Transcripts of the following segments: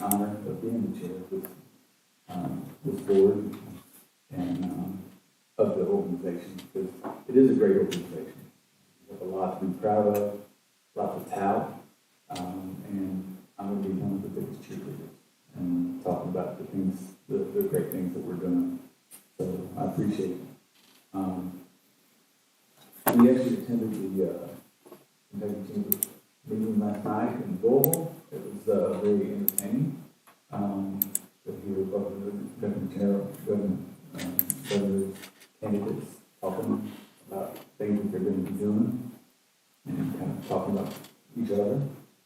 honor of being the chair of this board and of the organization, because it is a great organization. We have a lot to be proud of, lots of talent, and I'm going to be one of the biggest cheerleaders and talk about the things, the great things that we're doing. So I appreciate it. We actually attended the Kentucky Chamber meeting last night in Louisville. It was very entertaining. To hear about the governor candidates talking about things that they're going to be doing and kind of talking about each other,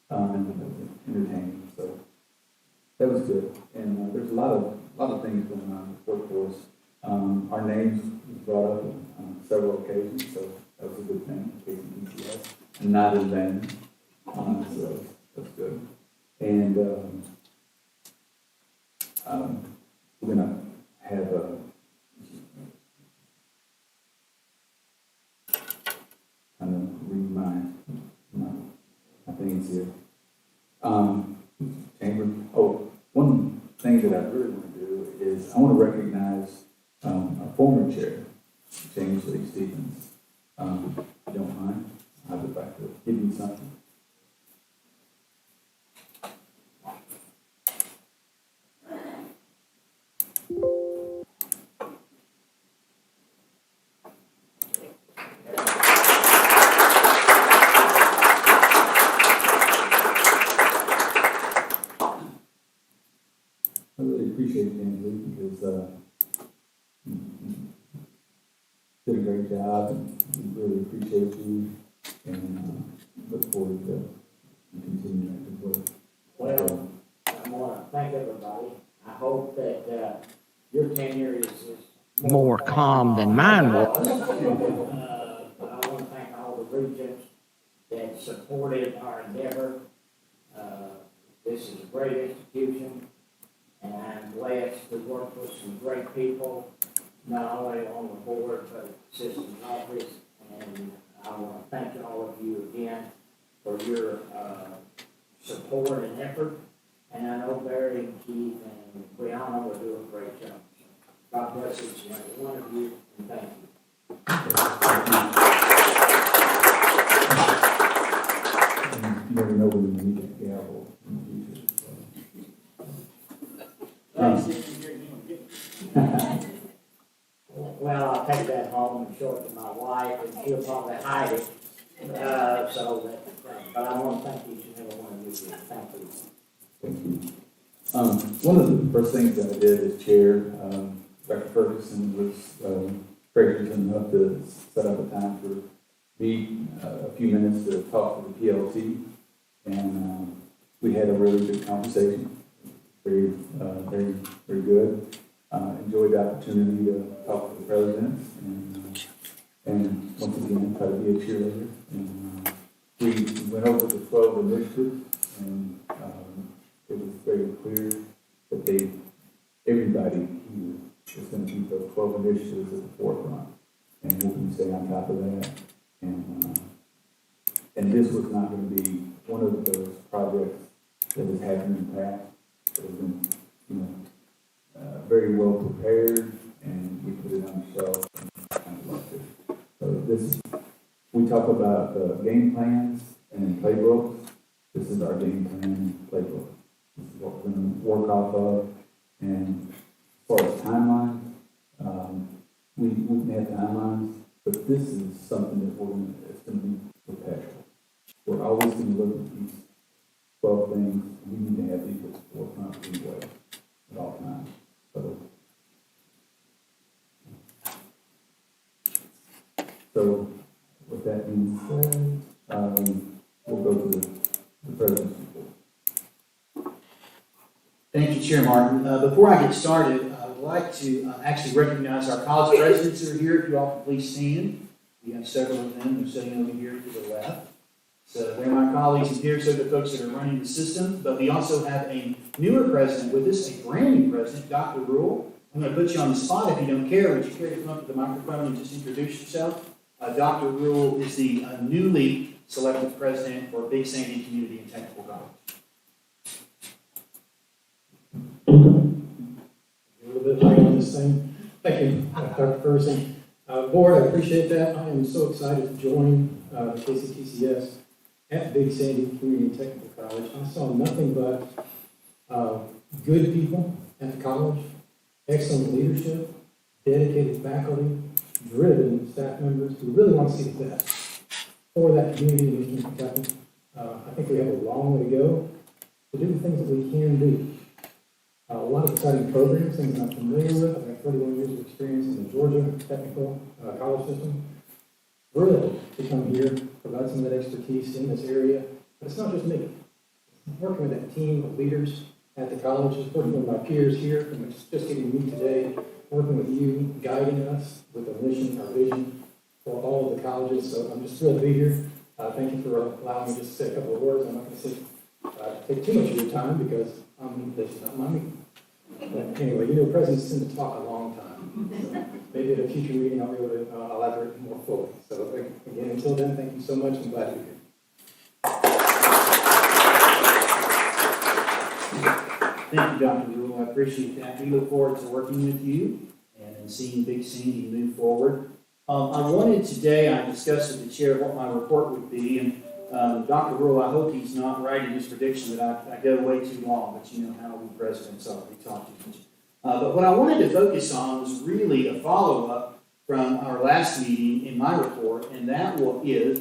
and it was entertaining. So that was good. And there's a lot of things going on in the workforce. Our names was brought up on several occasions, so that was a good thing. KCTCS, and not in vain. So that's good. And we're gonna have a kind of read my things here. Chamber. Oh, one thing that I really want to do is I want to recognize a former chair, James Lee Stevens. If you don't mind, I would like to give you something. I really appreciate it, James Lee, because you did a great job, and we really appreciate you, and look forward to continuing that good work. Well, I want to thank everybody. I hope that your tenure is More calm than mine was. But I want to thank all the Regents that supported our endeavor. This is a great institution, and I'm blessed to work with some great people, not only on the board, but systems office. And I want to thank all of you again for your support and effort. And I know Barry and Keith and Brianna will do a great job. So God bless each and every one of you, and thank you. And you never know when you need that gavel in the future. So. Well, I'll take that home and show it to my wife, and she'll probably hide it. But I want to thank each and every one of you. Thank you. Thank you. One of the first things that I did as chair, Dr. Ferguson was gracious enough to set up a time for me, a few minutes to talk to the PLT, and we had a really good conversation. Very good. Enjoyed the opportunity to talk to the presidents, and once again, try to be a cheerleader. And we went over the 12 initiatives, and it was very clear that everybody here is going to keep those 12 initiatives at the forefront, and we're going to stay on top of that. And this was not going to be one of those projects that has happened in the past. It has been, very well prepared, and we put it on the shelf and kind of left it. So we talk about game plans and playbooks. This is our game plan and playbook. This is what we're going to work off of. And as far as timelines, we can have timelines, but this is something that it's going to be perpetual. We're always going to look at these 12 things, and we need to have these at the forefront anyway at all times. So with that being said, we'll go to the president's report. Thank you, Chair Martin. Before I get started, I would like to actually recognize our college presidents who are here. If you all can please stand. We have several of them. They're sitting over here to the left. So they're my colleagues, and here's the folks that are running the system. But we also have a newer president with us, a brand new president, Dr. Rule. I'm going to put you on the spot if you don't care. Would you care to come up to the microphone and just introduce yourself? Dr. Rule is the newly selected president for Big Sandy Community and Technical College. same. Thank you, Dr. Ferguson. Board, I appreciate that. I am so excited to join the KCTCS at Big Sandy Community and Technical College. I saw nothing but good people at the college, excellent leadership, dedicated faculty, driven staff members who really want to see the best for that community in Eastern Kentucky. I think we have a long way to go to do the things that we can do. A lot of exciting programs, things I'm familiar with. I've got 31 years of experience in the Georgia technical college system. Thrilled to come here, provide some of that expertise in this area. But it's not just me. I'm working with that team of leaders at the colleges, working with my peers here, and it's just getting me today, working with you, guiding us with our mission, our vision for all of the colleges. So I'm just thrilled to be here. Thank you for allowing me just to say a couple of words. I'm not going to take too much of your time because this is not my meeting. But anyway, presidents tend to talk a long time. So maybe at a future meeting I'll be able to elaborate more fully. So again, until then, thank you so much. I'm glad to be here. Thank you, Dr. Rule. I appreciate that. We look forward to working with you and seeing Big Sandy move forward. I wanted today, I discussed with the chair what my report would be, and Dr. Rule, I hope he's not right in his prediction that I go way too long, but you know how we presidents are, we talk too much. But what I wanted to focus on was really a follow-up from our last meeting in my report, and that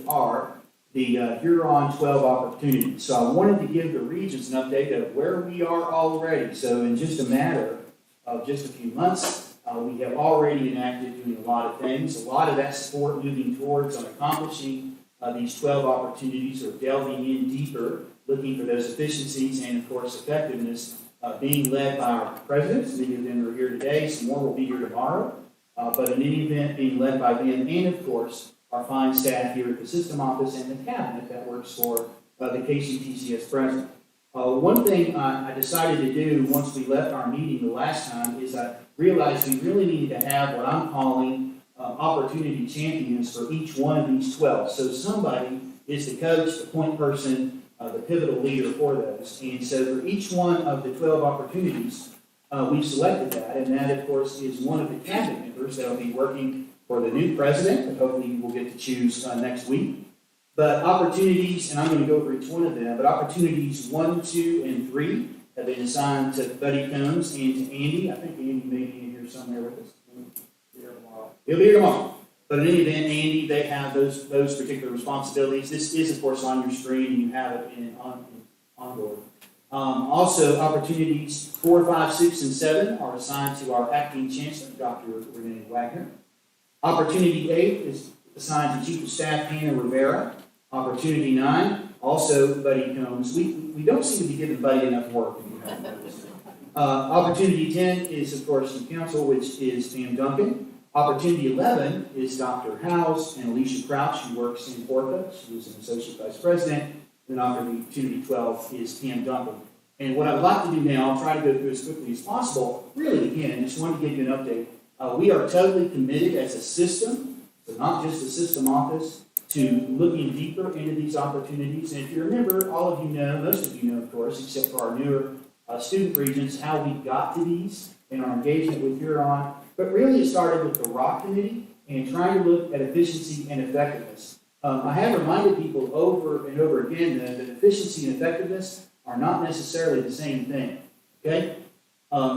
are the Huron 12 opportunities. So I wanted to give the Regents an update of where we are already. So in just a matter of just a few months, we have already enacted doing a lot of things. A lot of that support moving towards on accomplishing these 12 opportunities or delving in deeper, looking for those efficiencies and, of course, effectiveness being led by our presidents. Many of them are here today. Some more will be here tomorrow. But in any event, being led by them and, of course, our fine staff here at the system office and the cabinet that works for the KCTCS president. One thing I decided to do once we left our meeting the last time is I realized we really needed to have what I'm calling opportunity champions for each one of these 12. So somebody is the coach, the point person, the pivotal leader for those. And so for each one of the 12 opportunities, we've selected that. And that, of course, is one of the cabinet members that will be working for the new president, and hopefully we'll get to choose next week. But opportunities, and I'm going to go over each one of them, but opportunities 1, 2, and 3 have been assigned to Buddy Combs and to Andy. I think Andy may be in here somewhere with us. He'll be here tomorrow. But in any event, Andy, they have those particular responsibilities. This is, of course, on your screen. You have it on board. Also, opportunities 4, 5, 6, and 7 are assigned to our acting chancellor, Dr. Renee Wagner. Opportunity 8 is assigned to Chief of Staff Hannah Rivera. Opportunity 9, also Buddy Combs. We don't seem to be giving Buddy enough work. If you haven't noticed. Opportunity 10 is, of course, in council, which is Pam Duncan. Opportunity 11 is Dr. Howes and Alicia Crouch, who works in Orca. She is an associate vice president. And opportunity 12 is Pam Duncan. And what I would like to do now, I'll try to go through as quickly as possible. Really, again, just wanted to give you an update. We are totally committed as a system, so not just the system office, to looking deeper into these opportunities. And if you remember, all of you know, most of you know, of course, except for our newer student regents, how we got to these and our engagement with Huron. But really it started with the ROC Committee and trying to look at efficiency and effectiveness. I have reminded people over and over again that efficiency and effectiveness are not necessarily the same thing, okay?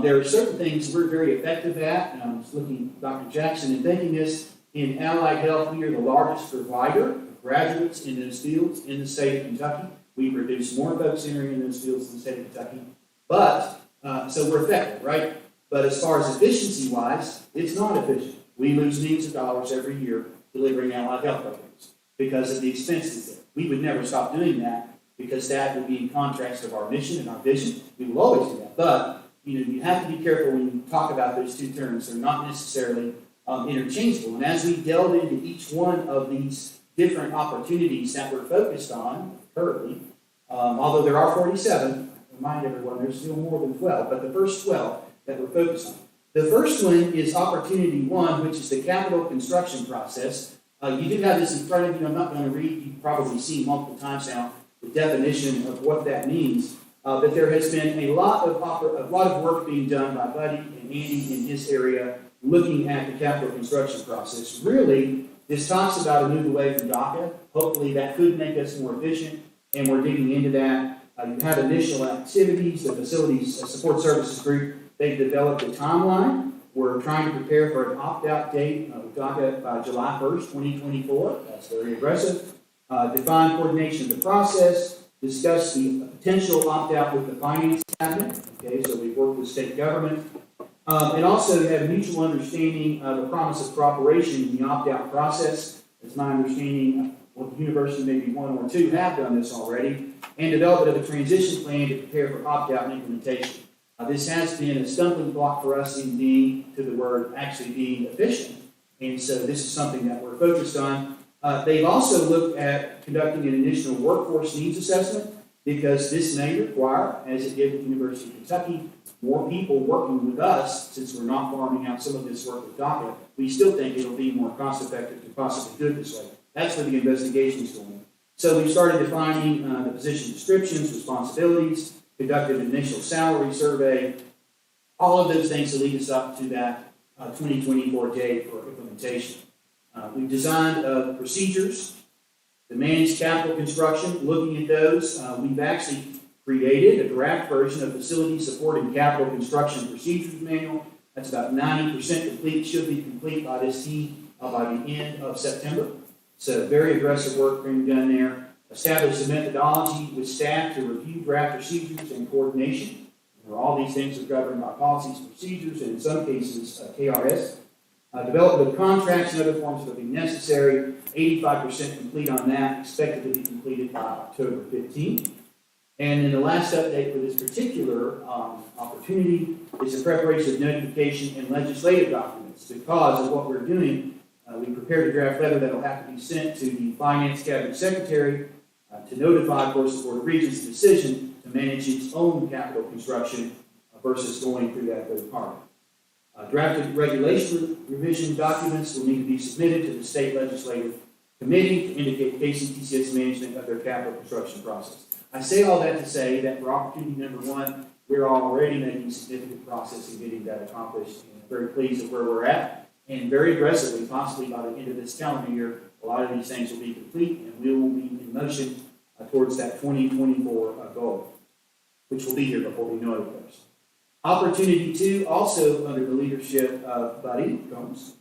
There are certain things we're very effective at, and I was looking at Dr. Jackson and thinking this, in allied health, we are the largest provider of graduates in those fields in the state of Kentucky. We produce more folks entering in those fields in the state of Kentucky. But, so we're effective, right? But as far as efficiency-wise, it's not efficient. We lose millions of dollars every year delivering allied health programs because of the expenses there. We would never stop doing that because that would be in contrast of our mission and our vision. We will always do that. But, you have to be careful when you talk about those two terms. They're not necessarily interchangeable. And as we delve into each one of these different opportunities that we're focused on currently, although there are 47, remind everyone there's still more than 12, but the first 12 that we're focused on. The first one is opportunity 1, which is the capital construction process. You do have this in front of you. I'm not going to read. You've probably seen multiple times now the definition of what that means. But there has been a lot of work being done by Buddy and Andy in his area, looking at the capital construction process. Really, this talks about a move away from DACA. Hopefully, that could make us more efficient, and we're digging into that. You have initial activities. The Facilities Support Services Group, they've developed a timeline. We're trying to prepare for an opt-out date with DACA by July 1st, 2024. That's very aggressive. Define coordination of the process. Discuss the potential opt-out with the finance cabinet. Okay, so we've worked with state government. And also have mutual understanding of the promise of cooperation in the opt-out process. It's my understanding, well, the university, maybe one or two, have done this already, and development of a transition plan to prepare for opt-out and implementation. This has been a stumbling block for us in being, to the word, actually being efficient. And so this is something that we're focused on. They've also looked at conducting an additional workforce needs assessment, because this may require, as it did with the University of Kentucky, more people working with us. Since we're not farming out some of this work with DACA, we still think it'll be more cost-effective to possibly do it this way. That's where the investigation is going. So we've started defining the position descriptions, responsibilities, conducted an initial salary survey, all of those things to lead us up to that 2024 date for implementation. We've designed procedures to manage capital construction. Looking at those, we've actually created a draft version of Facility Support and Capital Construction Procedures Manual. That's about 90% complete, should be complete by this team by the end of September. So very aggressive work being done there. Establish a methodology with staff to review draft procedures and coordination, where all these things are governed by policies, procedures, and in some cases, KRS. Development of contracts and other forms that will be necessary. 85% complete on that, expected to be completed by October 15th. And then the last update for this particular opportunity is the preparation of notification and legislative documents. Because of what we're doing, we prepared a draft letter that will have to be sent to the Finance Cabinet Secretary to notify, of course, the Board of Regents' decision to manage its own capital construction versus going through that third party. Drafted regulation revision documents will need to be submitted to the state legislative committee to indicate KCTCS management of their capital construction process. I say all that to say that for opportunity number one, we're already making significant progress in getting that accomplished, and very pleased with where we're at. And very aggressively, possibly by the end of this calendar year, a lot of these things will be complete, and we will be in motion towards that 2024 goal, which will be here before we know it, of course. Opportunity two, also under the leadership of Buddy Combs,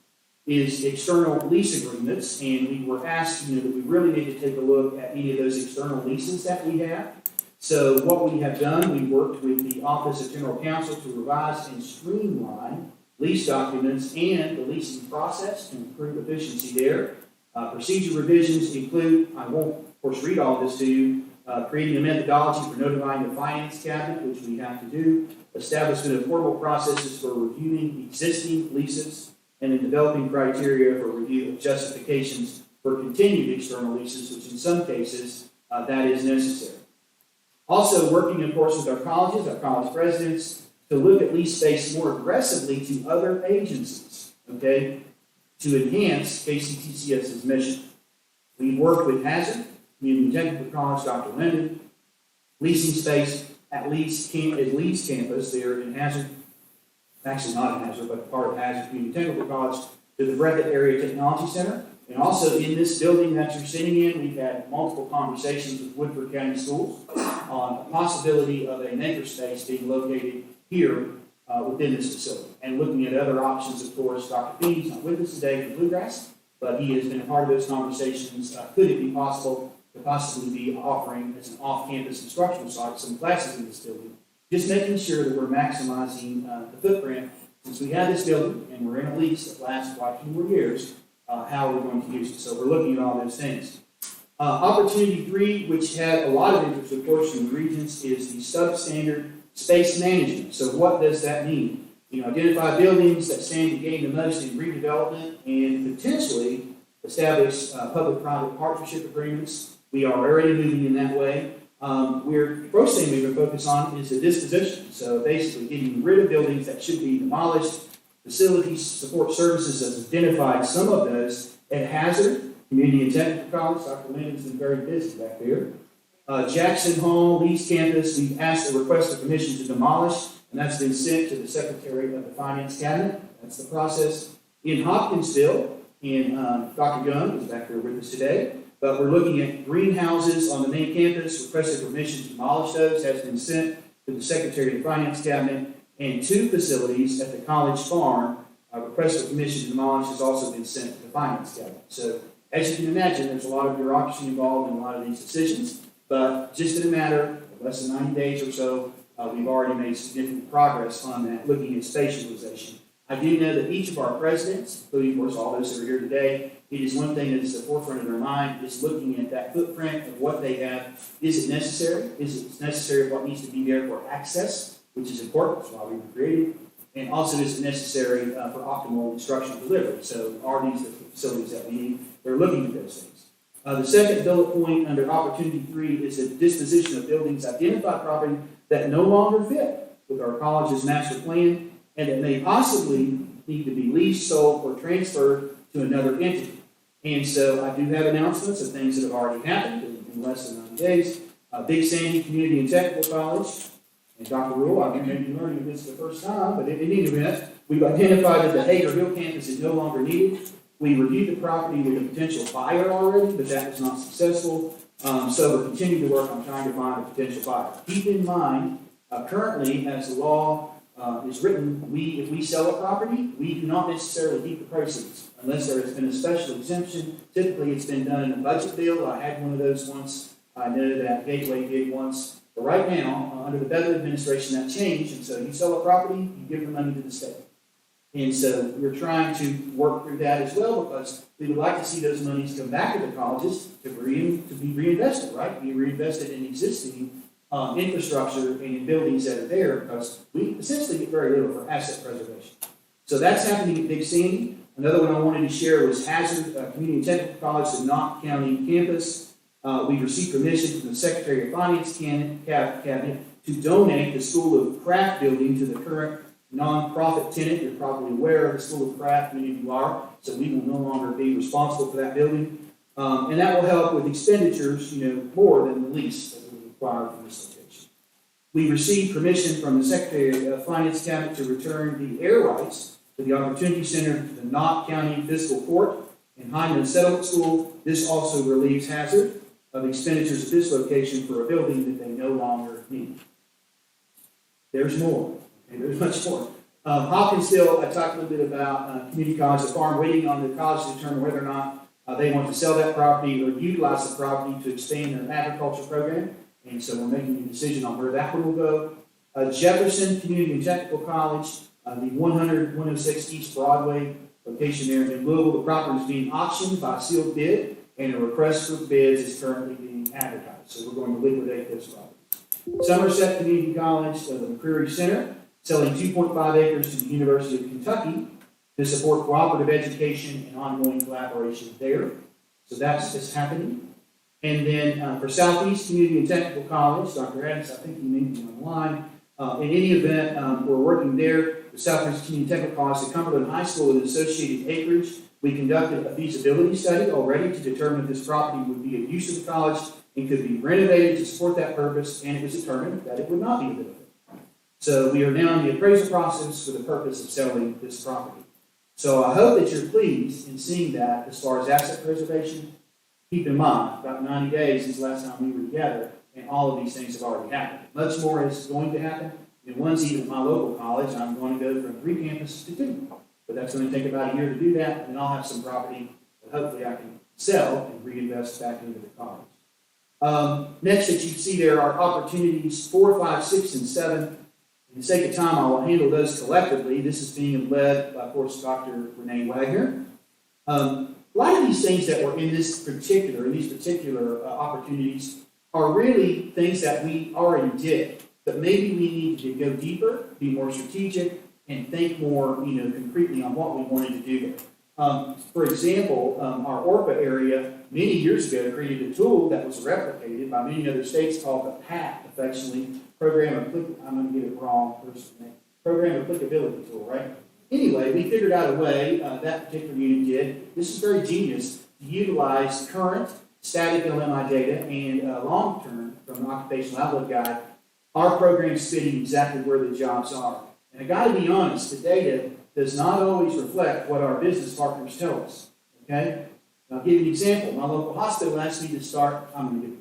is external lease agreements, and we were asked, that we really need to take a look at any of those external leases that we have. So what we have done, we worked with the Office of General Counsel to revise and streamline lease documents and the leasing process to improve efficiency there. Procedure revisions include, I won't, of course, read all this to you, creating a methodology for notifying the Finance Cabinet, which we have to do, establishment of formal processes for reviewing existing leases, and then developing criteria for review of justifications for continued external leases, which in some cases, that is necessary. Also working, of course, with our colleges, our college presidents, to look at lease space more aggressively to other agencies, okay, to enhance KCTCS's mission. We've worked with Hazard, Community Technical College, Dr. Linden, leasing space at Leeds campus there in Hazard, actually not in Hazard, but part of Hazard Community Technical College, to the Breathitt Area Technology Center. And also in this building that you're sitting in, we've had multiple conversations with Woodford County Schools on the possibility of a makerspace being located here within this facility. And looking at other options, of course, Dr. Feeney's not with us today for Bluegrass, but he has been a part of those conversations. Could it be possible to possibly be offering as an off-campus instructional site some classes in this building? Just making sure that we're maximizing the footprint. Since we have this building and we're in a lease that lasts quite a few more years, how we're going to use it. So we're looking at all those things. Opportunity three, which had a lot of interest, of course, in the Regents, is the substandard space management. So what does that mean? Identify buildings that stand to gain the most in redevelopment and potentially establish public-private partnership agreements. We are already moving in that way. First thing we're going to focus on is the disposition. So basically getting rid of buildings that should be demolished. Facilities Support Services has identified some of those at Hazard, Community and Technical College. Dr. Linden's been very busy back there. Jackson Hall, East Campus, we've asked a request for permission to demolish, and that's been sent to the Secretary of the Finance Cabinet. That's the process. In Hopkinsville, Dr. Young is back there with us today, but we're looking at greenhouses on the main campus, requested permission to demolish those, has been sent to the Secretary of the Finance Cabinet, and 2 facilities at the College Farm, a request for permission to demolish has also been sent to the Finance Cabinet. So, as you can imagine, there's a lot of bureaucracy involved in a lot of these decisions, but just in a matter of less than 90 days or so, we've already made significant progress on that, looking at space utilization. I do know that each of our presidents, including, of course, all those that are here today, it is one thing that is at the forefront of their mind, is looking at that footprint of what they have. Is it necessary? Is it necessary what needs to be there for access, which is important, that's why we were created, and also is it necessary for optimal instructional delivery. So are these the facilities that we need? They're looking at those things. The second bullet point under opportunity 3 is the disposition of buildings, identify property that no longer fit with our college's master plan and that may possibly need to be leased, sold, or transferred to another entity. And so I do have announcements of things that have already happened in less than 90 days. Big Sandy Community and Technical College, and Dr. Rule, I may be learning this for the first time, but in any event, we've identified that the Hager Hill campus is no longer needed. We reviewed the property with a potential buyer already, but that was not successful. So we're continuing to work on trying to find a potential buyer. Keep in mind, currently, as the law is written, if we sell a property, we do not necessarily keep the proceeds unless there has been a special exemption. Typically, it's been done in a budget bill. I had one of those once. I know that Gateway did once. But right now, under the Better administration, that changed. And so you sell a property, you give the money to the state. And so we're trying to work through that as well because we would like to see those monies come back to the colleges to be reinvested, right? Be reinvested in existing infrastructure and in buildings that are there because we essentially get very little for asset preservation. So that's happening at Big Sandy. Another one I wanted to share was Hazard Community and Technical College, the Knott County campus. We received permission from the Secretary of Finance Cabinet to donate the School of Craft building to the current nonprofit tenant. You're probably aware of the School of Craft, many of you are, so we will no longer be responsible for that building. And that will help with expenditures, more than the lease that we require from this location. We received permission from the Secretary of Finance Cabinet to return the air rights to the Opportunity Center to the Knott County Fiscal Court and Hyman Settlement School. This also relieves Hazard of expenditures at this location for a building that they no longer need. There's more. Okay, there's much more. Hopkinsville, I talked a little bit about community college, the farm, waiting on the college to determine whether or not they want to sell that property or utilize the property to expand their agriculture program. And so we're making a decision on where that one will go. Jefferson Community and Technical College, the 106 East Broadway location there in Louisville. The property is being auctioned by sealed bid, and a request for bids is currently being advertised. So we're going to liquidate this property. Somerset Community College, the McCreary Center, selling 2.5 acres to the University of Kentucky to support cooperative education and ongoing collaboration there. So that's happening. And then for Southeast Community and Technical College, Dr. Adams, I think you may be online. In any event, we're working there. The Southeast Community and Technical College, the Cumberland High School and associated acreage. We conducted a feasibility study already to determine if this property would be of use to the college and could be renovated to support that purpose, and it was determined that it would not be a benefit. So we are now in the appraisal process for the purpose of selling this property. So I hope that you're pleased in seeing that as far as asset preservation. Keep in mind, about 90 days since the last time we were together, and all of these things have already happened. Much more is going to happen. And one's even at my local college. I'm going to go from 3 campuses to 2. But that's going to take about a year to do that, and I'll have some property that hopefully I can sell and reinvest back into the college. Next that you see there are opportunities 4, 5, 6, and 7. For the sake of time, I will handle those collectively. This is being led by, of course, Dr. Renee Wagner. A lot of these things that were in these particular opportunities are really things that we already did, but maybe we need to go deeper, be more strategic, and think more, concretely on what we wanted to do there. For example, our ORPA area many years ago created a tool that was replicated by many other states called the PAT, affectionately, Program Applicability Tool, right? Anyway, we figured out a way, that particular unit did. This is very genius, to utilize current static LMI data, and long-term from the Occupational Outlook Guide, our program's fitting exactly where the jobs are. And I gotta be honest, the data does not always reflect what our business partners tell us, okay? I'll give you an example. My local hospital asked me to start, I'm gonna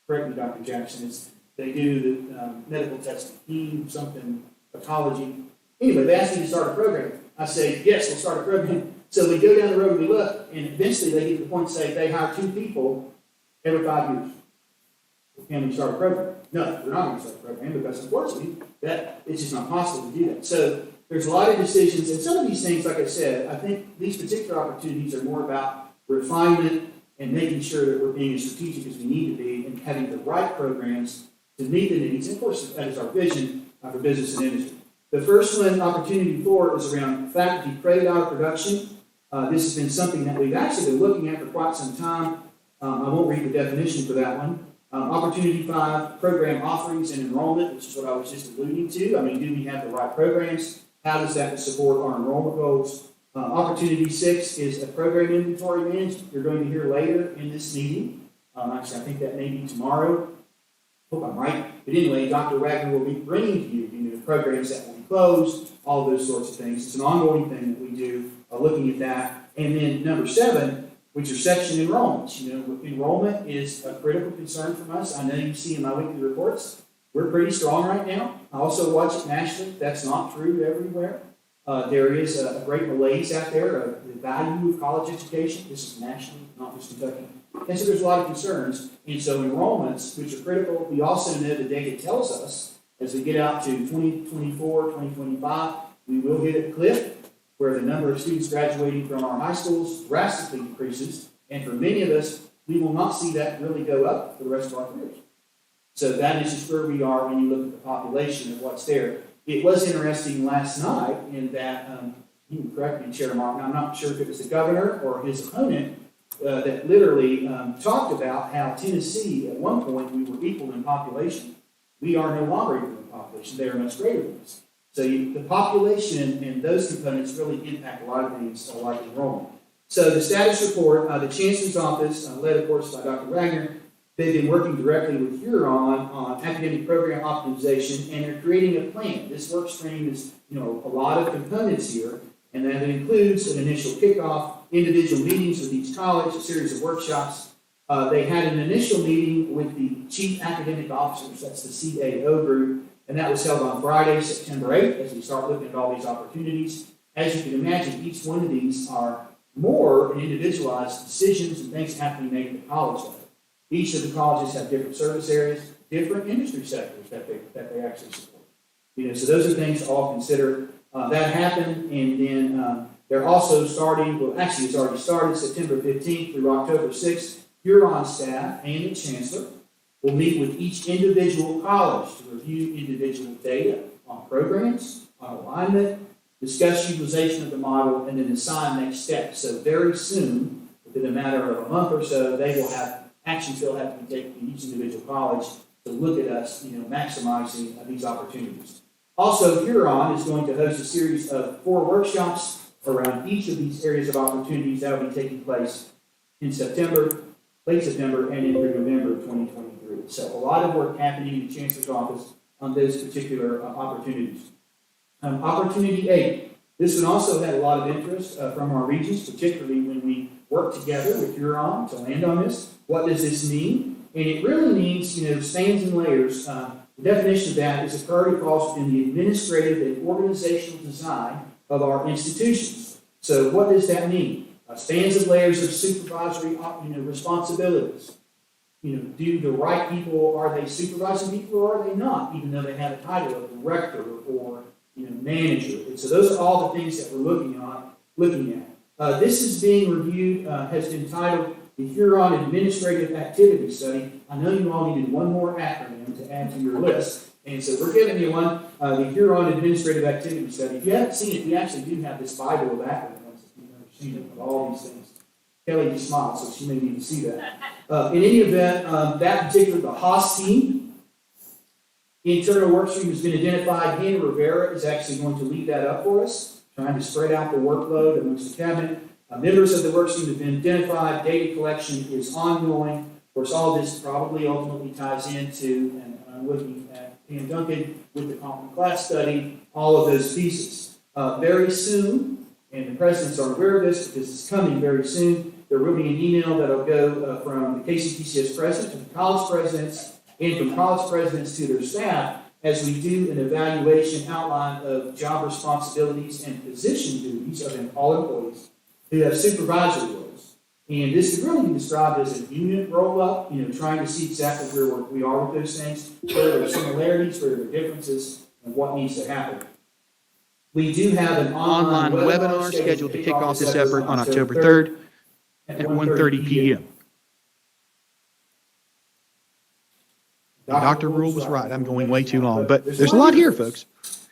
correct me, Dr. Jackson, they do the medical testing, heme, something, pathology. Anyway, they asked me to start a program. I say, yes, we'll start a program. So we go down the road and we look, and eventually they get to the point and say they hire 2 people every 5 years. Can we start a program? No, we're not going to start a program because unfortunately, it's just not possible to do that. So there's a lot of decisions, and some of these things, like I said, I think these particular opportunities are more about refinement and making sure that we're being as strategic as we need to be and having the right programs to meet the needs. And of course, that is our vision for business and industry. The first one, opportunity 4, is around faculty credit hour production. This has been something that we've actually been looking at for quite some time. I won't read the definition for that one. Opportunity 5, program offerings and enrollment, which is what I was just alluding to. I mean, do we have the right programs? How does that support our enrollment goals? Opportunity 6 is a program inventory management. You're going to hear later in this meeting. Actually, I think that may be tomorrow. Hope I'm right. But anyway, Dr. Wagner will be bringing to you, programs that will be closed, all those sorts of things. It's an ongoing thing that we do, looking at that. And then number 7, which are section enrollments. Enrollment is a critical concern from us. I know you see in my weekly reports, we're pretty strong right now. I also watch it nationally. That's not true everywhere. There is a great malaise out there of the value of college education. This is nationally, not just Kentucky. And so there's a lot of concerns. And so enrollments, which are critical, we also know the data tells us as we get out to 2024, 2025, we will hit a cliff where the number of students graduating from our high schools drastically increases. And for many of us, we will not see that really go up for the rest of our careers. So that is just where we are when you look at the population of what's there. It was interesting last night in that, you can correct me, Chair Martin, I'm not sure if it was the governor or his opponent that literally talked about how Tennessee, at one point, we were equal in population. We are no longer equal in population. They are much greater than us. So the population and those components really impact a lot of things like enrollment. So the status report, the Chancellor's Office, led of course by Dr. Wagner, they've been working directly with Huron on academic program optimization, and they're creating a plan. This work stream is, a lot of components here, and that includes an initial kickoff, individual meetings with each college, a series of workshops. They had an initial meeting with the Chief Academic Officers, that's the CAO group, and that was held on Friday, September 8th, as we start looking at all these opportunities. As you can imagine, each one of these are more individualized decisions and things that have to be made at the college level. Each of the colleges have different service areas, different industry sectors that they actually support. So those are things to all consider. That happened, and then they're also starting, well, actually it's already started, September 15th through October 6th. Huron staff and the Chancellor will meet with each individual college to review individual data on programs, on alignment, discuss utilization of the model, and then assign next steps. So very soon, within a matter of a month or so, they will have actions they'll have to be taken in each individual college to look at us, maximizing these opportunities. Also, Huron is going to host a series of 4 workshops around each of these areas of opportunities that will be taking place in September, late September, and into November of 2023. So a lot of work happening in the Chancellor's Office on those particular opportunities. Opportunity 8. This one also had a lot of interest from our regions, particularly when we work together with Huron to land on this. What does this mean? And it really means, spans and layers. The definition of that is a priority falls within the administrative and organizational design of our institutions. So what does that mean? Spans and layers of supervisory responsibilities. Do the right people, are they supervising people or are they not, even though they have a title of director or manager? And so those are all the things that we're looking at. This is being reviewed, has been titled the Huron Administrative Activity Study. I know you all needed one more acronym to add to your list, and so we're giving you one, the Huron Administrative Activity Study. If you haven't seen it, we actually do have this Bible of acronyms. Of all these things. Kelly just smiled, so she may need to see that. In any event, that particular, the Haas team, internal workstream has been identified. Hannah Rivera is actually going to lead that up for us, trying to spread out the workload amongst the cabinet. Members of the work team have been identified, data collection is ongoing. Of course, all this probably ultimately ties into, and I'm looking at Pam Duncan with the common class study, all of those pieces. Very soon, and the presidents are aware of this because it's coming very soon, there will be an email that'll go from the KCTCS president to the college presidents and from college presidents to their staff as we do an evaluation outline of job responsibilities and position duties of all employees who have supervisory roles. And this could really be described as a unit roll-up, trying to see exactly where we are with those things, where there are similarities, where there are differences, and what needs to happen. We do have an Online webinar scheduled to kick off this effort on October 3rd at 1:30 p.m. Dr. Rule was right. I'm going way too long, but there's a lot here, folks.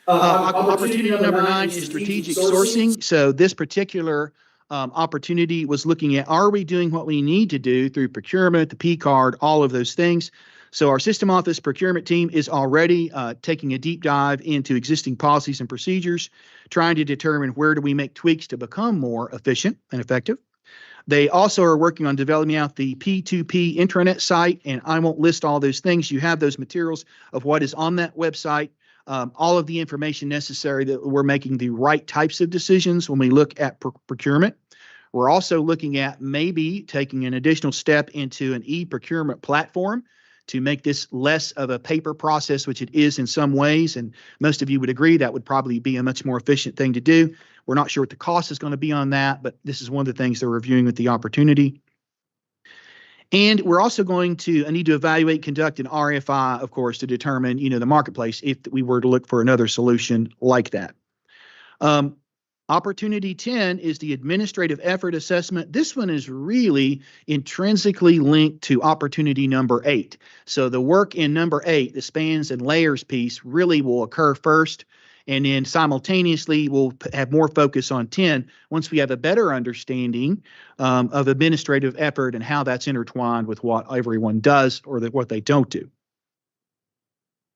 Opportunity number 9 is strategic sourcing. So this particular opportunity was looking at, are we doing what we need to do through procurement, the P card, all of those things. So our system office procurement team is already taking a deep dive into existing policies and procedures, trying to determine where do we make tweaks to become more efficient and effective. They also are working on developing out the P2P intranet site, and I won't list all those things. You have those materials of what is on that website, all of the information necessary that we're making the right types of decisions when we look at procurement. We're also looking at maybe taking an additional step into an e-procurement platform to make this less of a paper process, which it is in some ways, and most of you would agree that would probably be a much more efficient thing to do. We're not sure what the cost is going to be on that, but this is one of the things they're reviewing with the opportunity. And we're also going to need to evaluate, conduct an RFI, of course, to determine, the marketplace if we were to look for another solution like that. Opportunity 10 is the administrative effort assessment. This one is really intrinsically linked to opportunity number 8. So the work in number 8, the spans and layers piece, really will occur first, and then simultaneously we'll have more focus on 10 once we have a better understanding of administrative effort and how that's intertwined with what everyone does or what they don't do.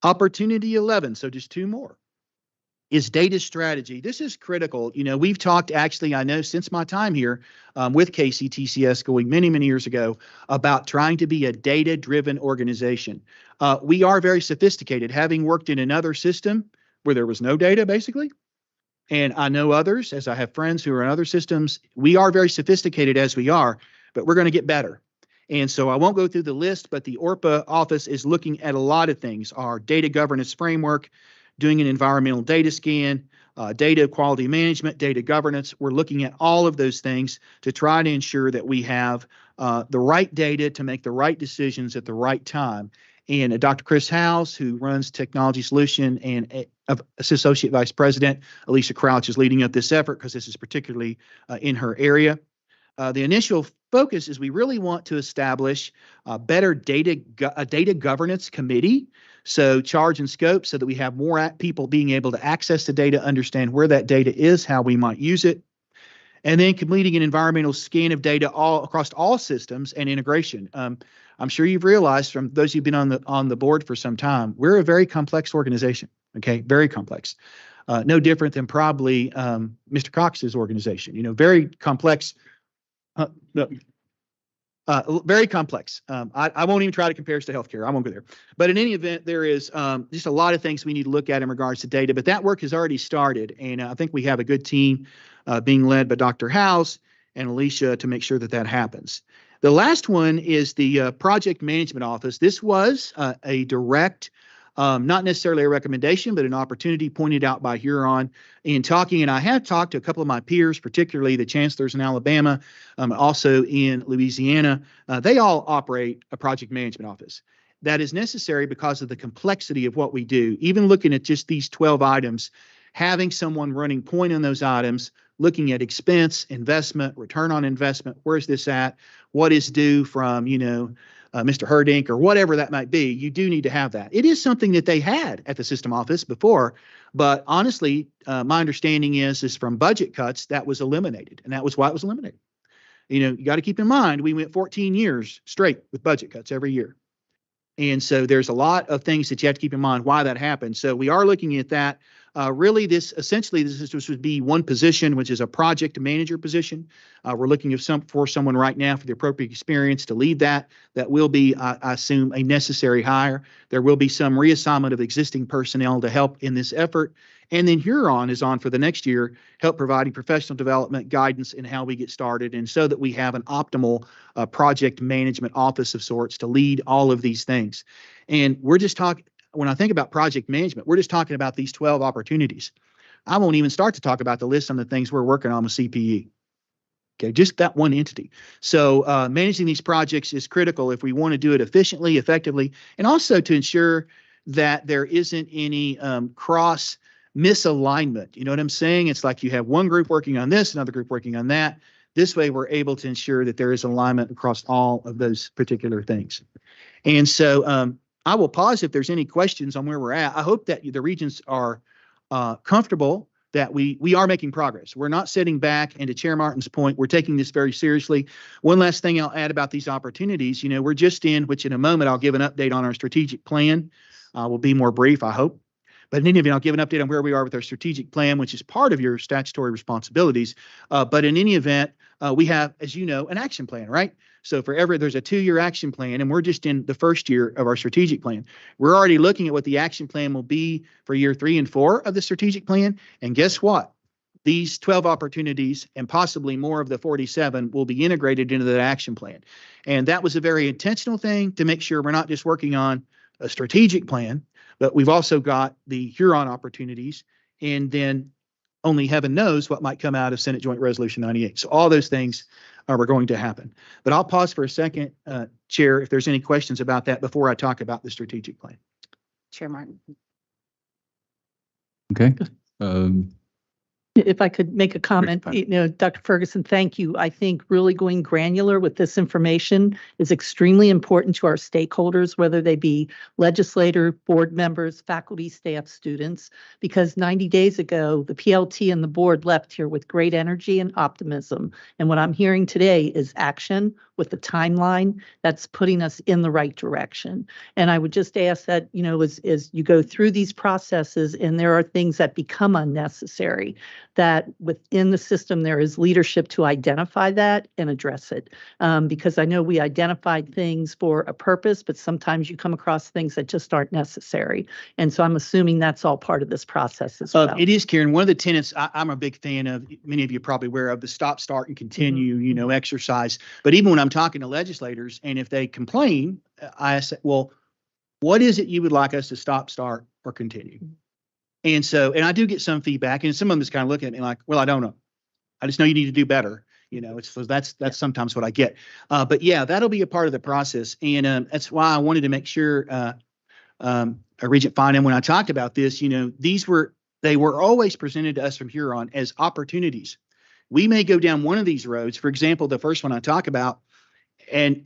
Opportunity 11, so just 2 more, is data strategy. This is critical. We've talked actually, I know since my time here with KCTCS going many, many years ago about trying to be a data-driven organization. We are very sophisticated, having worked in another system where there was no data basically. And I know others, as I have friends who are in other systems, we are very sophisticated as we are, but we're going to get better. And so I won't go through the list, but the ORPA office is looking at a lot of things, our data governance framework, doing an environmental data scan, data quality management, data governance. We're looking at all of those things to try to ensure that we have the right data to make the right decisions at the right time. And Dr. Chris Howes, who runs Technology Solution, and Associate Vice President Alicia Crouch is leading up this effort because this is particularly in her area. The initial focus is we really want to establish a better data governance committee. So charge and scope so that we have more people being able to access the data, understand where that data is, how we might use it. And then completing an environmental scan of data all across all systems and integration. I'm sure you've realized from those who've been on the board for some time, we're a very complex organization, okay? Very complex. No different than probably Mr. Cox's organization, very complex. Very complex. I won't even try to compare us to healthcare. I won't go there. But in any event, there is just a lot of things we need to look at in regards to data. But that work has already started, and I think we have a good team being led by Dr. Howes and Alicia to make sure that that happens. The last one is the Project Management Office. This was a direct, not necessarily a recommendation, but an opportunity pointed out by Huron in talking. And I have talked to a couple of my peers, particularly the chancellors in Alabama, also in Louisiana. They all operate a project management office. That is necessary because of the complexity of what we do. Even looking at just these 12 items, having someone running point on those items, looking at expense, investment, return on investment, where's this at, what is due from, Mr. Herdink or whatever that might be, you do need to have that. It is something that they had at the system office before, but honestly, my understanding is from budget cuts, that was eliminated, and that was why it was eliminated. You got to keep in mind, we went 14 years straight with budget cuts every year. And so there's a lot of things that you have to keep in mind why that happened. So we are looking at that. Really, this would be one position, which is a project manager position. We're looking for someone right now for the appropriate experience to lead that. That will be, I assume, a necessary hire. There will be some reassignment of existing personnel to help in this effort. And then Huron is on for the next year, help providing professional development, guidance, in how we get started, and so that we have an optimal project management office of sorts to lead all of these things. And we're just talking, when I think about project management, we're just talking about these 12 opportunities. I won't even start to talk about the list on the things we're working on with CPE. Okay, just that one entity. So managing these projects is critical if we want to do it efficiently, effectively, and also to ensure that there isn't any cross misalignment. You know what I'm saying? It's like you have one group working on this, another group working on that. This way, we're able to ensure that there is alignment across all of those particular things. And so I will pause if there's any questions on where we're at. I hope that the Regents are comfortable that we are making progress. We're not sitting back, and to Chair Martin's point, we're taking this very seriously. One last thing I'll add about these opportunities, we're just in, which in a moment I'll give an update on our strategic plan. We'll be more brief, I hope. But in any event, I'll give an update on where we are with our strategic plan, which is part of your statutory responsibilities. But in any event, we have, as you know, an action plan, right? So there's a 2-year action plan, and we're just in the first year of our strategic plan. We're already looking at what the action plan will be for year 3 and 4 of the strategic plan. And guess what? These 12 opportunities and possibly more of the 47 will be integrated into that action plan. And that was a very intentional thing to make sure we're not just working on a strategic plan, but we've also got the Huron opportunities, and then only heaven knows what might come out of Senate Joint Resolution 98. So all those things are going to happen. But I'll pause for a second, Chair, if there's any questions about that before I talk about the strategic plan. Chair Martin. Okay. If I could make a comment, Dr. Ferguson, thank you. I think really going granular with this information is extremely important to our stakeholders, whether they be legislator, board members, faculty, staff, students, because 90 days ago, the PLT and the board left here with great energy and optimism. And what I'm hearing today is action with the timeline that's putting us in the right direction. And I would just ask that, as you go through these processes and there are things that become unnecessary, that within the system there is leadership to identify that and address it. Because I know we identified things for a purpose, but sometimes you come across things that just aren't necessary. And so I'm assuming that's all part of this process as well. It is, Karen. One of the tenets I'm a big fan of, many of you are probably aware of, the stop, start, and continue, exercise. But even when I'm talking to legislators, and if they complain, I say, well, what is it you would like us to stop, start, or continue? And I do get some feedback, and some of them is kind of looking at me like, well, I don't know. I just know you need to do better. That's sometimes what I get. But yeah, that'll be a part of the process. And that's why I wanted to make sure Regent Fine, when I talked about this, they were always presented to us from Huron as opportunities. We may go down one of these roads. For example, the first one I talk about, and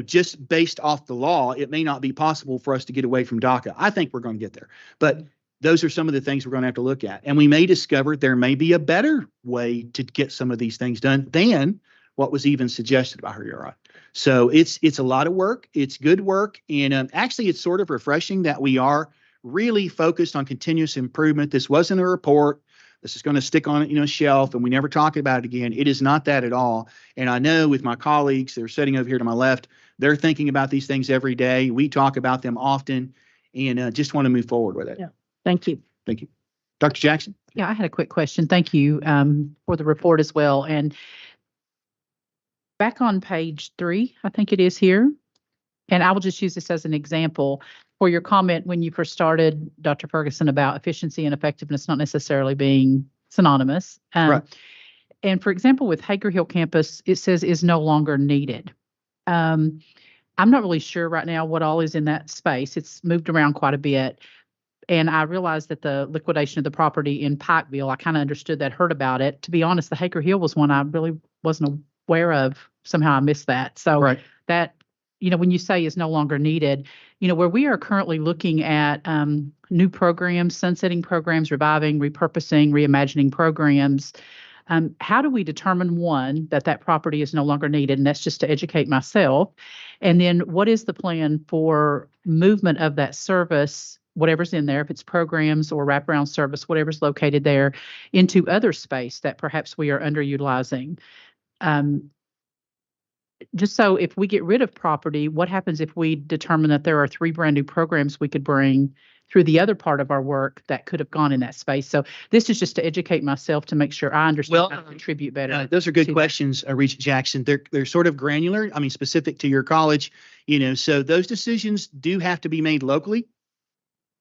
just based off the law, it may not be possible for us to get away from DACA. I think we're going to get there. But those are some of the things we're going to have to look at. And we may discover there may be a better way to get some of these things done than what was even suggested by Huron. So it's a lot of work. It's good work. And actually, it's sort of refreshing that we are really focused on continuous improvement. This wasn't a report. This is going to stick on a shelf and we never talk about it again. It is not that at all. And I know with my colleagues, they're sitting over here to my left, they're thinking about these things every day. We talk about them often, and just want to move forward with it. Yeah. Thank you. Thank you. Dr. Jackson? Yeah, I had a quick question. Thank you for the report as well. And back on page 3, I think it is here, and I will just use this as an example for your comment when you first started, Dr. Ferguson, about efficiency and effectiveness not necessarily being synonymous. Right. And for example, with Hager Hill campus, it says is no longer needed. I'm not really sure right now what all is in that space. It's moved around quite a bit. And I realized that the liquidation of the property in Pikeville, I kind of understood that, heard about it. To be honest, the Hager Hill was one I really wasn't aware of. Somehow I missed that. So right. That, when you say is no longer needed, where we are currently looking at new programs, sunsetting programs, reviving, repurposing, reimagining programs, how do we determine, one, that property is no longer needed? And that's just to educate myself. And then what is the plan for movement of that service whatever's in there, if it's programs or wraparound service, whatever's located there, into other space that perhaps we are underutilizing. Just so if we get rid of property, what happens if we determine that there are 3 brand new programs we could bring through the other part of our work that could have gone in that space? So this is just to educate myself to make sure I understand how to contribute better. Those are good to that. questions, Regent Jackson. They're sort of granular. I mean, specific to your college, so those decisions do have to be made locally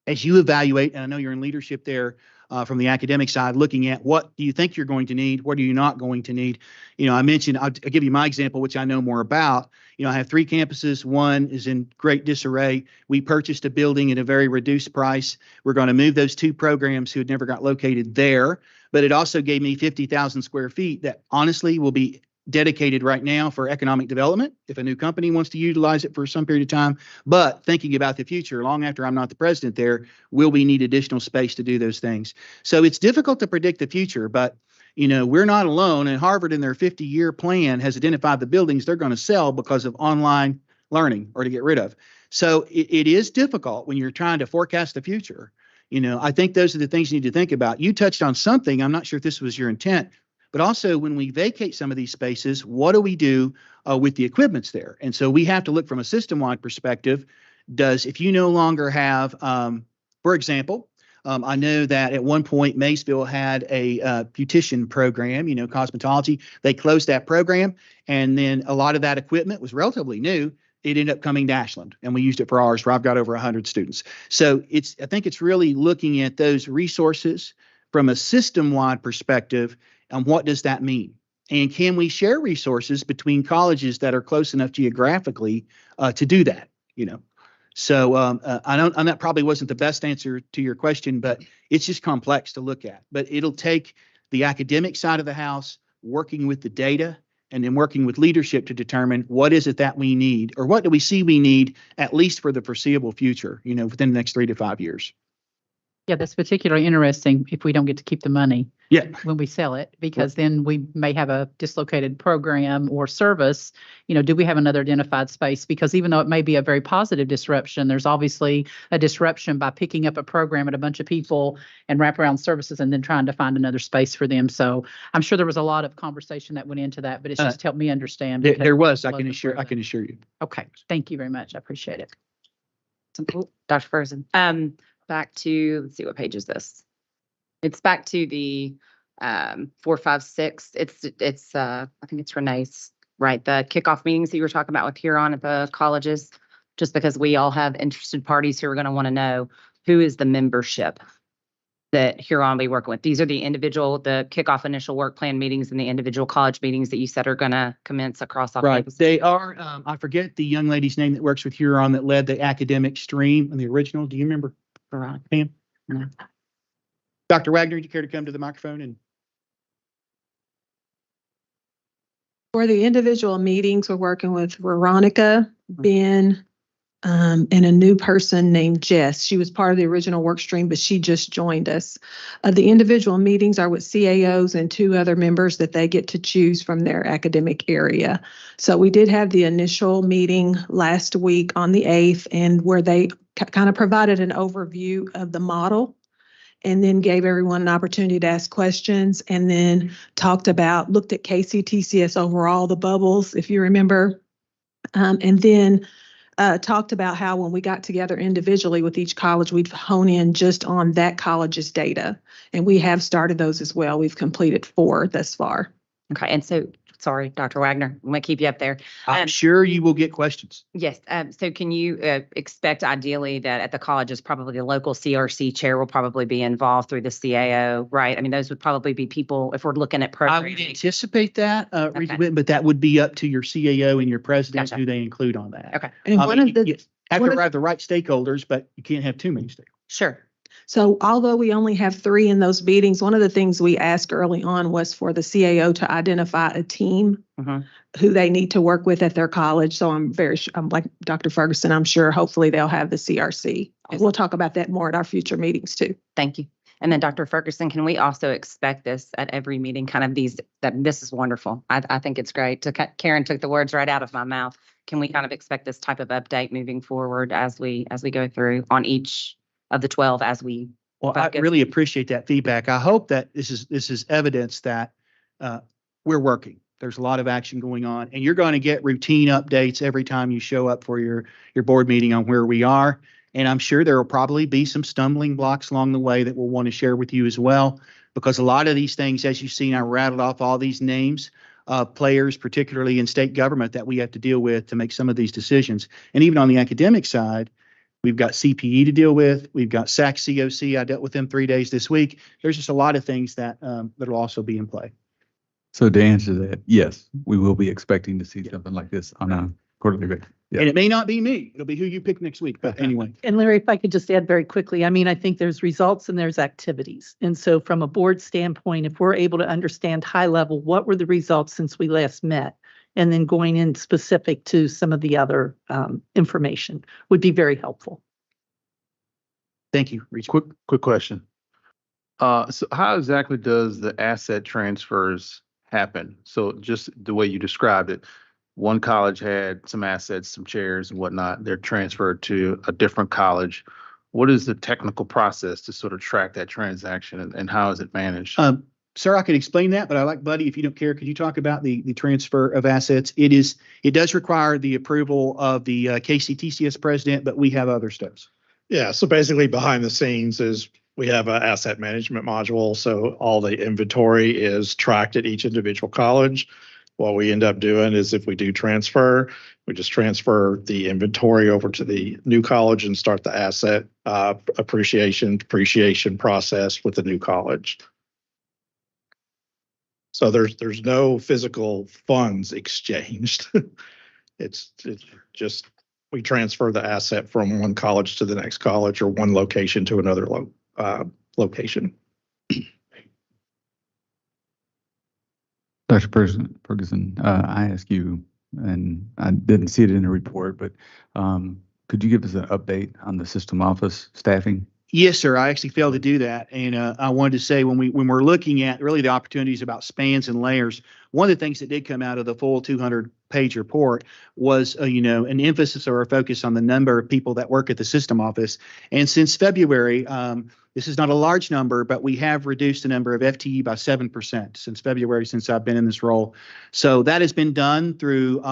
as you evaluate. And I know you're in leadership there from the academic side, looking at what do you think you're going to need? What are you not going to need? I mentioned, I'll give you my example, which I know more about. I have 3 campuses. One is in great disarray. We purchased a building at a very reduced price. We're going to move those 2 programs who had never got located there, but it also gave me 50,000 square feet that honestly will be dedicated right now for economic development if a new company wants to utilize it for some period of time. But thinking about the future, long after I'm not the president there, will we need additional space to do those things? So it's difficult to predict the future, but we're not alone. And Harvard in their 50-year plan has identified the buildings they're going to sell because of online learning or to get rid of. So it is difficult when you're trying to forecast the future. I think those are the things you need to think about. You touched on something. I'm not sure if this was your intent, but also when we vacate some of these spaces, what do we do with the equipments there? And so we have to look from a system-wide perspective. If you no longer have, for example, I know that at one point Maysville had a beautician program, cosmetology. They closed that program, and then a lot of that equipment was relatively new. It ended up coming to Ashland, and we used it for ours, where I've got over 100 students. So I think it's really looking at those resources from a system-wide perspective. And what does that mean? And can we share resources between colleges that are close enough geographically to do that? So and that probably wasn't the best answer to your question, but it's just complex to look at. But it'll take the academic side of the house working with the data and then working with leadership to determine what is it that we need, or what do we see we need, at least for the foreseeable future, within the next 3 to 5 years. Yeah, that's particularly interesting if we don't get to keep the money. Yeah. When we sell it, because then we may have a dislocated program or service. Do we have another identified space? Because even though it may be a very positive disruption, there's obviously a disruption by picking up a program at a bunch of people and wraparound services and then trying to find another space for them. So I'm sure there was a lot of conversation that went into that, but it's just helped me understand. There was, I can assure you. Okay. Thank you very much. I appreciate it. Dr. Ferguson. Back to, let's see, what page is this? It's back to the 4, 5, 6. It's I think it's Renee's, right? The kickoff meetings that you were talking about with Huron at the colleges, just because we all have interested parties who are going to want to know who is the membership that Huron will be working with. These are the kickoff initial work plan meetings and the individual college meetings that you said are going to commence across all Right. campuses. They are, I forget the young lady's name that works with Huron that led the academic stream in the original. Do you remember? Veronica. Pam? No. Dr. Wagner, do you care to come to the microphone? And for the individual meetings, we're working with Veronica, Ben, and a new person named Jess. She was part of the original work stream, but she just joined us. The individual meetings are with CAOs and 2 other members that they get to choose from their academic area. So we did have the initial meeting last week on the 8th, and where they kind of provided an overview of the model and then gave everyone an opportunity to ask questions, and then looked at KCTCS overall, the bubbles, if you remember, and then talked about how when we got together individually with each college, we'd hone in just on that college's data. And we have started those as well. We've completed 4 thus far. Okay. And so, sorry, Dr. Wagner, I'm going to keep you up there. I'm sure you will get questions. Yes. So can you expect ideally that at the colleges, probably the local CRC chair will probably be involved through the CAO, right? I mean, those would probably be people, if we're looking at I programming. would anticipate that, Regent Okay. Whitten, but that would be up to your CAO and your president Gotcha. who they include on that. Okay. And I one mean, of the you have to have the right stakeholders, but you can't have too many stakeholders. Sure. So although we only have 3 in those meetings, one of the things we asked early on was for the CAO to identify a team who they need to work with at their college. So I'm like Dr. Ferguson, I'm sure hopefully they'll have the CRC. And we'll talk about that more at our future meetings too. Thank you. And then Dr. Ferguson, can we also expect this at every meeting, kind of this is wonderful. I think it's great. Karen took the words right out of my mouth. Can we kind of expect this type of update moving forward as we go through on each of the 12 as we. Well, I focus. really appreciate that feedback. I hope that this is evidence that we're working. There's a lot of action going on, and you're going to get routine updates every time you show up for your board meeting on where we are. And I'm sure there will probably be some stumbling blocks along the way that we'll want to share with you as well, because a lot of these things, as you've seen, I rattled off all these names of players, particularly in state government, that we have to deal with to make some of these decisions. And even on the academic side, we've got CPE to deal with. We've got SAC COC. I dealt with them 3 days this week. There's just a lot of things that that'll also be in play. So to answer that, yes, we will be expecting to see something like this on a quarterly basis. Yeah. And it may not be me. It'll be who you pick next week. But anyway. And Larry, if I could just add very quickly, I mean, I think there's results and there's activities. And so from a board standpoint, if we're able to understand high level, what were the results since we last met? And then going in specific to some of the other information would be very helpful. Thank you, Regent. Quick question. So how exactly does the asset transfers happen? So just the way you described it, one college had some assets, some chairs and whatnot. They're transferred to a different college. What is the technical process to sort of track that transaction, and how is it managed? Sir, I could explain that, but I like Buddy, if you don't care, could you talk about the transfer of assets? It does require the approval of the KCTCS president, but we have other steps. Yeah, so basically behind the scenes is we have an asset management module. So all the inventory is tracked at each individual college. What we end up doing is if we do transfer, we just transfer the inventory over to the new college and start the asset depreciation process with the new college. So there's no physical funds exchanged. It's just we transfer the asset from one college to the next college or one location to another location. Dr. Ferguson, I asked you, and I didn't see it in the report, but could you give us an update on the system office staffing? Yes, sir. I actually failed to do that. And I wanted to say when we're looking at really the opportunities about spans and layers, one of the things that did come out of the full 200-page report was, an emphasis or a focus on the number of people that work at the system office. And since February, this is not a large number, but we have reduced the number of FTE by 7% since February, since I've been in this role. So that has been done through,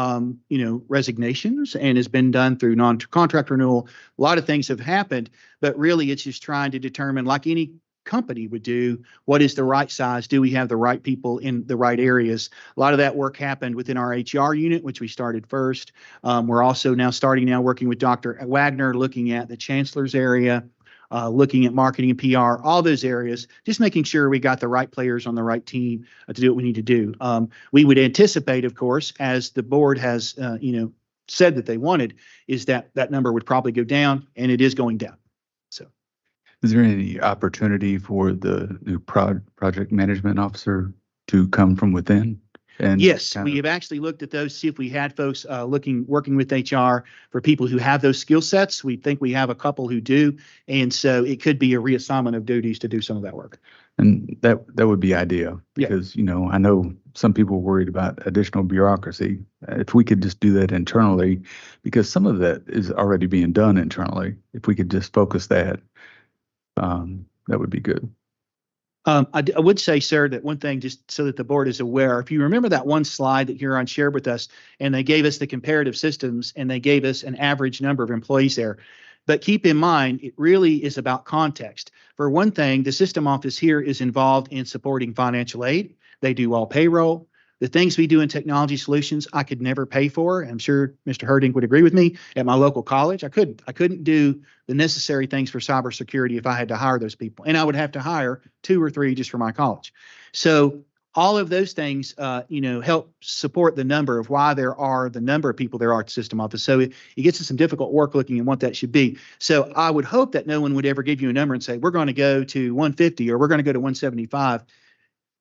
resignations, and has been done through non-contract renewal. A lot of things have happened, but really it's just trying to determine, like any company would do, what is the right size? Do we have the right people in the right areas? A lot of that work happened within our HR unit, which we started first. We're also now working with Dr. Wagner, looking at the chancellor's area, looking at marketing and PR, all those areas, just making sure we got the right players on the right team to do what we need to do. We would anticipate, of course, as the board has, said that they wanted, is that number would probably go down, and it is going down. So, is there any opportunity for the new project management officer to come from within? And yes, we have actually looked at those, see if we had folks working with HR for people who have those skill sets. We think we have a couple who do, and so it could be a reassignment of duties to do some of that work. And that would be ideal, because I know some people are worried about additional bureaucracy. If we could just do that internally, because some of that is already being done internally. If we could just focus that, that would be good. I would say, sir, that one thing, just so that the board is aware, if you remember that one slide that Huron shared with us, and they gave us the comparative systems, and they gave us an average number of employees there. But keep in mind, it really is about context. For one thing, the system office here is involved in supporting financial aid. They do all payroll. The things we do in technology solutions, I could never pay for. I'm sure Mr. Herding would agree with me. At my local college, I couldn't do the necessary things for cybersecurity if I had to hire those people. And I would have to hire 2 or 3 just for my college. So all of those things, help support the number of why there are the number of people there are at the system office. So it gets us some difficult work looking at what that should be. So I would hope that no one would ever give you a number and say, we're going to go to 150 or we're going to go to 175.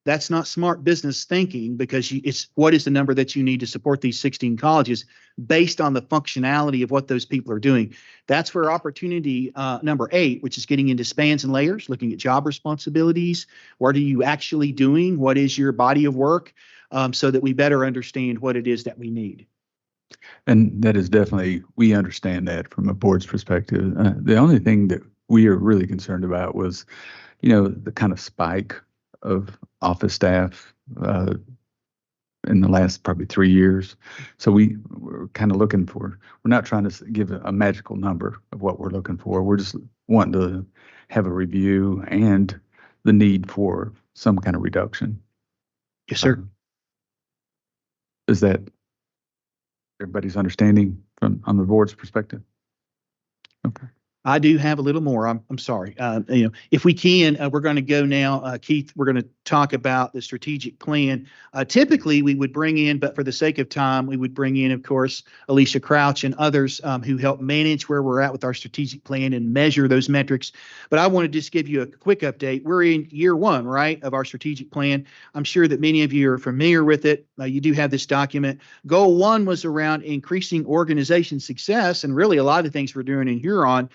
That's not smart business thinking, because it's what is the number that you need to support these 16 colleges based on the functionality of what those people are doing. That's where opportunity number 8, which is getting into spans and layers, looking at job responsibilities. What are you actually doing? What is your body of work? So that we better understand what it is that we need. And that is definitely, we understand that from a board's perspective. The only thing that we are really concerned about was, the kind of spike of office staff in the last probably 3 years. So we're kind of looking for, we're not trying to give a magical number of what we're looking for. We're just wanting to have a review and the need for some kind of reduction. Yes, sir. Is that everybody's understanding on the board's perspective? Okay. I do have a little more. I'm sorry. If we can, we're going to go now. Keith, we're going to talk about the strategic plan. Typically, we would bring in, but for the sake of time, we would bring in, of course, Alicia Crouch and others who help manage where we're at with our strategic plan and measure those metrics. But I want to just give you a quick update. We're in year 1, right, of our strategic plan. I'm sure that many of you are familiar with it. You do have this document. Goal 1 was around increasing organization success, and really a lot of the things we're doing in Huron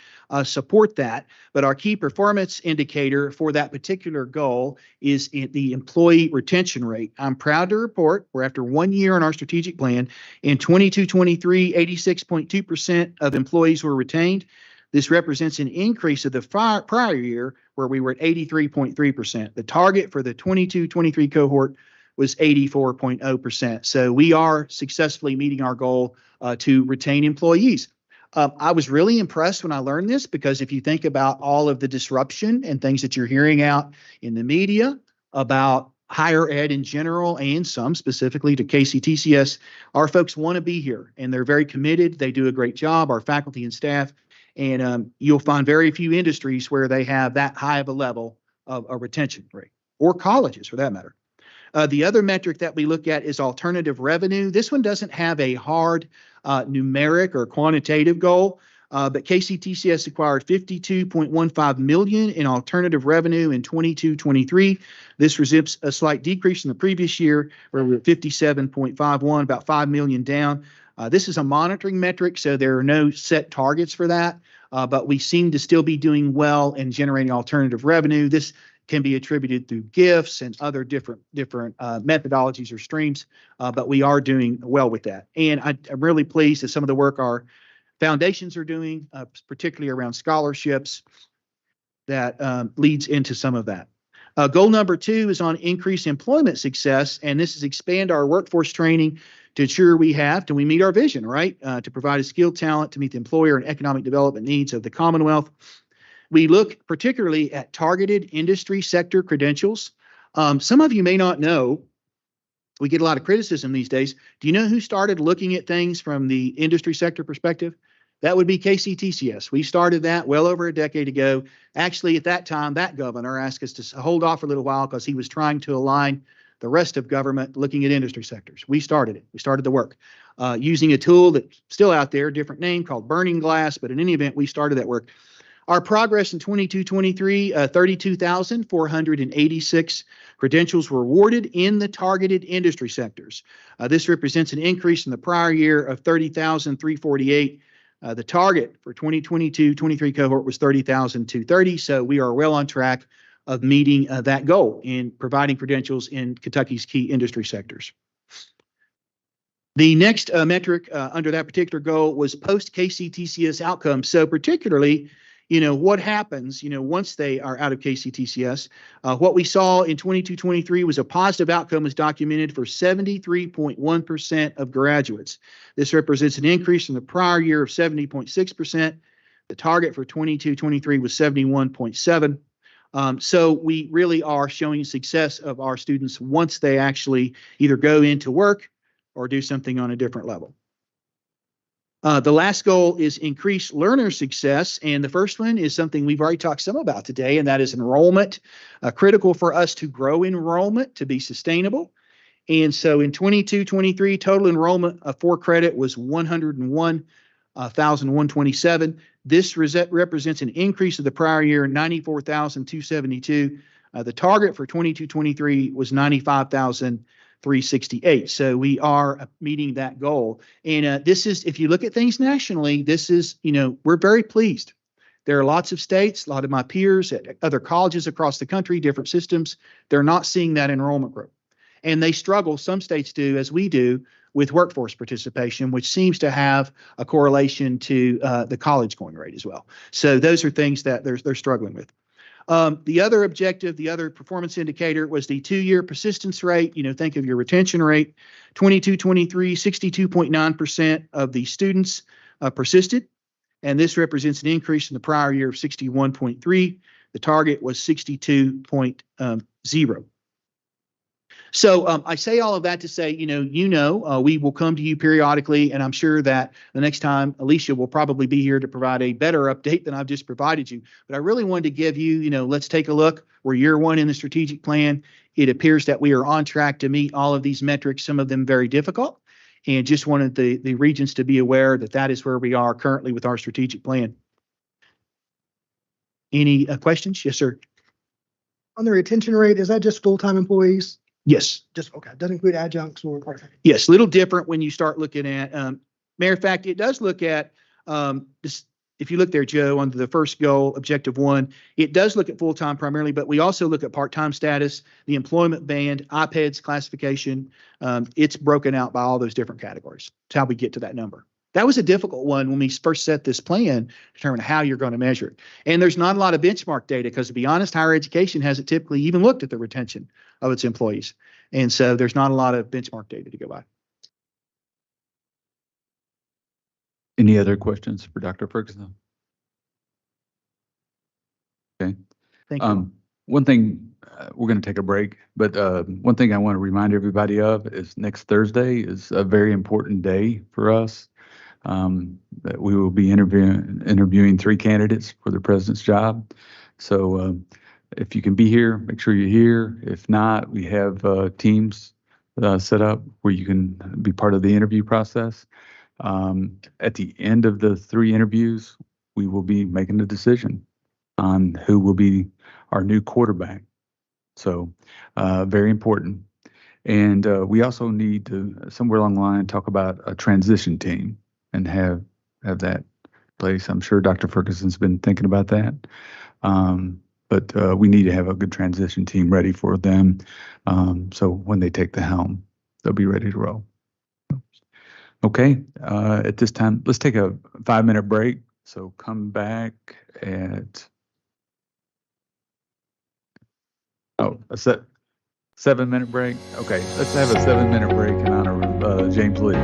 support that. But our key performance indicator for that particular goal is the employee retention rate. I'm proud to report we're after 1 year on our strategic plan. In 22-23, 86.2% of employees were retained. This represents an increase of the prior year where we were at 83.3%. The target for the 22-23 cohort was 84.0%. So we are successfully meeting our goal to retain employees. I was really impressed when I learned this, because if you think about all of the disruption and things that you're hearing out in the media about higher ed in general, and some specifically to KCTCS, our folks want to be here and they're very committed. They do a great job, our faculty and staff, and you'll find very few industries where they have that high of a level of a retention rate, or colleges for that matter. The other metric that we look at is alternative revenue. This one doesn't have a hard numeric or quantitative goal, but KCTCS acquired $52.15 million in alternative revenue in 22-23. This results a slight decrease in the previous year, where we were 57.51, about $5 million down. This is a monitoring metric, so there are no set targets for that, but we seem to still be doing well in generating alternative revenue. This can be attributed through gifts and other different methodologies or streams, but we are doing well with that. And I'm really pleased that some of the work our foundations are doing, particularly around scholarships, that leads into some of that. Goal number 2 is on increased employment success, and this is expand our workforce training to ensure we meet our vision, right? To provide a skilled talent to meet the employer and economic development needs of the Commonwealth. We look particularly at targeted industry sector credentials. Some of you may not know, we get a lot of criticism these days. Do you know who started looking at things from the industry sector perspective? That would be KCTCS. We started that well over a decade ago. Actually, at that time, that governor asked us to hold off for a little while because he was trying to align the rest of government looking at industry sectors. We started it. We started the work using a tool that's still out there, different name, called Burning Glass. But in any event, we started that work. Our progress in 22-23, 32,486 credentials were awarded in the targeted industry sectors. This represents an increase in the prior year of 30,348. The target for 2022-23 cohort was 30,230. So we are well on track of meeting that goal in providing credentials in Kentucky's key industry sectors. The next metric under that particular goal was post-KCTCS outcomes. So particularly, what happens, once they are out of KCTCS. What we saw in 22-23 was a positive outcome was documented for 73.1% of graduates. This represents an increase from the prior year of 70.6%. The target for 22-23 was 71.7%. So we really are showing success of our students once they actually either go into work or do something on a different level. The last goal is increase learner success, and the first one is something we've already talked some about today, and that is enrollment. Critical for us to grow enrollment to be sustainable. And so in 22-23, total enrollment for credit was 101,127. This represents an increase of the prior year, 94,272. The target for 22-23 was 95,368. So we are meeting that goal. And this is, if you look at things nationally, this is, we're very pleased. There are lots of states, a lot of my peers at other colleges across the country, different systems, they're not seeing that enrollment growth. And they struggle, some states do, as we do, with workforce participation, which seems to have a correlation to the college going rate as well. So those are things that they're struggling with. The other objective, the other performance indicator was the 2-year persistence rate. Think of your retention rate, 22-23, 62.9% of the students persisted. And this represents an increase in the prior year of 61.3. The target was 62.0. So I say all of that to say, we will come to you periodically, and I'm sure that the next time Alicia will probably be here to provide a better update than I've just provided you. But I really wanted to give you, let's take a look. We're year 1 in the strategic plan. It appears that we are on track to meet all of these metrics, some of them very difficult, and just wanted the Regents to be aware that that is where we are currently with our strategic plan. Any questions? Yes, sir. On the retention rate, is that just full-time employees? Yes. Just, okay, doesn't include adjuncts or part-time? Yes, a little different when you start looking at, matter of fact, it does look at, this, if you look there, Joe, under the first goal, objective 1, it does look at full-time primarily, but we also look at part-time status, the employment band, IPEDS classification. It's broken out by all those different categories. That's how we get to that number. That was a difficult one when we first set this plan to determine how you're going to measure it. And there's not a lot of benchmark data because, to be honest, higher education hasn't typically even looked at the retention of its employees. And so there's not a lot of benchmark data to go by. Any other questions for Dr. Ferguson? Okay. Thank you. One thing, we're going to take a break, but one thing I want to remind everybody of is next Thursday is a very important day for us. That we will be interviewing 3 candidates for the president's job. So if you can be here, make sure you're here. If not, we have teams set up where you can be part of the interview process. At the end of the 3 interviews, we will be making a decision on who will be our new quarterback. So very important. And we also need to, somewhere along the line, talk about a transition team and have that place. I'm sure Dr. Ferguson's been thinking about that. But we need to have a good transition team ready for them. So when they take the helm, they'll be ready to roll. Okay, at this time, let's take a 5-minute break. So come back at, a 7-minute break. Okay, let's have a 7-minute break in honor of James Lee.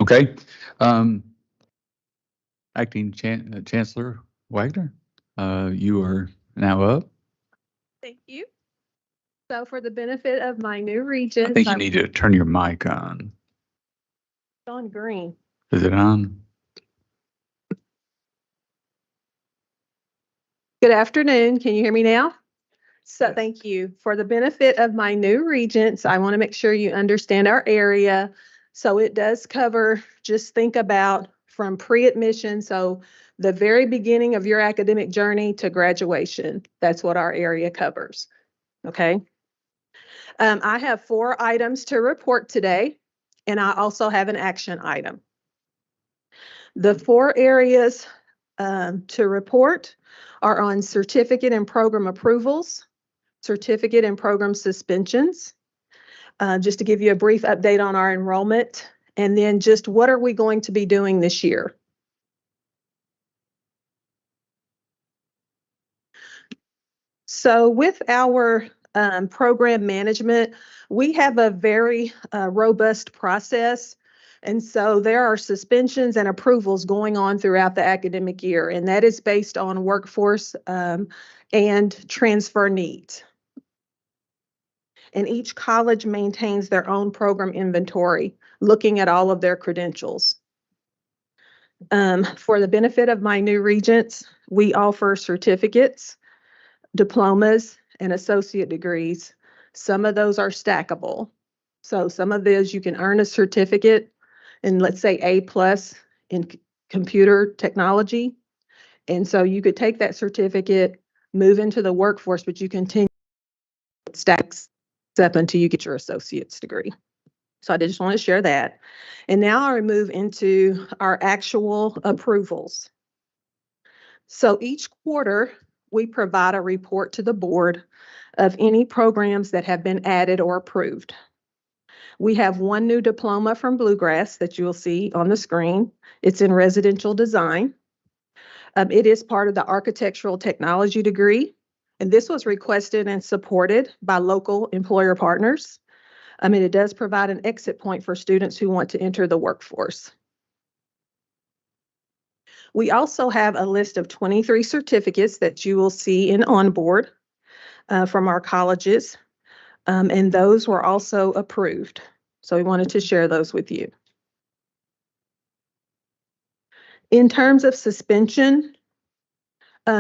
Okay. Acting Chancellor Wagner, you are now up. Thank you. So for the benefit of my new I regents, think you need to turn your mic on. on green. Is it on? Good afternoon. Can you hear me now? So thank you. For the benefit of my new regents, I want to make sure you understand our area. So it does cover, just think about from pre-admission, so the very beginning of your academic journey to graduation. That's what our area covers. Okay. I have 4 items to report today, and I also have an action item. The 4 areas to report are on certificate and program approvals, certificate and program suspensions, just to give you a brief update on our enrollment, and then just what are we going to be doing this year. So with our program management, we have a very robust process. And so there are suspensions and approvals going on throughout the academic year, and that is based on workforce and transfer needs. And each college maintains their own program inventory, looking at all of their credentials. For the benefit of my new regents, we offer certificates, diplomas, and associate degrees. Some of those are stackable. So some of those you can earn a certificate in, let's say, A+ in computer technology. And so you could take that certificate, move into the workforce, but you continue stacks up until you get your associate's degree. So I just want to share that. And now I move into our actual approvals. So each quarter, we provide a report to the board of any programs that have been added or approved. We have 1 new diploma from Bluegrass that you'll see on the screen. It's in residential design. It is part of the architectural technology degree, and this was requested and supported by local employer partners. And it does provide an exit point for students who want to enter the workforce. We also have a list of 23 certificates that you will see in onboard from our colleges, and those were also approved. So we wanted to share those with you. In terms of suspension,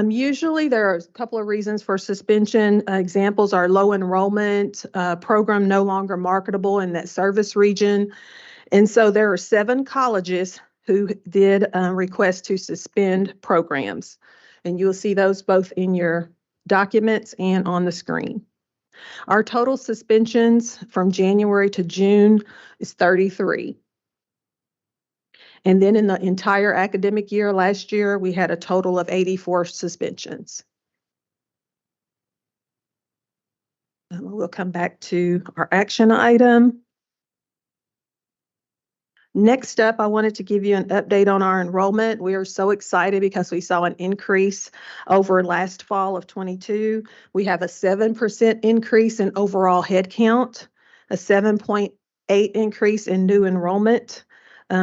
usually there are a couple of reasons for suspension. Examples are low enrollment, program no longer marketable in that service region. And so there are 7 colleges who did request to suspend programs. And you'll see those both in your documents and on the screen. Our total suspensions from January to June is 33. And then in the entire academic year last year, we had a total of 84 suspensions. We'll come back to our action item. Next up, I wanted to give you an update on our enrollment. We are so excited because we saw an increase over last fall of 22. We have a 7% increase in overall head count, a 7.8 increase in new enrollment.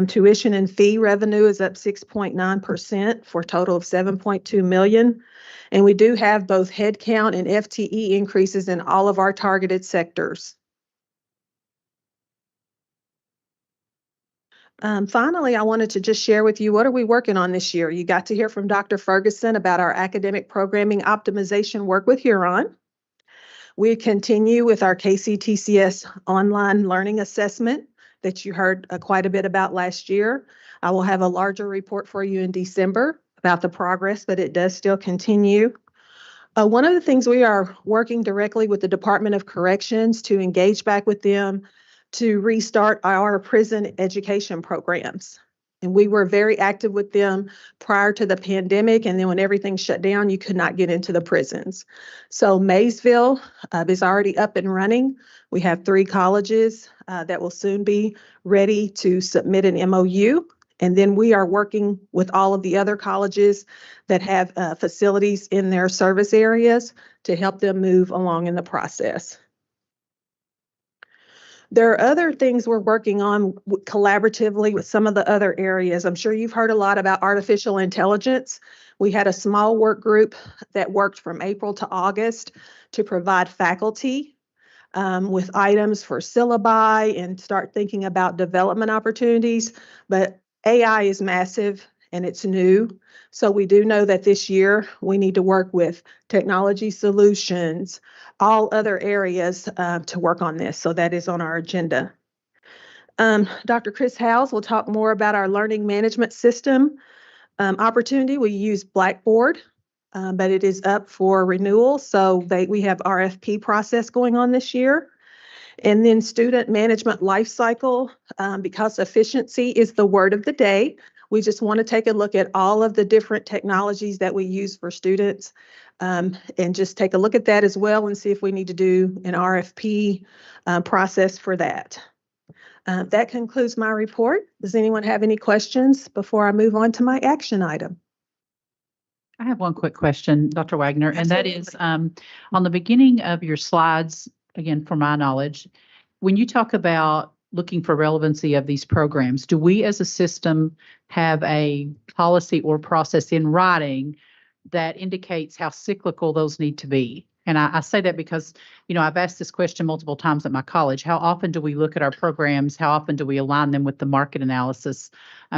Tuition and fee revenue is up 6.9% for a total of $7.2 million. And we do have both head count and FTE increases in all of our targeted sectors. Finally, I wanted to just share with you, what are we working on this year? You got to hear from Dr. Ferguson about our academic programming optimization work with Huron. We continue with our KCTCS online learning assessment that you heard quite a bit about last year. I will have a larger report for you in December about the progress, but it does still continue. One of the things, we are working directly with the Department of Corrections to engage back with them to restart our prison education programs. And we were very active with them prior to the pandemic. And then when everything shut down, you could not get into the prisons. So Maysville is already up and running. We have 3 colleges that will soon be ready to submit an MOU. And then we are working with all of the other colleges that have facilities in their service areas to help them move along in the process. There are other things we're working on collaboratively with some of the other areas. I'm sure you've heard a lot about artificial intelligence. We had a small work group that worked from April to August to provide faculty with items for syllabi and start thinking about development opportunities. But AI is massive and it's new. So we do know that this year we need to work with technology solutions, all other areas to work on this. So that is on our agenda. Dr. Chris Howes will talk more about our learning management system opportunity. We use Blackboard, but it is up for renewal. So we have RFP process going on this year. And then student management life cycle, because efficiency is the word of the day. We just want to take a look at all of the different technologies that we use for students and just take a look at that as well and see if we need to do an RFP process for that. That concludes my report. Does anyone have any questions before I move on to my action item? I have one quick question, Dr. Wagner, and that is on the beginning of your slides, again, for my knowledge, when you talk about looking for relevancy of these programs, do we as a system have a policy or process in writing that indicates how cyclical those need to be? And I say that because, you know, I've asked this question multiple times at my college. How often do we look at our programs? How often do we align them with the market analysis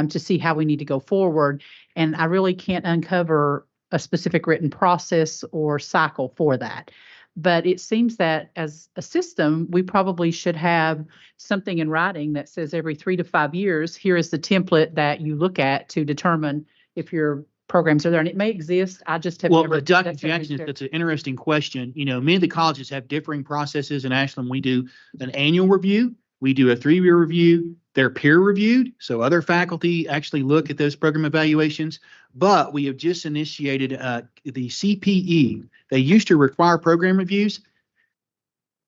to see how we need to go forward? And I really can't uncover a specific written process or cycle for that. But it seems that as a system, we probably should have something in writing that says every 3 to 5 years, here is the template that you look at to determine if your programs are there. And it may exist. I just have never. Well, Dr. Jackson, that's an interesting question. You know, many of the colleges have differing processes. In Ashland, we do an annual review. We do a 3-year review. They're peer reviewed, so other faculty actually look at those program evaluations. But we have just initiated the CPE. They used to require program reviews.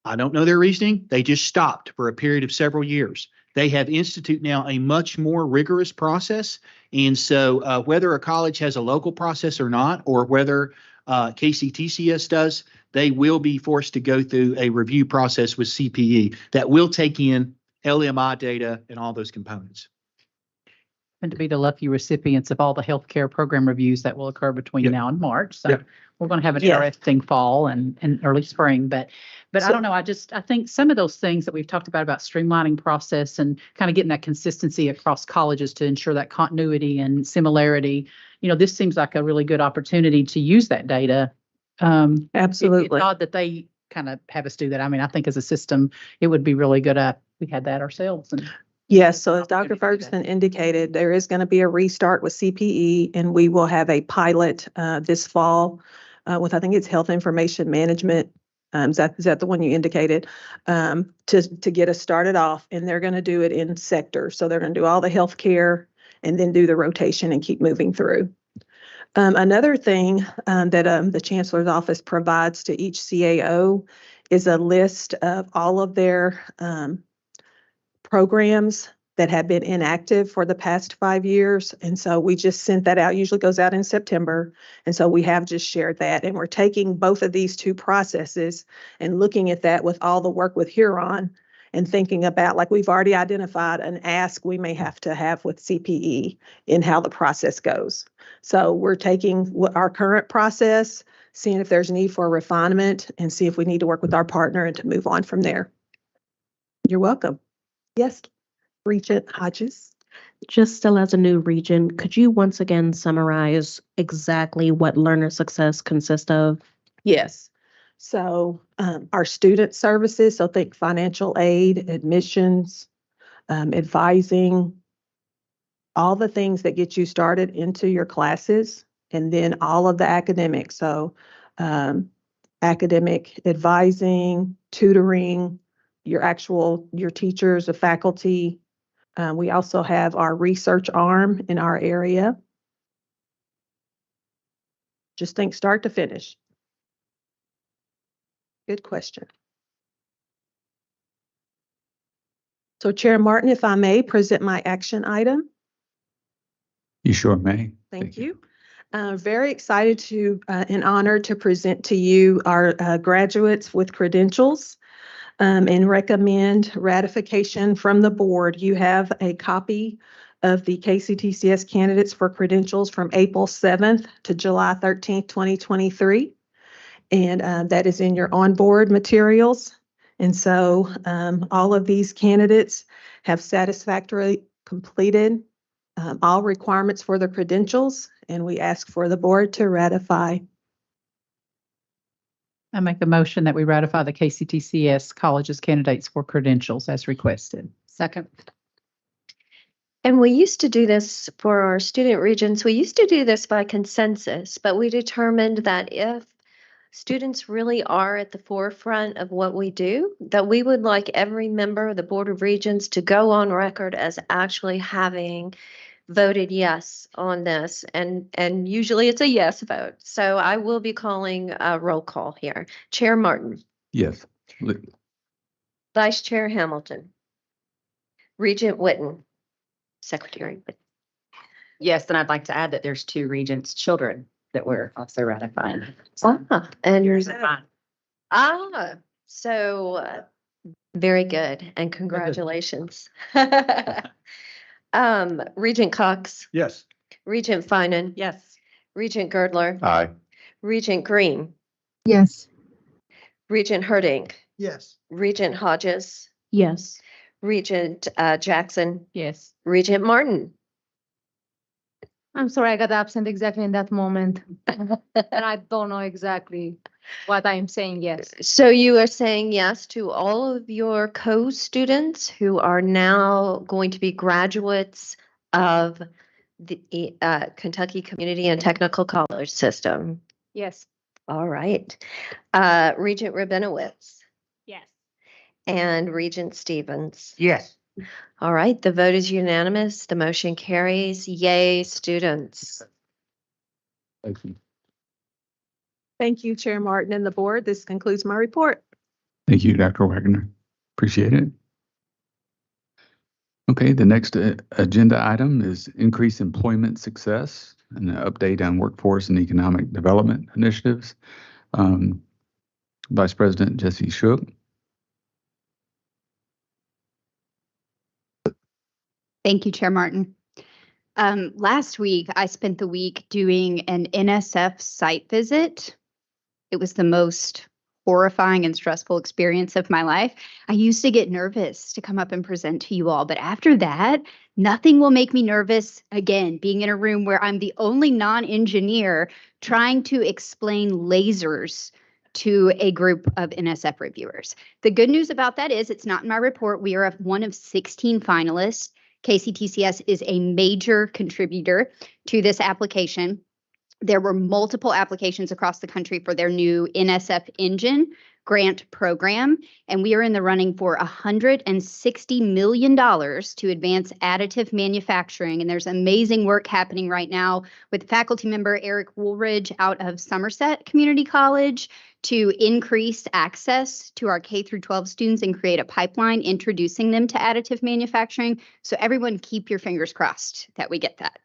I don't know their reasoning. They just stopped for a period of several years. They have instituted now a much more rigorous process. And so whether a college has a local process or not, or whether KCTCS does, they will be forced to go through a review process with CPE that will take in LMI data and all those components. And to be the lucky recipients of all the healthcare program reviews that will occur between now and March. So we're going to have an interesting fall and early spring. But I don't know. I think some of those things that we've talked about streamlining process and kind of getting that consistency across colleges to ensure that continuity and similarity, you know, this seems like a really good opportunity to use that data. Absolutely. It's odd that they kind of have us do that. I mean, I think as a system, it would be really good. We had that ourselves. Yes, so as Dr. Ferguson indicated, there is going to be a restart with CPE, and we will have a pilot this fall with, I think it's health information management. Is that the one you indicated? To get us started off, and they're going to do it in sectors. So they're going to do all the healthcare and then do the rotation and keep moving through. Another thing that the Chancellor's Office provides to each CAO is a list of all of their programs that have been inactive for the past 5 years. And so we just sent that out, usually goes out in September. And so we have just shared that. And we're taking both of these two processes and looking at that with all the work with Huron and thinking about, like we've already identified an ask we may have to have with CPE in how the process goes. So we're taking our current process, seeing if there's a need for a refinement and see if we need to work with our partner and to move on from there. You're welcome. Yes, Regent Hodges. Just still as a new regent, could you once again summarize exactly what learner success consists of? Yes. So our student services, so think financial aid, admissions, advising, all the things that get you started into your classes, and then all of the academics. So academic advising, tutoring, your teachers, the faculty. We also have our research arm in our area. Just think start to finish. Good question. So Chair Martin, if I may present my action item. You sure may. Thank you. Very excited to and honored to present to you our graduates with credentials and recommend ratification from the board. You have a copy of the KCTCS candidates for credentials from April 7th to July 13th, 2023. And that is in your onboard materials. And so all of these candidates have satisfactorily completed all requirements for the credentials, and we ask for the board to ratify. I make a motion that we ratify the KCTCS colleges candidates for credentials as requested. Second. And we used to do this for our student regents. We used to do this by consensus, but we determined that if students really are at the forefront of what we do, that we would like every member of the Board of Regents to go on record as actually having voted yes on this. And usually it's a yes vote. So I will be calling a roll call here. Chair Martin. Yes. Vice Chair Hamilton. Regent Whitten. Secretary Whitten. Yes, and I'd like to add that there's 2 Regents' children that we're also ratifying. And Yours and mine. So very good, and congratulations. Regent Cox, Yes. Regent Finan, Yes. Regent Girdler, Aye. Regent Green, Yes. Regent Herding, Yes. Regent Hodges, Yes. Regent Jackson, Yes. Regent Martin. I'm sorry, I got absent exactly in that moment. And I don't know exactly what I'm saying yes. So you are saying yes to all of your co-students who are now going to be graduates of the Kentucky Community and Technical College System. Yes. All right. Regent Rabinowitz Yes. and Regent Stevens. Yes. All right, the vote is unanimous. The motion carries. Yay, students. Thank you. Thank you, Chair Martin and the board. This concludes my report. Thank you, Dr. Wagner. Appreciate it. Okay, the next agenda item is increase employment success and an update on workforce and economic development initiatives. Vice President Jesse Shook. Thank you, Chair Martin. Last week, I spent the week doing an NSF site visit. It was the most horrifying and stressful experience of my life. I used to get nervous to come up and present to you all, but after that, nothing will make me nervous again, being in a room where I'm the only non-engineer trying to explain lasers to a group of NSF reviewers. The good news about that is it's not in my report. We are one of 16 finalists. KCTCS is a major contributor to this application. There were multiple applications across the country for their new NSF Engine grant program, and we are in the running for $160 million to advance additive manufacturing. And there's amazing work happening right now with faculty member Eric Woolridge out of Somerset Community College to increase access to our K through 12 students and create a pipeline introducing them to additive manufacturing. So everyone keep your fingers crossed that we get that.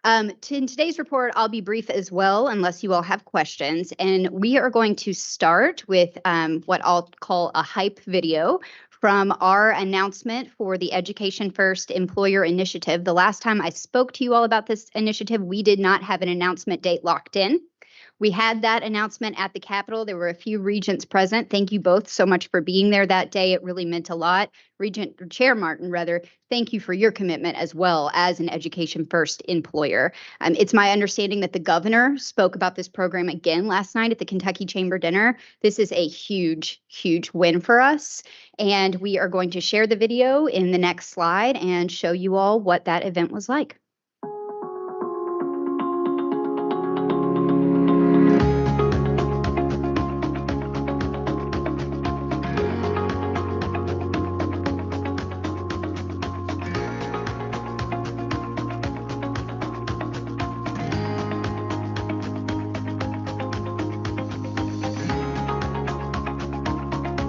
In today's report, I'll be brief as well, unless you all have questions. And we are going to start with what I'll call a hype video from our announcement for the Education First Employer Initiative. The last time I spoke to you all about this initiative, we did not have an announcement date locked in. We had that announcement at the Capitol. There were a few regents present. Thank you both so much for being there that day. It really meant a lot. Chair Martin, thank you for your commitment as well as an Education First employer. It's my understanding that the governor spoke about this program again last night at the Kentucky Chamber Dinner. This is a huge, huge win for us. And we are going to share the video in the next slide and show you all what that event was like.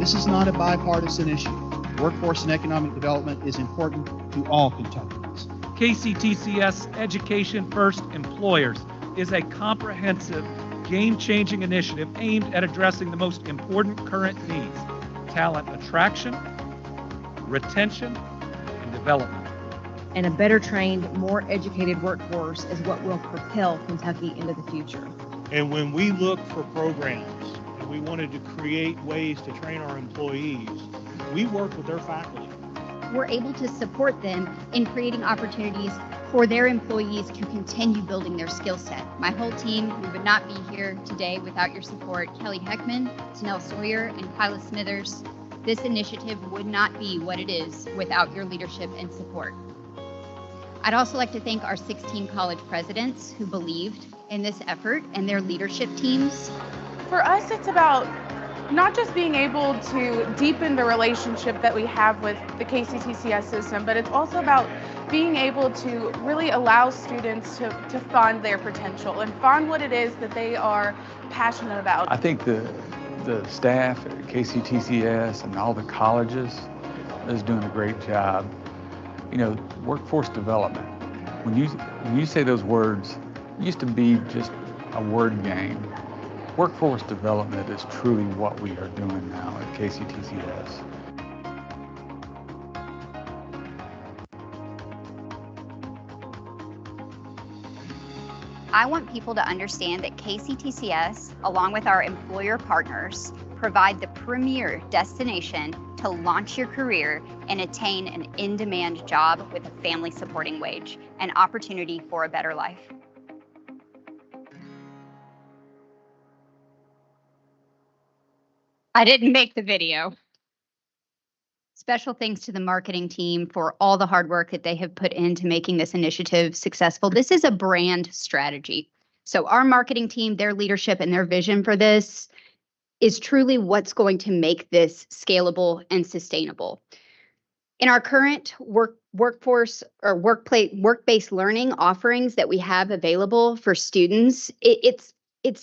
This is not a bipartisan issue. Workforce and economic development is important to all Kentuckians. KCTCS Education First Employers is a comprehensive, game-changing initiative aimed at addressing the most important current needs: talent attraction, retention, and development. And a better trained, more educated workforce is what will propel Kentucky into the future. And when we look for programs and we wanted to create ways to train our employees, we work with their faculty. We're able to support them in creating opportunities for their employees to continue building their skill set. My whole team, we would not be here today without your support. Kelly Heckman, Tanel Sawyer, and Kyla Smithers. This initiative would not be what it is without your leadership and support. I'd also like to thank our 16 college presidents who believed in this effort and their leadership teams. For us, it's about not just being able to deepen the relationship that we have with the KCTCS system, but it's also about being able to really allow students to find their potential and find what it is that they are passionate about. I think the staff at KCTCS and all the colleges is doing a great job. You know, workforce development. When you say those words, it used to be just a word game. Workforce development is truly what we are doing now at KCTCS. I want people to understand that KCTCS, along with our employer partners, provide the premier destination to launch your career and attain an in-demand job with a family supporting wage, an opportunity for a better life. I didn't make the video. Special thanks to the marketing team for all the hard work that they have put into making this initiative successful. This is a brand strategy. So our marketing team, their leadership and their vision for this is truly what's going to make this scalable and sustainable. In our current workforce or work-based learning offerings that we have available for students, it's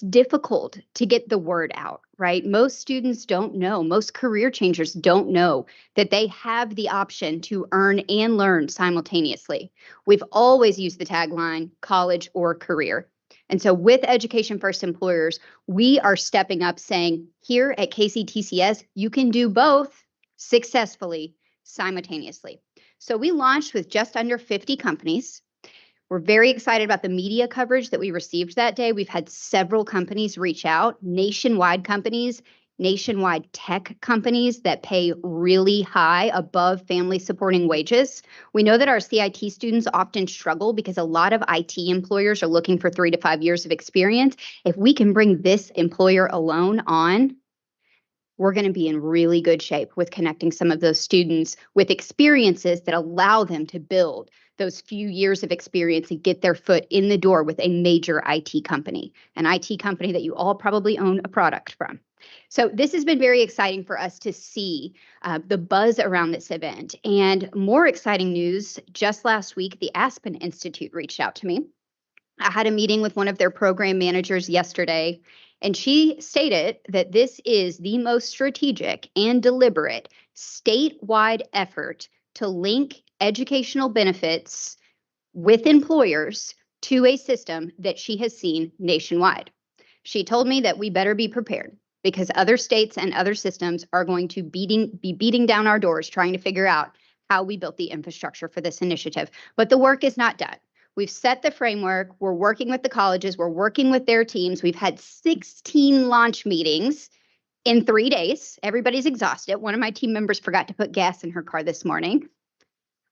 difficult to get the word out, right? Most students don't know, most career changers don't know that they have the option to earn and learn simultaneously. We've always used the tagline, college or career. And so with Education First Employers, we are stepping up saying, here at KCTCS, you can do both successfully, simultaneously. So we launched with just under 50 companies. We're very excited about the media coverage that we received that day. We've had several companies reach out, nationwide companies, nationwide tech companies that pay really high above family supporting wages. We know that our CIT students often struggle because a lot of IT employers are looking for 3 to 5 years of experience. If we can bring this employer alone on, we're going to be in really good shape with connecting some of those students with experiences that allow them to build those few years of experience and get their foot in the door with a major IT company, an IT company that you all probably own a product from. So this has been very exciting for us to see the buzz around this event. And more exciting news, just last week, the Aspen Institute reached out to me. I had a meeting with one of their program managers yesterday, and she stated that this is the most strategic and deliberate statewide effort to link educational benefits with employers to a system that she has seen nationwide. She told me that we better be prepared because other states and other systems are going to be beating down our doors trying to figure out how we built the infrastructure for this initiative. But the work is not done. We've set the framework. We're working with the colleges. We're working with their teams. We've had 16 launch meetings in 3 days. Everybody's exhausted. One of my team members forgot to put gas in her car this morning.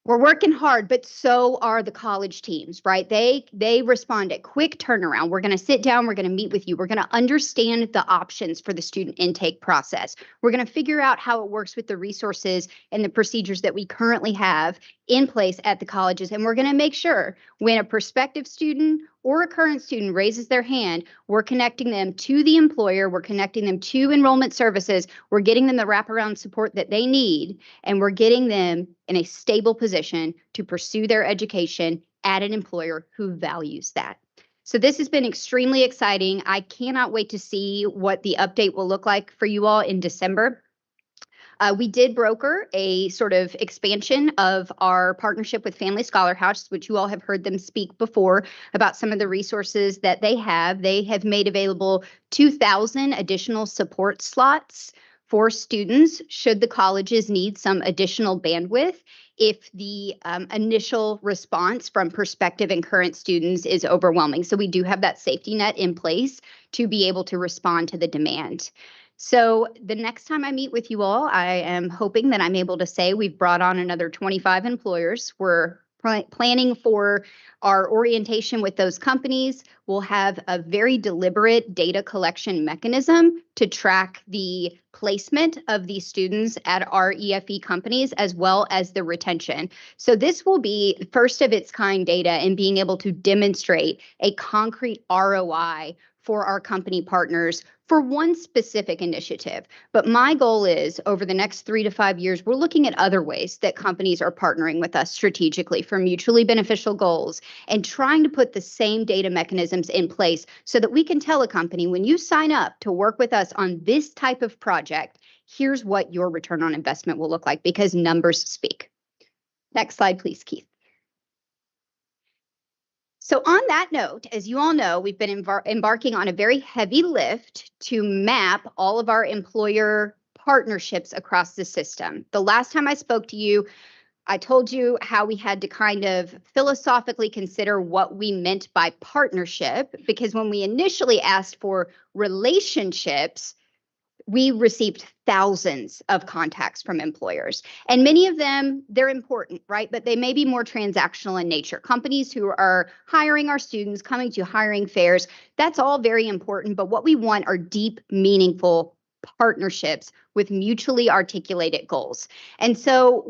We're working hard, but so are the college teams, right? They respond at quick turnaround. We're going to sit down. We're going to meet with you. We're going to understand the options for the student intake process. We're going to figure out how it works with the resources and the procedures that we currently have in place at the colleges. And we're going to make sure when a prospective student or a current student raises their hand, we're connecting them to the employer, we're connecting them to enrollment services, we're getting them the wraparound support that they need, and we're getting them in a stable position to pursue their education at an employer who values that. So this has been extremely exciting. I cannot wait to see what the update will look like for you all in December. We did broker a sort of expansion of our partnership with Family Scholar House, which you all have heard them speak before about some of the resources that they have. They have made available 2,000 additional support slots for students should the colleges need some additional bandwidth if the initial response from prospective and current students is overwhelming. So we do have that safety net in place to be able to respond to the demand. So the next time I meet with you all, I am hoping that I'm able to say we've brought on another 25 employers. We're planning for our orientation with those companies. We'll have a very deliberate data collection mechanism to track the placement of these students at our EFE companies, as well as the retention. So this will be first of its kind data in being able to demonstrate a concrete ROI for our company partners for one specific initiative. But my goal is over the next 3 to 5 years, we're looking at other ways that companies are partnering with us strategically for mutually beneficial goals and trying to put the same data mechanisms in place so that we can tell a company, when you sign up to work with us on this type of project, here's what your return on investment will look like, because numbers speak. Next slide, please, Keith. So on that note, as you all know, we've been embarking on a very heavy lift to map all of our employer partnerships across the system. The last time I spoke to you, I told you how we had to kind of philosophically consider what we meant by partnership, because when we initially asked for relationships, we received thousands of contacts from employers, and many of them, they're important, right? But they may be more transactional in nature. Companies who are hiring our students, coming to hiring fairs, that's all very important. But what we want are deep, meaningful partnerships with mutually articulated goals. And so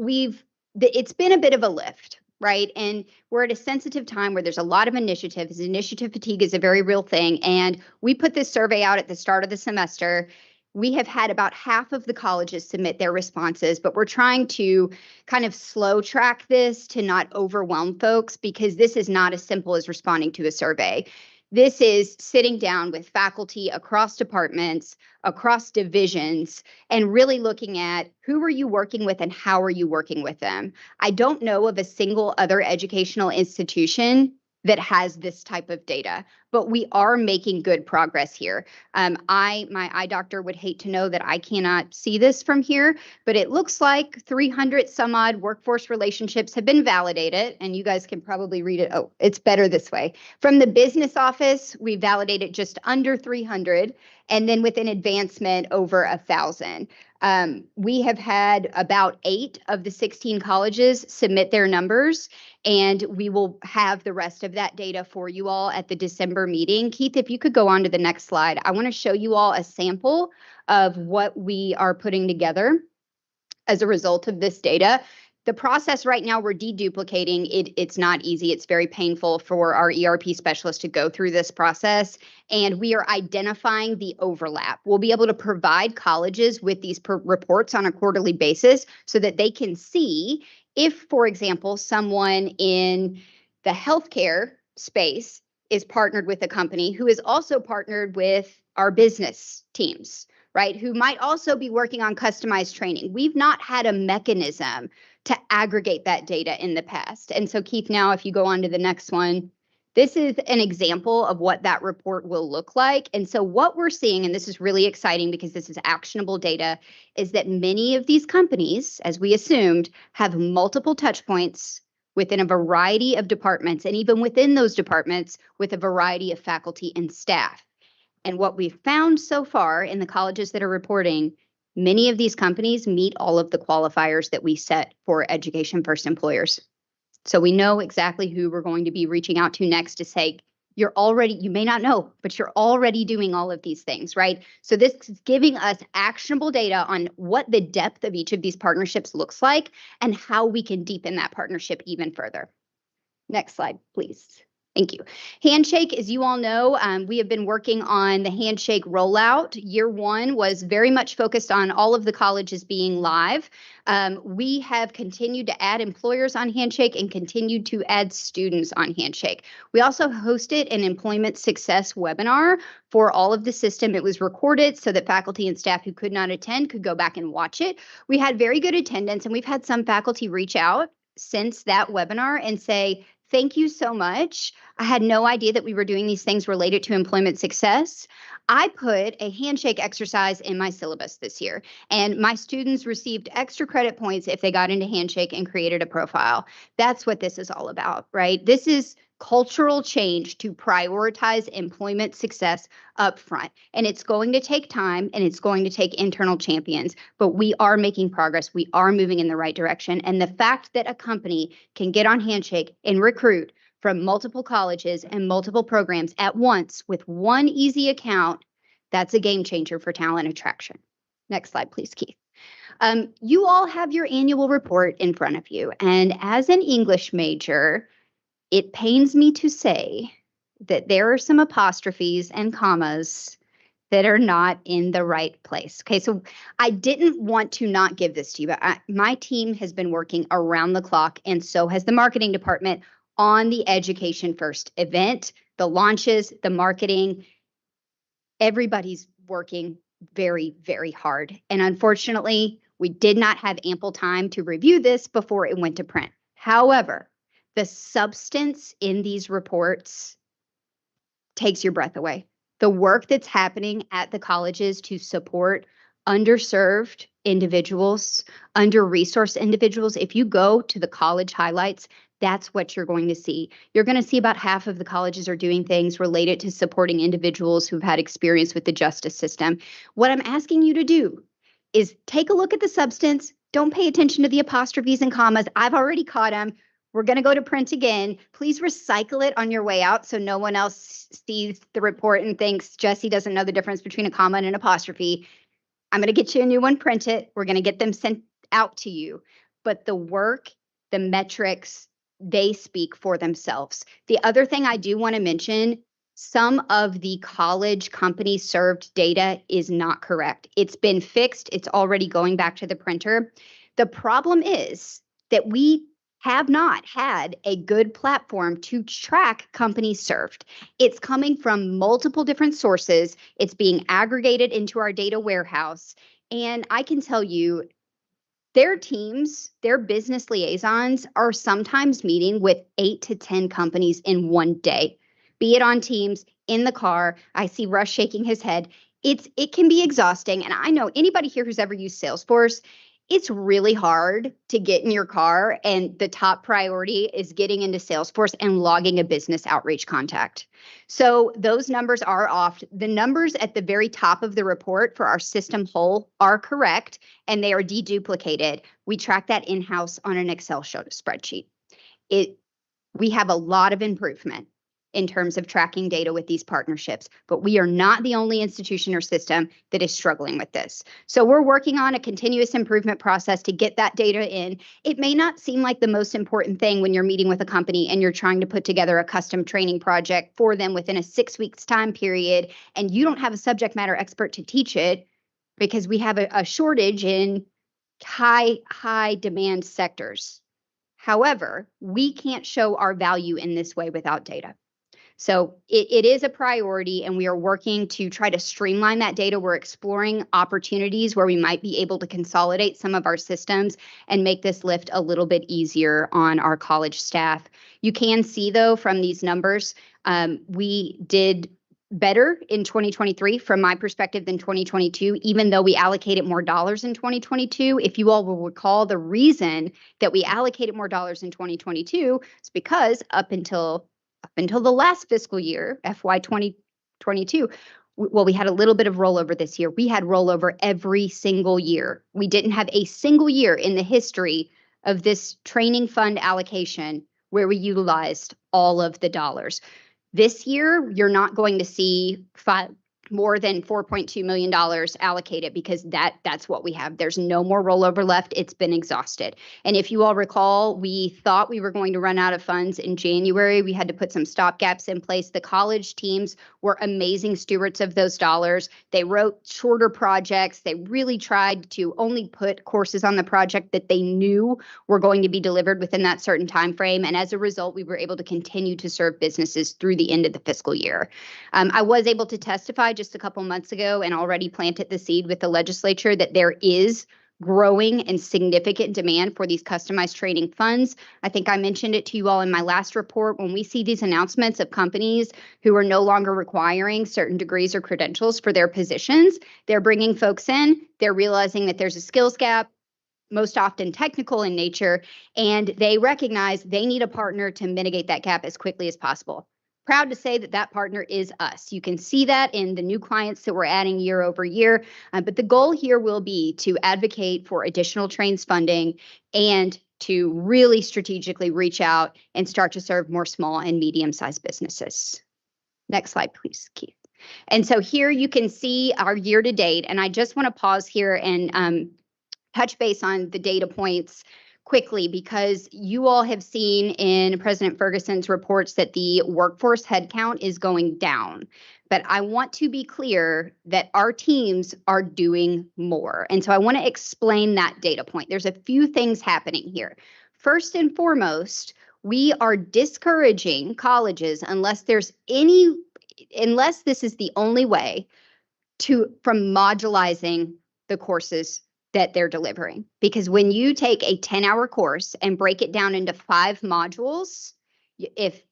it's been a bit of a lift, right? And we're at a sensitive time where there's a lot of initiatives. Initiative fatigue is a very real thing. And we put this survey out at the start of the semester. We have had about half of the colleges submit their responses, but we're trying to kind of slow track this to not overwhelm folks, because this is not as simple as responding to a survey. This is sitting down with faculty across departments, across divisions, and really looking at who are you working with and how are you working with them. I don't know of a single other educational institution that has this type of data, but we are making good progress here. My eye doctor would hate to know that I cannot see this from here, but it looks like 300 some odd workforce relationships have been validated, and you guys can probably read it. Oh, it's better this way. From the business office, we validated just under 300, and then with an advancement over 1,000. We have had about 8 of the 16 colleges submit their numbers, and we will have the rest of that data for you all at the December meeting. Keith, if you could go on to the next slide, I want to show you all a sample of what we are putting together as a result of this data. The process right now, we're deduplicating it. It's not easy. It's very painful for our ERP specialist to go through this process. And we are identifying the overlap. We'll be able to provide colleges with these reports on a quarterly basis so that they can see if, for example, someone in the healthcare space is partnered with a company who is also partnered with our business teams, right? Who might also be working on customized training. We've not had a mechanism to aggregate that data in the past. And so Keith, now if you go on to the next one, this is an example of what that report will look like. And so what we're seeing, and this is really exciting because this is actionable data, is that many of these companies, as we assumed, have multiple touch points within a variety of departments, and even within those departments with a variety of faculty and staff. And what we've found so far in the colleges that are reporting, many of these companies meet all of the qualifiers that we set for education first employers. So we know exactly who we're going to be reaching out to next to say, you may not know, but you're already doing all of these things, right? So this is giving us actionable data on what the depth of each of these partnerships looks like and how we can deepen that partnership even further. Next slide, please. Thank you. Handshake, as you all know, we have been working on the Handshake rollout. Year one was very much focused on all of the colleges being live. We have continued to add employers on Handshake and continued to add students on Handshake. We also hosted an employment success webinar for all of the system. It was recorded so that faculty and staff who could not attend could go back and watch it. We had very good attendance, and we've had some faculty reach out since that webinar and say, thank you so much. I had no idea that we were doing these things related to employment success. I put a handshake exercise in my syllabus this year, and my students received extra credit points if they got into Handshake and created a profile. That's what this is all about, right? This is cultural change to prioritize employment success up front. And it's going to take time, and it's going to take internal champions, but we are making progress. We are moving in the right direction. And the fact that a company can get on Handshake and recruit from multiple colleges and multiple programs at once with one easy account, that's a game changer for talent attraction. Next slide, please, Keith. You all have your annual report in front of you. And as an English major, it pains me to say that there are some apostrophes and commas that are not in the right place. Okay, so I didn't want to not give this to you, but my team has been working around the clock, and so has the marketing department on the Education First event, the launches, the marketing. Everybody's working very, very hard. And unfortunately, we did not have ample time to review this before it went to print. However, the substance in these reports takes your breath away. The work that's happening at the colleges to support underserved individuals, under-resourced individuals, if you go to the college highlights, that's what you're going to see. You're going to see about half of the colleges are doing things related to supporting individuals who've had experience with the justice system. What I'm asking you to do is take a look at the substance. Don't pay attention to the apostrophes and commas. I've already caught them. We're going to go to print again. Please recycle it on your way out so no one else sees the report and thinks Jesse doesn't know the difference between a comma and an apostrophe. I'm going to get you a new one printed. We're going to get them sent out to you. But the work, the metrics, they speak for themselves. The other thing I do want to mention, some of the college company served data is not correct. It's been fixed. It's already going back to the printer. The problem is that we have not had a good platform to track companies served. It's coming from multiple different sources. It's being aggregated into our data warehouse. And I can tell you, their teams, their business liaisons are sometimes meeting with 8 to 10 companies in one day, be it on Teams, in the car. I see Russ shaking his head. It can be exhausting. And I know anybody here who's ever used Salesforce, it's really hard to get in your car and the top priority is getting into Salesforce and logging a business outreach contact. So those numbers are off. The numbers at the very top of the report for our system whole are correct, and they are deduplicated. We track that in-house on an Excel spreadsheet. We have a lot of improvement in terms of tracking data with these partnerships, but we are not the only institution or system that is struggling with this. So we're working on a continuous improvement process to get that data in. It may not seem like the most important thing when you're meeting with a company and you're trying to put together a custom training project for them within a 6 weeks time period, and you don't have a subject matter expert to teach it because we have a shortage in high demand sectors. However, we can't show our value in this way without data. So it is a priority, and we are working to try to streamline that data. We're exploring opportunities where we might be able to consolidate some of our systems and make this lift a little bit easier on our college staff. You can see, though, from these numbers, we did better in 2023 from my perspective than 2022, even though we allocated more dollars in 2022. If you all will recall, the reason that we allocated more dollars in 2022 is because up until the last fiscal year, FY 2022, well, we had a little bit of rollover this year. We had rollover every single year. We didn't have a single year in the history of this training fund allocation where we utilized all of the dollars. This year, you're not going to see more than $4.2 million allocated because that's what we have. There's no more rollover left. It's been exhausted. And if you all recall, we thought we were going to run out of funds in January. We had to put some stopgaps in place. The college teams were amazing stewards of those dollars. They wrote shorter projects. They really tried to only put courses on the project that they knew were going to be delivered within that certain time frame. And as a result, we were able to continue to serve businesses through the end of the fiscal year. I was able to testify just a couple months ago and already planted the seed with the legislature that there is growing and significant demand for these customized training funds. I think I mentioned it to you all in my last report. When we see these announcements of companies who are no longer requiring certain degrees or credentials for their positions, they're bringing folks in, they're realizing that there's a skills gap, most often technical in nature, and they recognize they need a partner to mitigate that gap as quickly as possible. Proud to say that that partner is us. You can see that in the new clients that we're adding year over year. But the goal here will be to advocate for additional trains funding and to really strategically reach out and start to serve more small and medium-sized businesses. Next slide, please, Keith. And so here you can see our year to date. And I just want to pause here and touch base on the data points quickly, because you all have seen in President Ferguson's reports that the workforce headcount is going down. But I want to be clear that our teams are doing more. And so I want to explain that data point. There's a few things happening here. First and foremost, we are discouraging colleges, unless this is the only way, from modularizing the courses that they're delivering. Because when you take a 10-hour course and break it down into 5 modules, if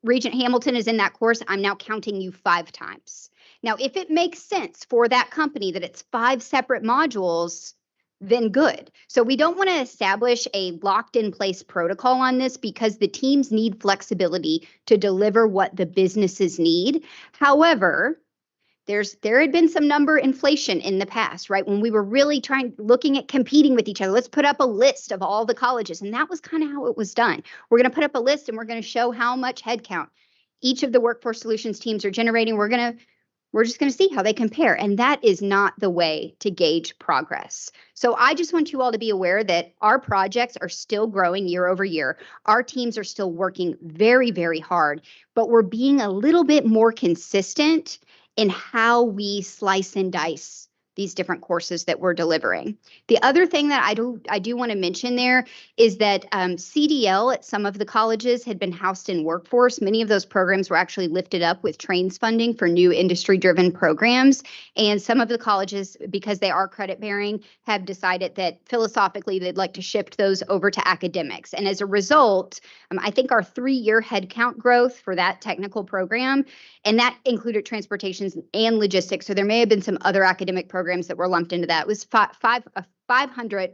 Regent Hamilton is in that course, I'm now counting you 5 times. Now, if it makes sense for that company that it's 5 separate modules, then good. So we don't want to establish a locked in place protocol on this, because the teams need flexibility to deliver what the businesses need. However, there had been some number inflation in the past, right? When we were really looking at competing with each other, let's put up a list of all the colleges. And that was kind of how it was done. We're going to put up a list and we're going to show how much headcount each of the workforce solutions teams are generating. We're just going to see how they compare. And that is not the way to gauge progress. So I just want you all to be aware that our projects are still growing year over year. Our teams are still working very, very hard, but we're being a little bit more consistent in how we slice and dice these different courses that we're delivering. The other thing that I do want to mention there is that CDL at some of the colleges had been housed in workforce. Many of those programs were actually lifted up with trains funding for new industry-driven programs. And some of the colleges, because they are credit-bearing, have decided that philosophically they'd like to shift those over to academics. And as a result, I think our 3-year headcount growth for that technical program, and that included transportation and logistics, so there may have been some other academic programs that were lumped into that, was 500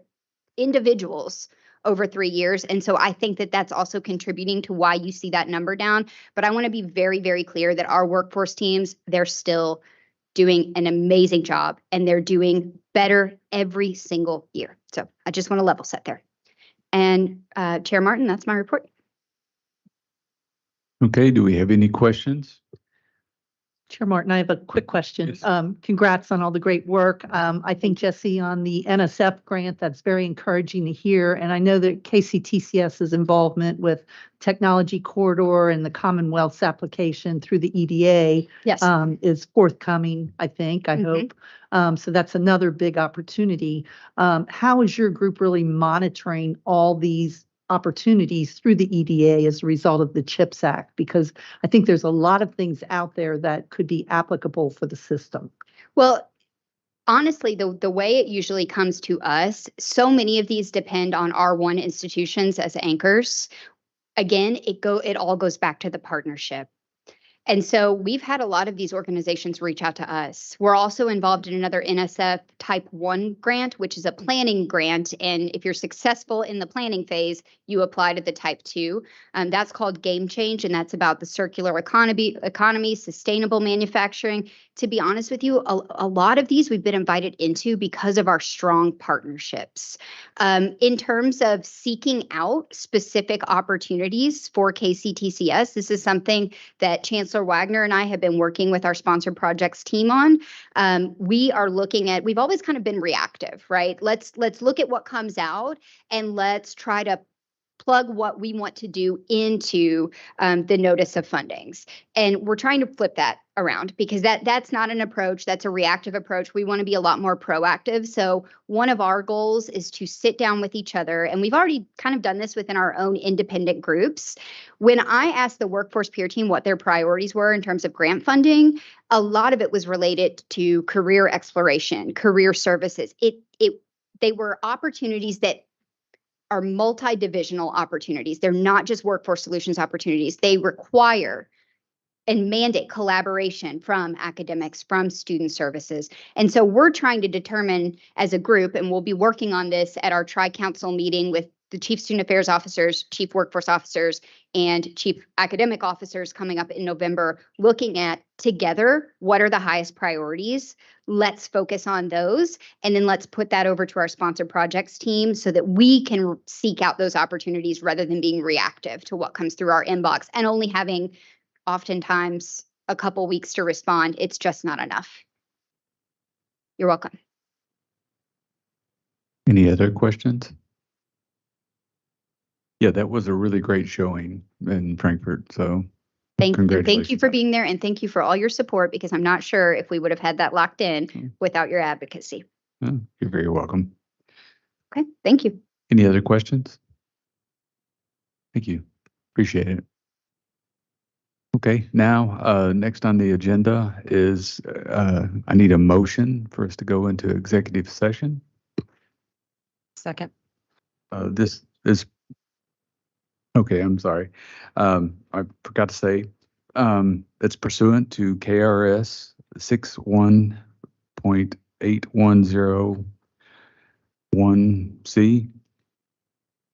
individuals over 3 years. And so I think that that's also contributing to why you see that number down. But I want to be very, very clear that our workforce teams, they're still doing an amazing job, and they're doing better every single year. So I just want to level set there. And Chair Martin, that's my report. Okay, do we have any questions? Chair Martin, I have a quick question. Congrats on all the great work. I think, Jesse, on the NSF grant, that's very encouraging to hear. And I know that KCTCS's involvement with Technology Corridor and the Commonwealth's application through the EDA is forthcoming, I think, I hope. So that's another big opportunity. How is your group really monitoring all these opportunities through the EDA as a result of the CHIPS Act? Because I think there's a lot of things out there that could be applicable for the system. Well, honestly, the way it usually comes to us, so many of these depend on R1 institutions as anchors. Again, it all goes back to the partnership. And so we've had a lot of these organizations reach out to us. We're also involved in another NSF Type 1 grant, which is a planning grant. And if you're successful in the planning phase, you apply to the Type 2. That's called Game Change, and that's about the circular economy, sustainable manufacturing. To be honest with you, a lot of these we've been invited into because of our strong partnerships. In terms of seeking out specific opportunities for KCTCS, this is something that Chancellor Counselor Wagner and I have been working with our sponsored projects team on. We are looking at, we've always kind of been reactive, right? Let's look at what comes out and let's try to plug what we want to do into the notice of fundings. And we're trying to flip that around because that's not an approach. That's a reactive approach. We want to be a lot more proactive. So one of our goals is to sit down with each other. And we've already kind of done this within our own independent groups. When I asked the workforce peer team what their priorities were in terms of grant funding, a lot of it was related to career exploration, career services. They were opportunities that are multi-divisional opportunities. They're not just workforce solutions opportunities. They require and mandate collaboration from academics, from student services. And so we're trying to determine as a group, and we'll be working on this at our tri-council meeting with the chief student affairs officers, chief workforce officers, and chief academic officers coming up in November, looking at together, what are the highest priorities? Let's focus on those. And then let's put that over to our sponsored projects team so that we can seek out those opportunities rather than being reactive to what comes through our inbox and only having oftentimes a couple weeks to respond. It's just not enough. You're welcome. Any other questions? Yeah, that was a really great showing in Frankfurt. So Thank you congratulations. for being there, and thank you for all your support, because I'm not sure if we would have had that locked in without your advocacy. Oh, you're very welcome. Okay, thank you. Any other questions? Thank you. Appreciate it. Okay, now, next on the agenda is, I need a motion for us to go into executive session. Second. This is, okay, I'm sorry. I forgot to say, it's pursuant to KRS 61.8101C.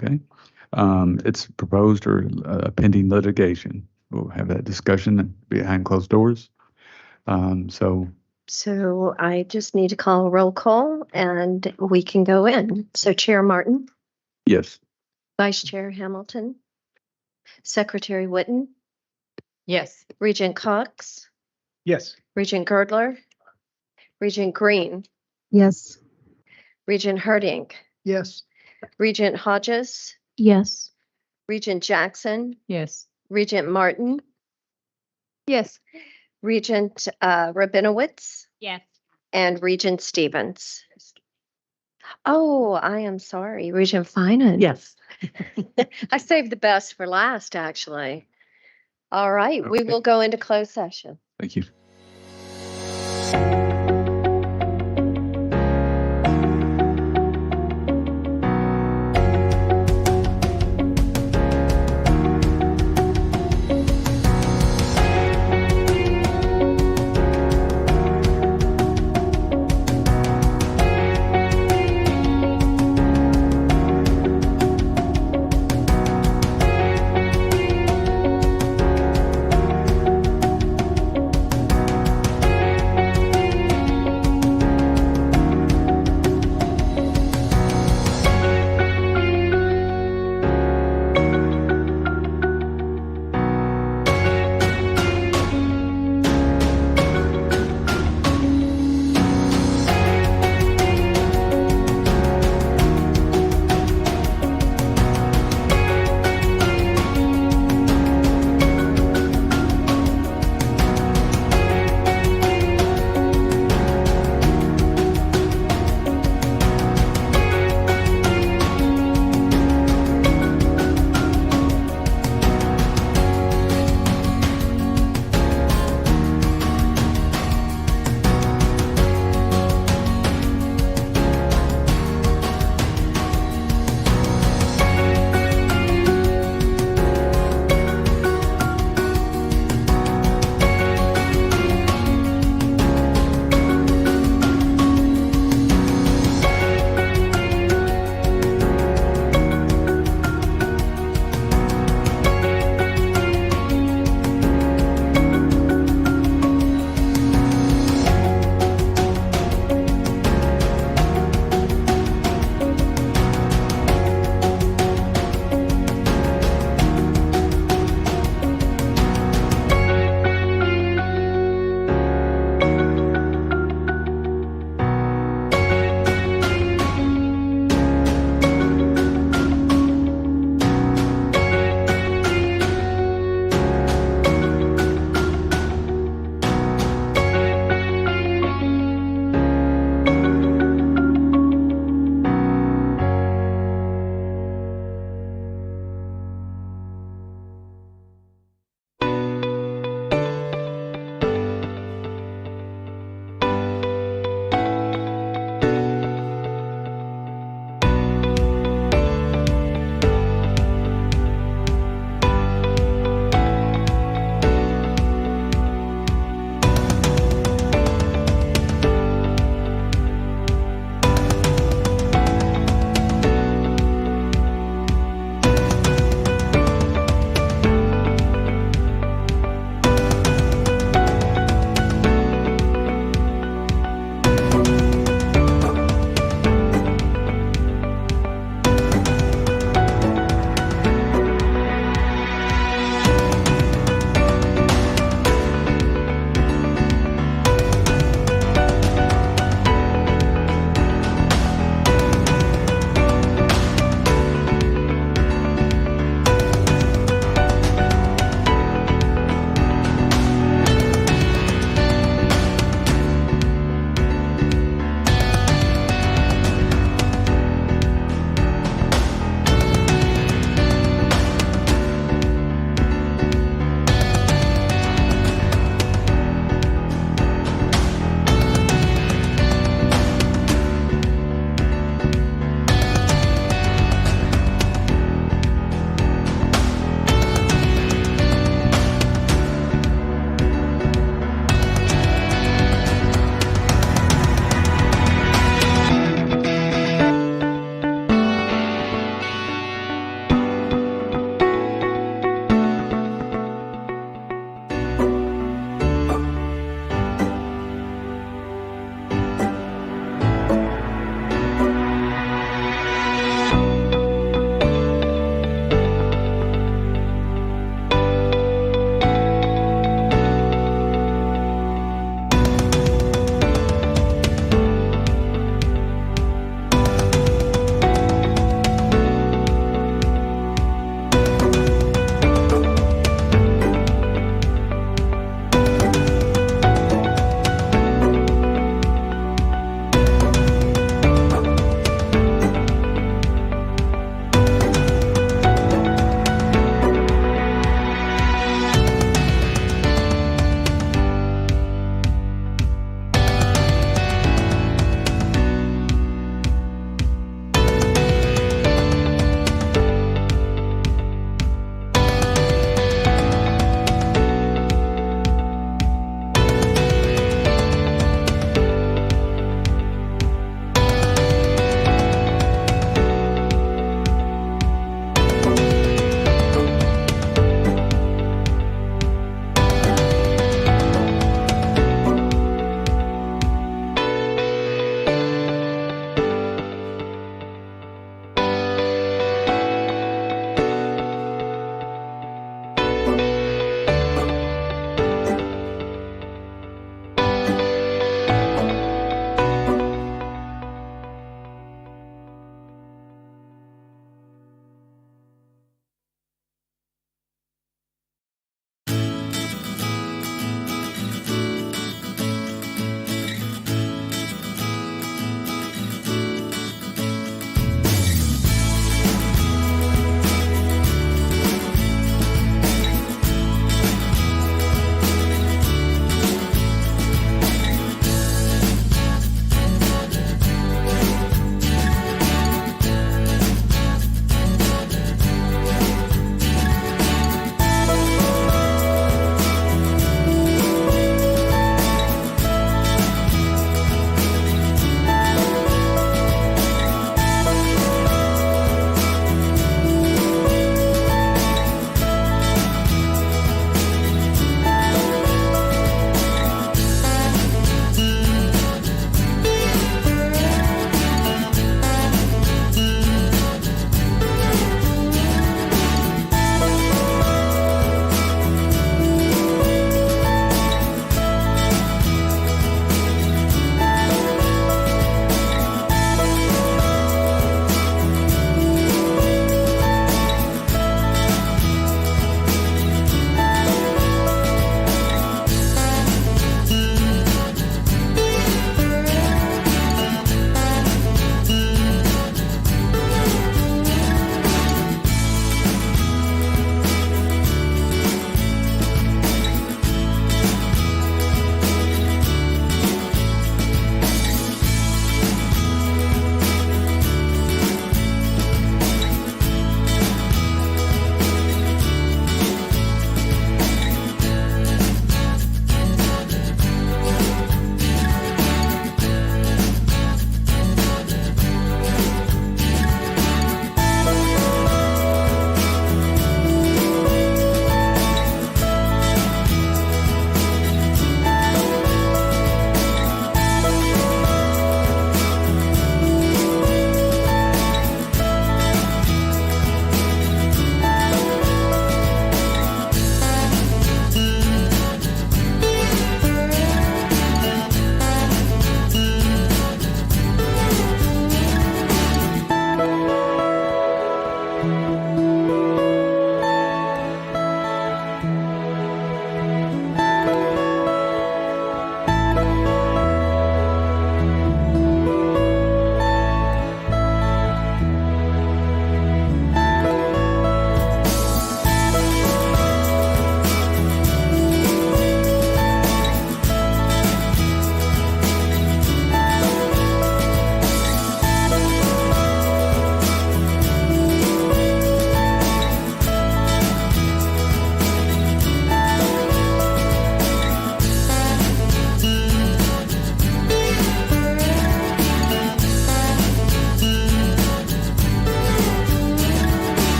Okay. It's proposed or pending litigation. We'll have that discussion behind closed doors. So I just need to call a roll call and we can go in. So Chair Martin, yes. Vice Chair Hamilton, Secretary Witten, Yes. Regent Cox, Yes. Regent Girdler, Regent Green, Yes. Regent Herding, Yes. Regent Hodges, Yes. Regent Jackson, Yes. Regent Martin, Yes. Regent Rabinowitz, Yes. and Regent Stevens. Oh, I am sorry, Regent Finan. Yes. I saved the best for last, actually. All right, we Okay. will go into closed session. Thank you.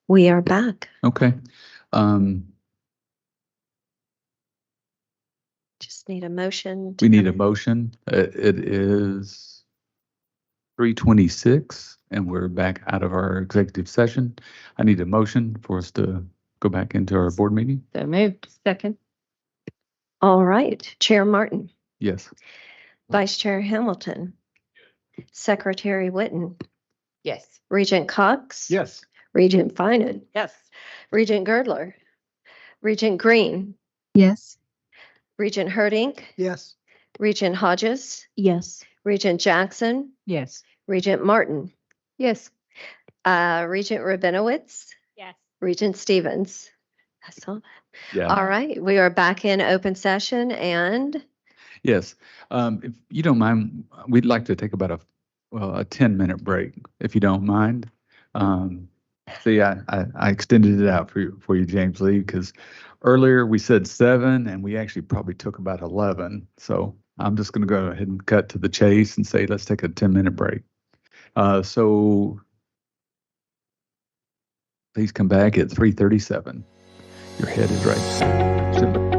We are back. Okay. Just need a motion. We need a motion. It is 3:26 and we're back out of our executive session. I need a motion for us to go back into our board meeting. So moved. Second. All right. Chair Martin, Yes. Vice Chair Hamilton, Secretary Witten, Yes. Regent Cox. Yes. Regent Finan, Yes. Regent Girdler, Regent Green, Yes. Regent Herdink, Yes. Regent Hodges, Yes. Regent Jackson, Yes. Regent Martin, Yes. Regent Rabinowitz, Yes. Regent Stevens. I saw that. Yeah. All right, we are back in open session and Yes. If you don't mind, we'd like to take about a 10-minute break, if you don't mind. See, I extended it out for you, James Lee, because earlier we said 7 and we actually probably took about 11. So I'm just going to go ahead and cut to the chase and say, let's take a 10-minute break. So please come back at 3:37. Your head is right. Sit back.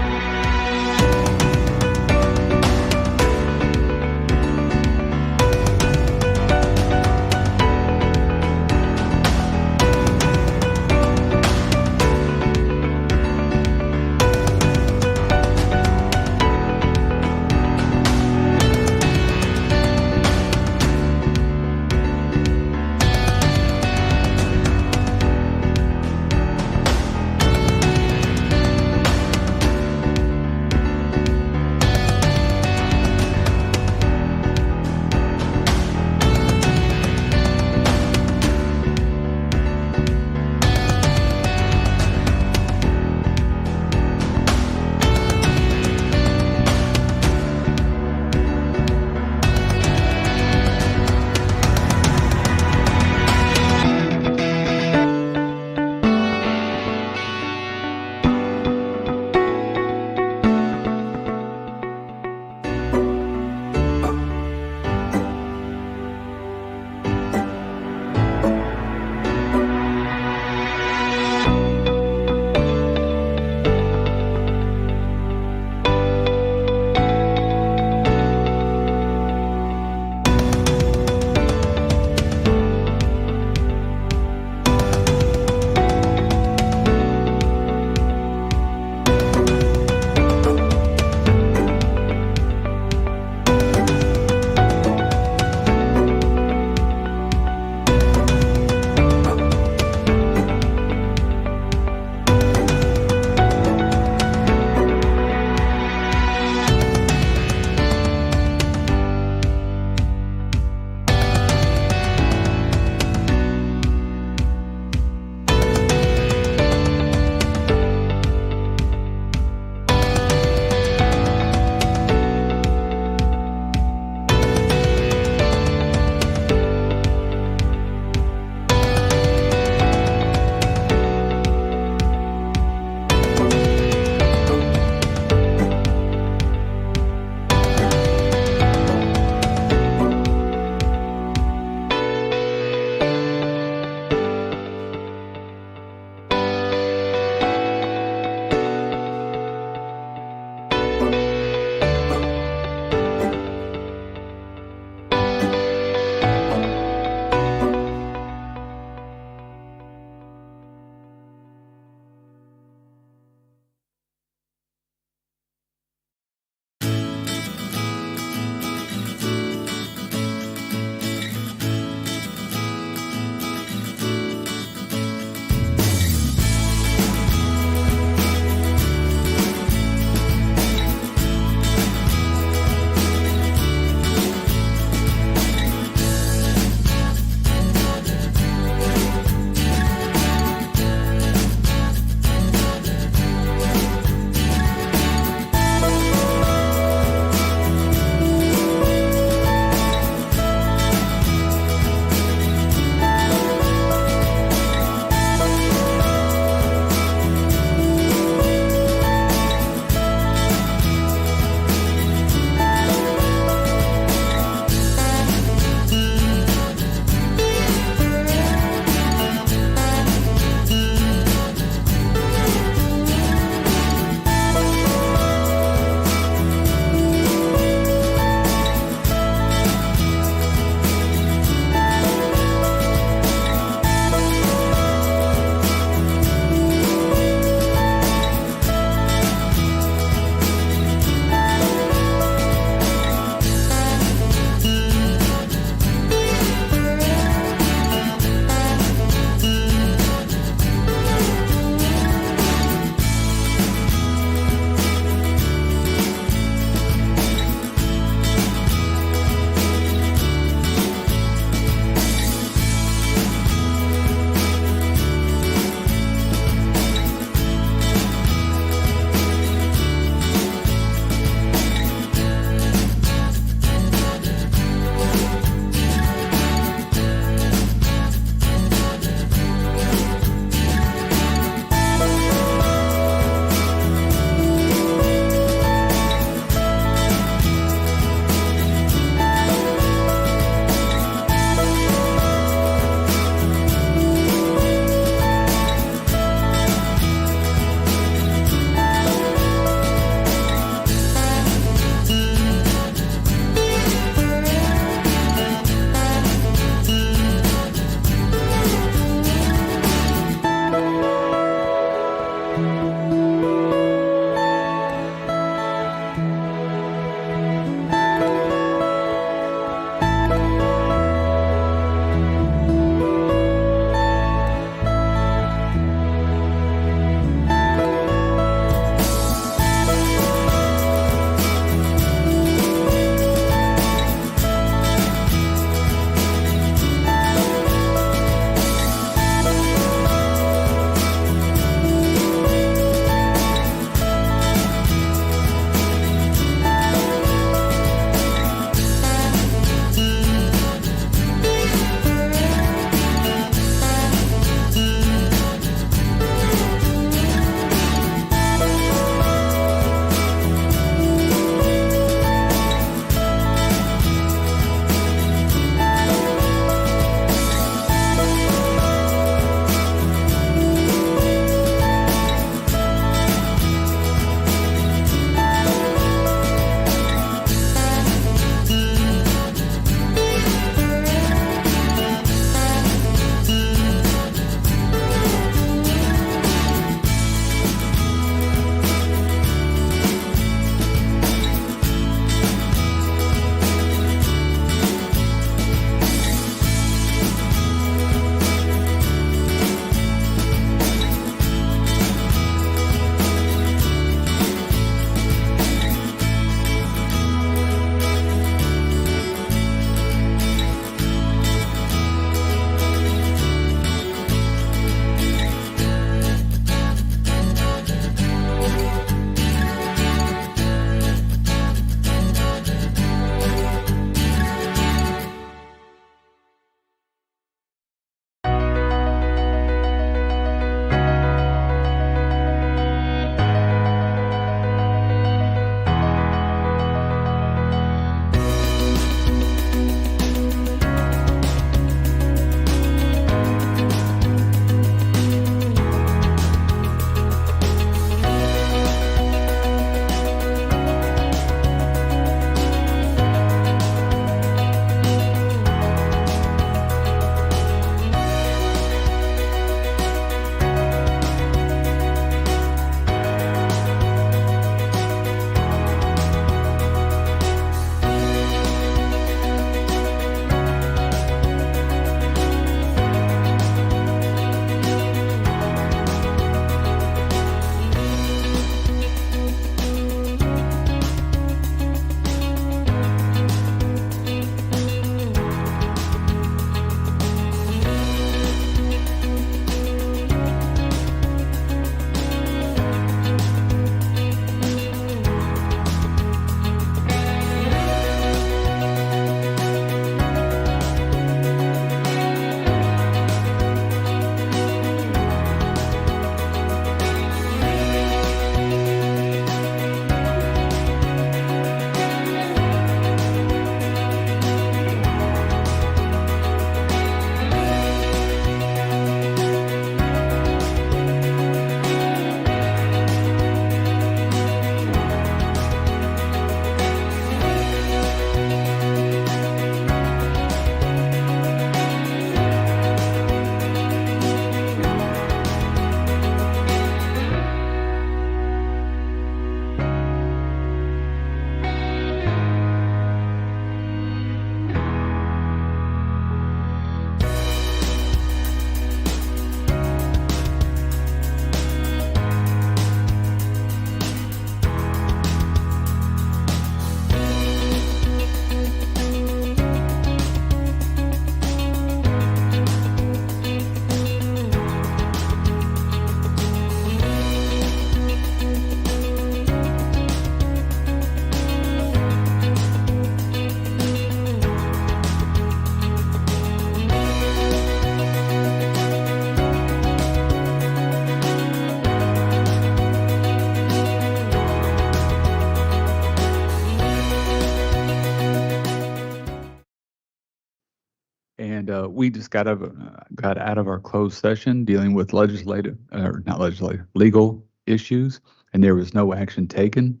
we just got out of our closed session dealing with legislative, or not legislative, legal issues, and there was no action taken.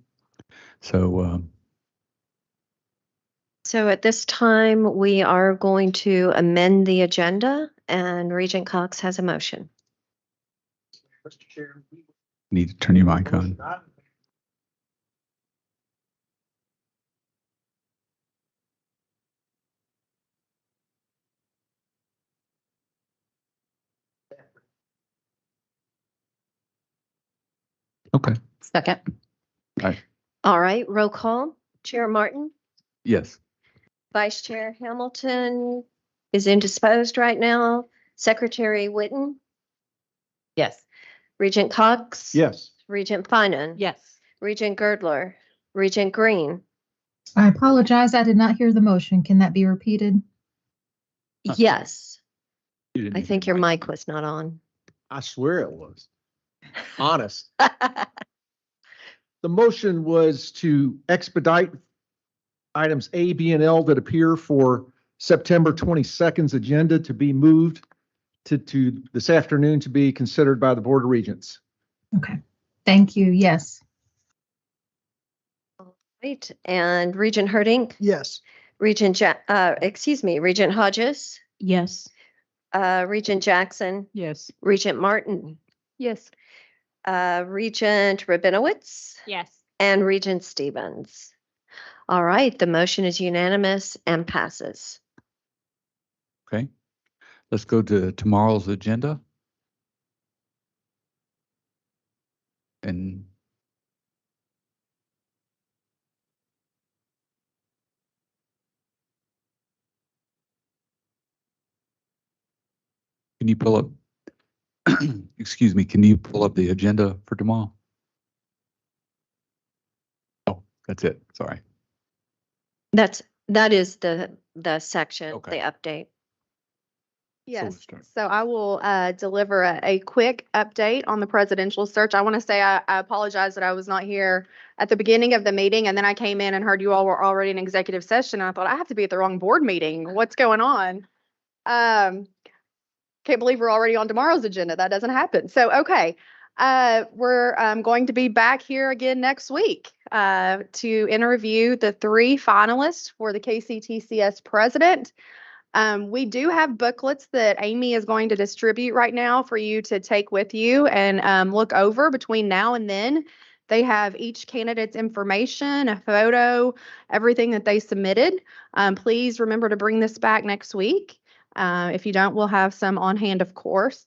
So, So at this time, we are going to amend the agenda, and Regent Cox has a motion. Mr. Chair, need to turn your mic on. Okay. Second. All right, roll call. Chair Martin, Yes. Vice Chair Hamilton is indisposed right now. Secretary Witten, Yes. Regent Cox. Yes. Regent Finan. Yes. Regent Girdler, Regent Green. I apologize. I did not hear the motion. Can that be repeated? Yes, You didn't I need think your mic was not on. I swear it was. Honest. The motion was to expedite items A, B, and L that appear for September 22nd's agenda to be moved to this afternoon to be considered by the Board of Regents. Okay. Thank you. Yes. Right, and Regent Herdink, Yes. Regent Regent Hodges, Yes. Regent Jackson, Yes. Regent Martin, Yes. Regent Rabinowitz, Yes. and Regent Stevens. All right, the motion is unanimous and passes. Okay. Let's go to tomorrow's agenda. And can you pull up, excuse me, can you pull up the agenda for tomorrow? Oh, that's it. Sorry. That is the section, Okay. the update. Yes, so I will deliver a quick update on the presidential search. I want to say I apologize that I was not here at the beginning of the meeting, and then I came in and heard you all were already in executive session. And I thought I have to be at the wrong board meeting. What's going on? Can't believe we're already on tomorrow's agenda. That doesn't happen. So, okay. We're going to be back here again next week to interview the 3 finalists for the KCTCS president. We do have booklets that Amy is going to distribute right now for you to take with you and look over between now and then. They have each candidate's information, a photo, everything that they submitted. Please remember to bring this back next week. If you don't, we'll have some on hand, of course.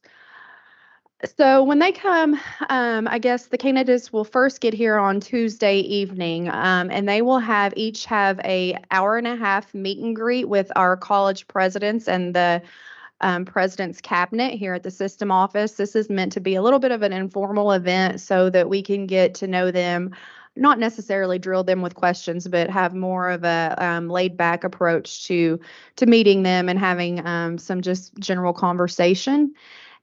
So when they come, I guess the candidates will first get here on Tuesday evening, and they will each have a hour-and-a-half meet and greet with our college presidents and the president's cabinet here at the system office. This is meant to be a little bit of an informal event so that we can get to know them, not necessarily drill them with questions, but have more of a laid-back approach to meeting them and having some just general conversation.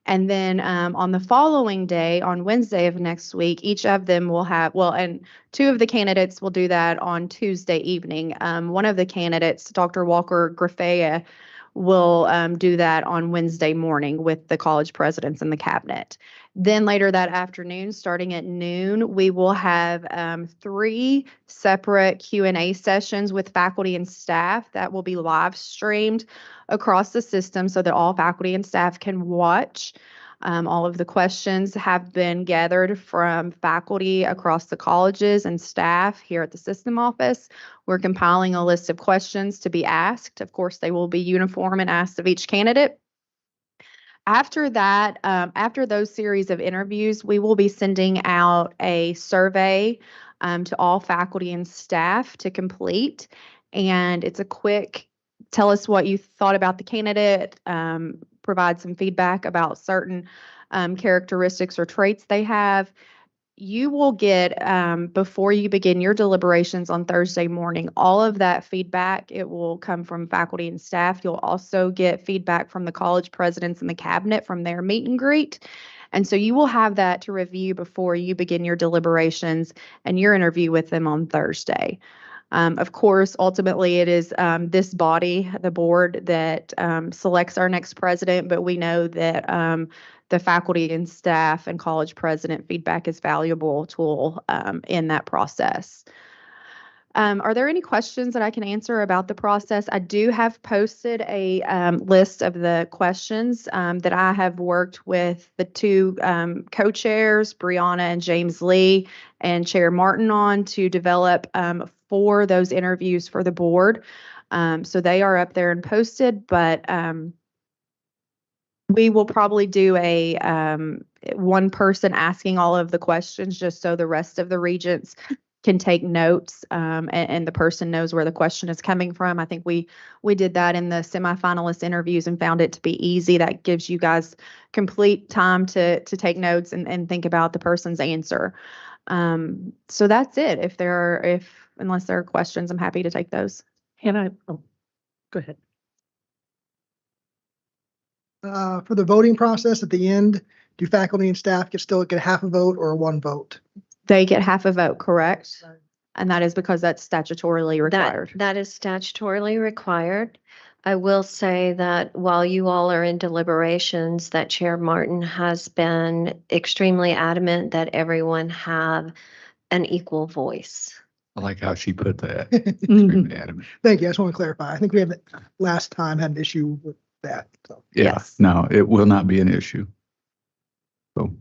And then on the following day, on Wednesday of next week, each of them will have, and 2 of the candidates will do that on Tuesday evening. One of the candidates, Dr. Walker Grafea, will do that on Wednesday morning with the college presidents and the cabinet. Then later that afternoon, starting at noon, we will have 3 separate Q&A sessions with faculty and staff that will be live streamed across the system so that all faculty and staff can watch. All of the questions have been gathered from faculty across the colleges and staff here at the system office. We're compiling a list of questions to be asked. Of course, they will be uniform and asked of each candidate. After that, after those series of interviews, we will be sending out a survey to all faculty and staff to complete. And it's a quick, tell us what you thought about the candidate, provide some feedback about certain characteristics or traits they have. You will get, before you begin your deliberations on Thursday morning, all of that feedback. It will come from faculty and staff. You'll also get feedback from the college presidents and the cabinet from their meet and greet. And so you will have that to review before you begin your deliberations and your interview with them on Thursday. Of course, ultimately, it is this body, the board, that selects our next president, but we know that the faculty and staff and college president feedback is valuable tool in that process. Are there any questions that I can answer about the process? I do have posted a list of the questions that I have worked with the two co-chairs, Brianna and James Lee, and Chair Martin on to develop for those interviews for the board. So they are up there and posted, but we will probably do a one person asking all of the questions just so the rest of the regents can take notes and the person knows where the question is coming from. I think we did that in the semifinalist interviews and found it to be easy. That gives you guys complete time to take notes and think about the person's answer. So that's it. Unless there are questions, I'm happy to take those. Go ahead. For the voting process at the end, do faculty and staff still get half a vote or one vote? They get half a vote, correct? And that is because that's statutorily required. That is statutorily required. I will say that while you all are in deliberations, that Chair Martin has been extremely adamant that everyone have an equal voice. I like how she put that. Extremely adamant. Thank you. I just want to clarify. I think we have last time had an issue with that. So. Yeah, Yes. no, it will not be an issue. So.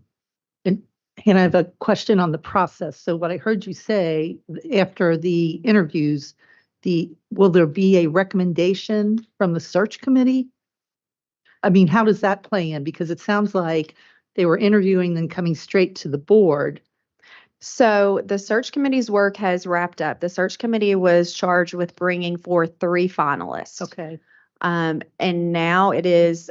And I have a question on the process. So what I heard you say after the interviews, will there be a recommendation from the search committee? I mean, how does that play in? Because it sounds like they were interviewing then coming straight to the board. So the search committee's work has wrapped up. The search committee was charged with bringing forth 3 finalists. Okay. And now it is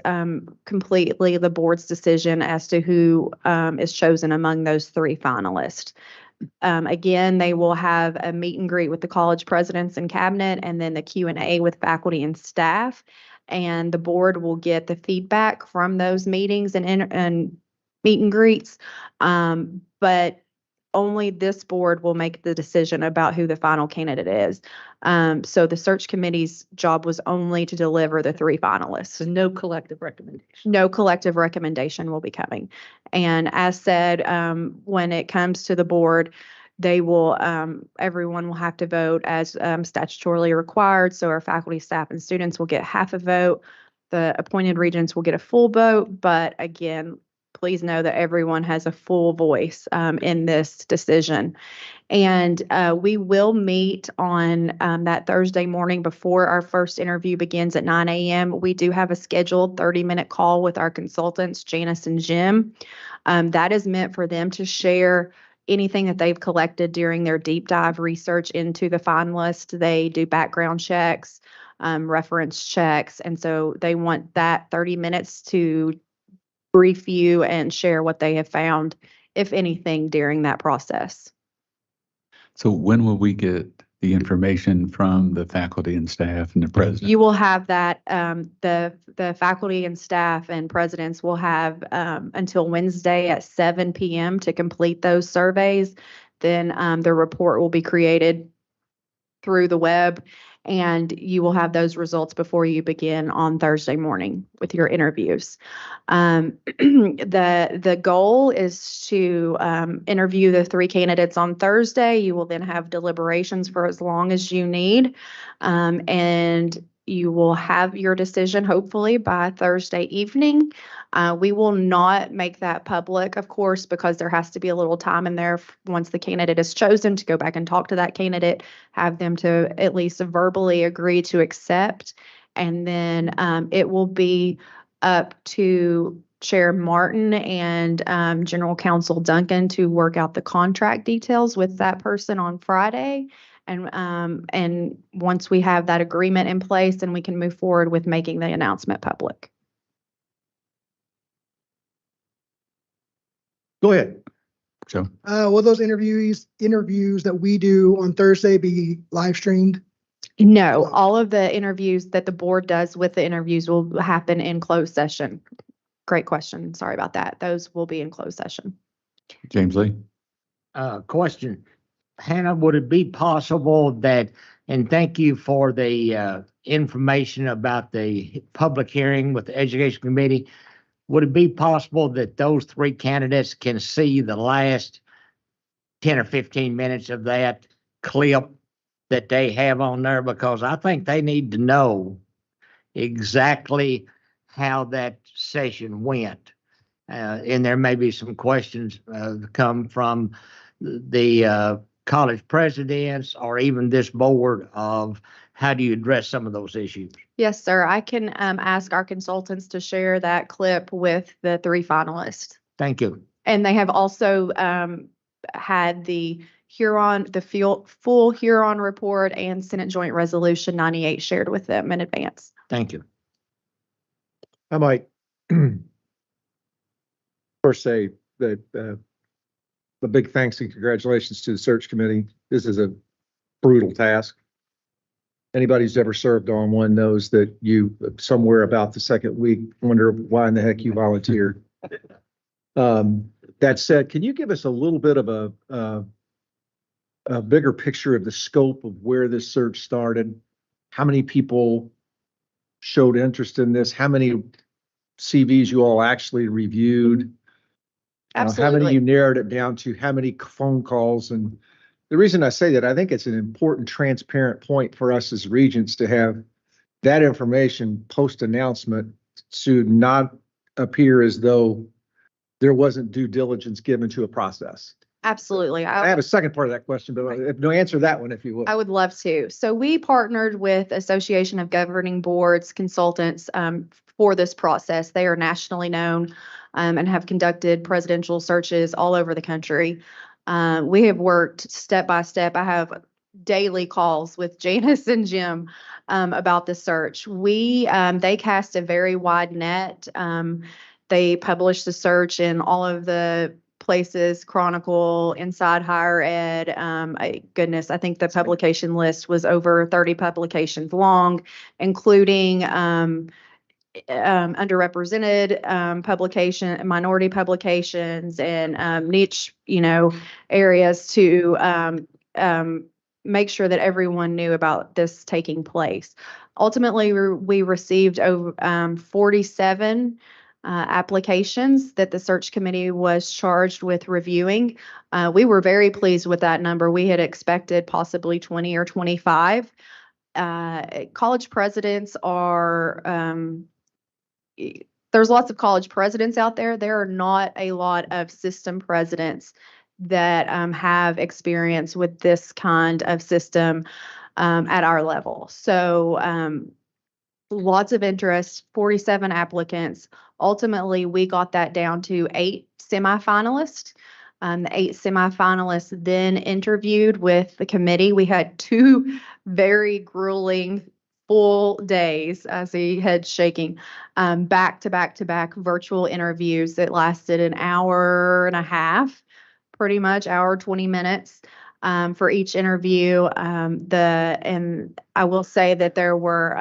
completely the board's decision as to who is chosen among those 3 finalists. Again, they will have a meet and greet with the college presidents and cabinet, and then the Q&A with faculty and staff. And the board will get the feedback from those meetings and meet and greets. But only this board will make the decision about who the final candidate is. So the search committee's job was only to deliver the 3 finalists. So no collective recommendation. No collective recommendation will be coming. And as said, when it comes to the board, they will, everyone will have to vote as statutorily required. So our faculty, staff, and students will get half a vote. The appointed regents will get a full vote. But again, please know that everyone has a full voice in this decision. And we will meet on that Thursday morning before our first interview begins at 9 a.m. We do have a scheduled 30-minute call with our consultants, Janice and Jim. That is meant for them to share anything that they've collected during their deep dive research into the finalists. They do background checks, reference checks, and so they want that 30 minutes to brief you and share what they have found, if anything, during that process. So when will we get the information from the faculty and staff and the president? You will have that, the faculty and staff and presidents will have until Wednesday at 7 p.m. to complete those surveys. Then the report will be created through the web, and you will have those results before you begin on Thursday morning with your interviews. The goal is to interview the 3 candidates on Thursday. You will then have deliberations for as long as you need, and you will have your decision hopefully by Thursday evening. We will not make that public, of course, because there has to be a little time in there once the candidate is chosen to go back and talk to that candidate, have them to at least verbally agree to accept. And then it will be up to Chair Martin and General Counsel Duncan to work out the contract details with that person on Friday. And once we have that agreement in place, then we can move forward with making the announcement public. Go ahead. Joe. Will those interviews that we do on Thursday be live streamed? No, all of the interviews that the board does with the interviews will happen in closed session. Great question. Sorry about that. Those will be in closed session. James Lee. Question. Hannah, would it be possible that And thank you for the information about the public hearing with the Education Committee. Would it be possible that those three candidates can see the last 10 or 15 minutes of that clip that they have on there? Because I think they need to know exactly how that session went. And there may be some questions come from the college presidents or even this board of how do you address some of those issues? Yes, sir. I can ask our consultants to share that clip with the three finalists. Thank you. And they have also had the Huron, full Huron report and Senate Joint Resolution 98 shared with them in advance. Thank you. I might first say that a big thanks and congratulations to the search committee. This is a brutal task. Anybody who's ever served on one knows that you, somewhere about the second week, wonder why in the heck you volunteered. That said, can you give us a little bit of a bigger picture of the scope of where this search started? How many people showed interest in this? How many CVs you all actually reviewed? How many you narrowed it down to? How many phone calls? And the reason I say that, I think it's an important, transparent point for us as Regents to have that information post-announcement to not appear as though there wasn't due diligence given to a process. Absolutely. I have a second part of that question, but no, answer that one if you would. I would love to. So we partnered with Association of Governing Boards consultants for this process. They are nationally known and have conducted presidential searches all over the country. We have worked step by step. I have daily calls with Janice and Jim about the search. They cast a very wide net. They published the search in all of the places, Chronicle, Inside Higher Ed. Goodness, I think the publication list was over 30 publications long, including underrepresented publication, minority publications, and niche, areas to make sure that everyone knew about this taking place. Ultimately, we received over 47 applications that the search committee was charged with reviewing. We were very pleased with that number. We had expected possibly 20 or 25. College presidents are, there's lots of college presidents out there. There are not a lot of system presidents that have experience with this kind of system at our level. So lots of interest, 47 applicants. Ultimately, we got that down to 8 semifinalists. The 8 semifinalists then interviewed with the committee. We had 2 very grueling full days, I see heads shaking, back to back to back virtual interviews that lasted an hour and a half, pretty much hour, 20 minutes. For each interview, and I will say that there were,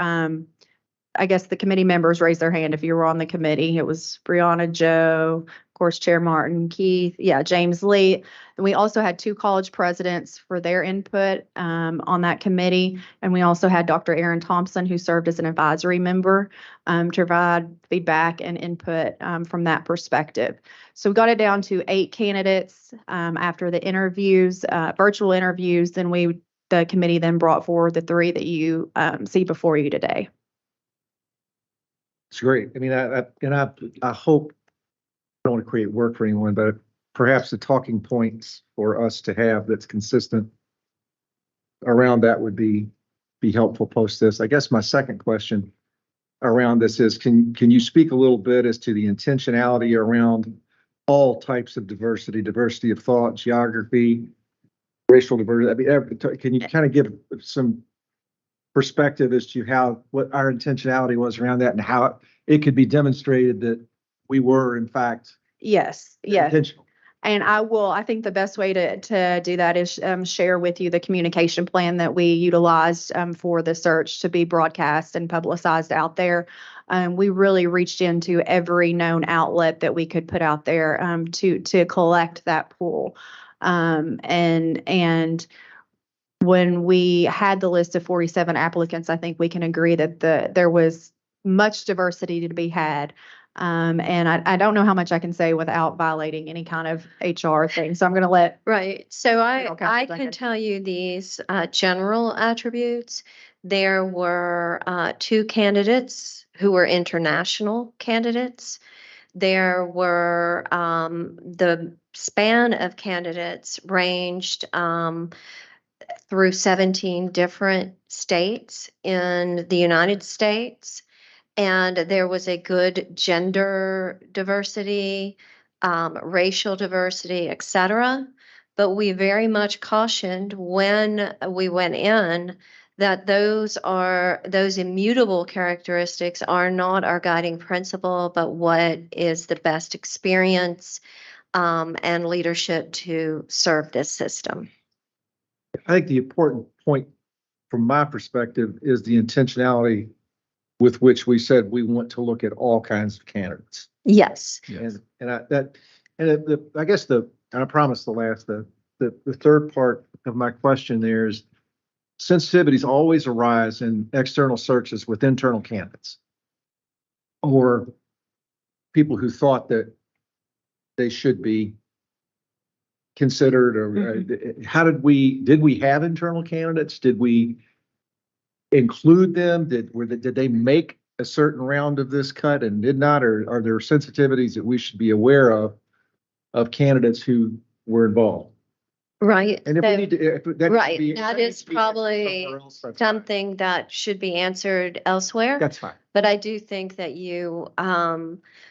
I guess the committee members raised their hand if you were on the committee. It was Brianna, Joe, of course, Chair Martin, Keith, James Lee. And we also had 2 college presidents for their input on that committee. And we also had Dr. Aaron Thompson, who served as an advisory member to provide feedback and input from that perspective. So we got it down to 8 candidates after the interviews, virtual interviews. Then the committee then brought forward the 3 that you see before you today. It's great. I mean, I hope, I don't want to create work for anyone, but perhaps the talking points for us to have that's consistent around that would be helpful post this. I guess my second question around this is, can you speak a little bit as to the intentionality around all types of diversity of thought, geography, racial diversity? I mean, can you kind of give some perspective as to what our intentionality was around that and how it could be demonstrated that we were in fact intentional? And I think the best way to do that is share with you the communication plan that we utilized for the search to be broadcast and publicized out there. We really reached into every known outlet that we could put out there to collect that pool. And when we had the list of 47 applicants, I think we can agree that there was much diversity to be had. And I don't know how much I can say without violating any kind of HR thing. So I'm going to let. Right. So I Okay. can tell you these general attributes. There were 2 candidates who were international candidates. There were the span of candidates ranged through 17 different states in the United States. And there was a good gender diversity, racial diversity, et cetera. But we very much cautioned when we went in that those immutable characteristics are not our guiding principle, but what is the best experience and leadership to serve this system. I think the important point from my perspective is the intentionality with which we said we want to look at all kinds of candidates. Yes. I guess I promised the third part of my question there is sensitivities always arise in external searches with internal candidates or people who thought that they should be considered, or how did we have internal candidates? Did we include them? Did they make a certain round of this cut and did not, or are there sensitivities that we should be aware of candidates who were involved? Right. And if we need to, right. That is probably something that should be answered elsewhere. That's fine. But I do think that you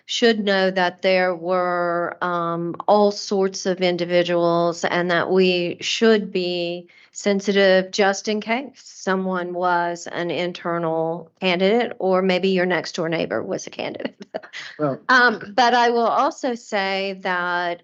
should know that there were all sorts of individuals and that we should be sensitive just in case someone was an internal candidate or maybe your next door neighbor was a candidate. Well, but I will also say that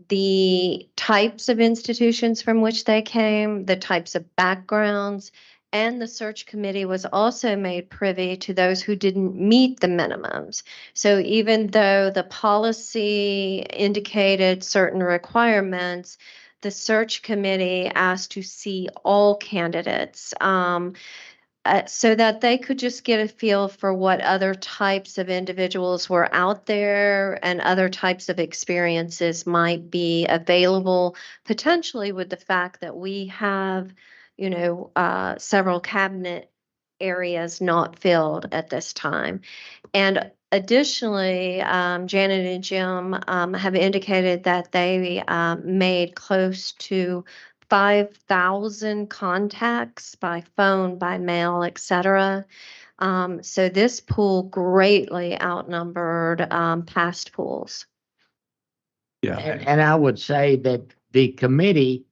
the types of institutions from which they came, the types of backgrounds, and the search committee was also made privy to those who didn't meet the minimums. So even though the policy indicated certain requirements, the search committee asked to see all candidates so that they could just get a feel for what other types of individuals were out there and other types of experiences might be available, potentially with the fact that we have several cabinet areas not filled at this time. And additionally, Janet and Jim have indicated that they made close to 5,000 contacts by phone, by mail, et cetera. So this pool greatly outnumbered past pools. yeah. And I would say that the committee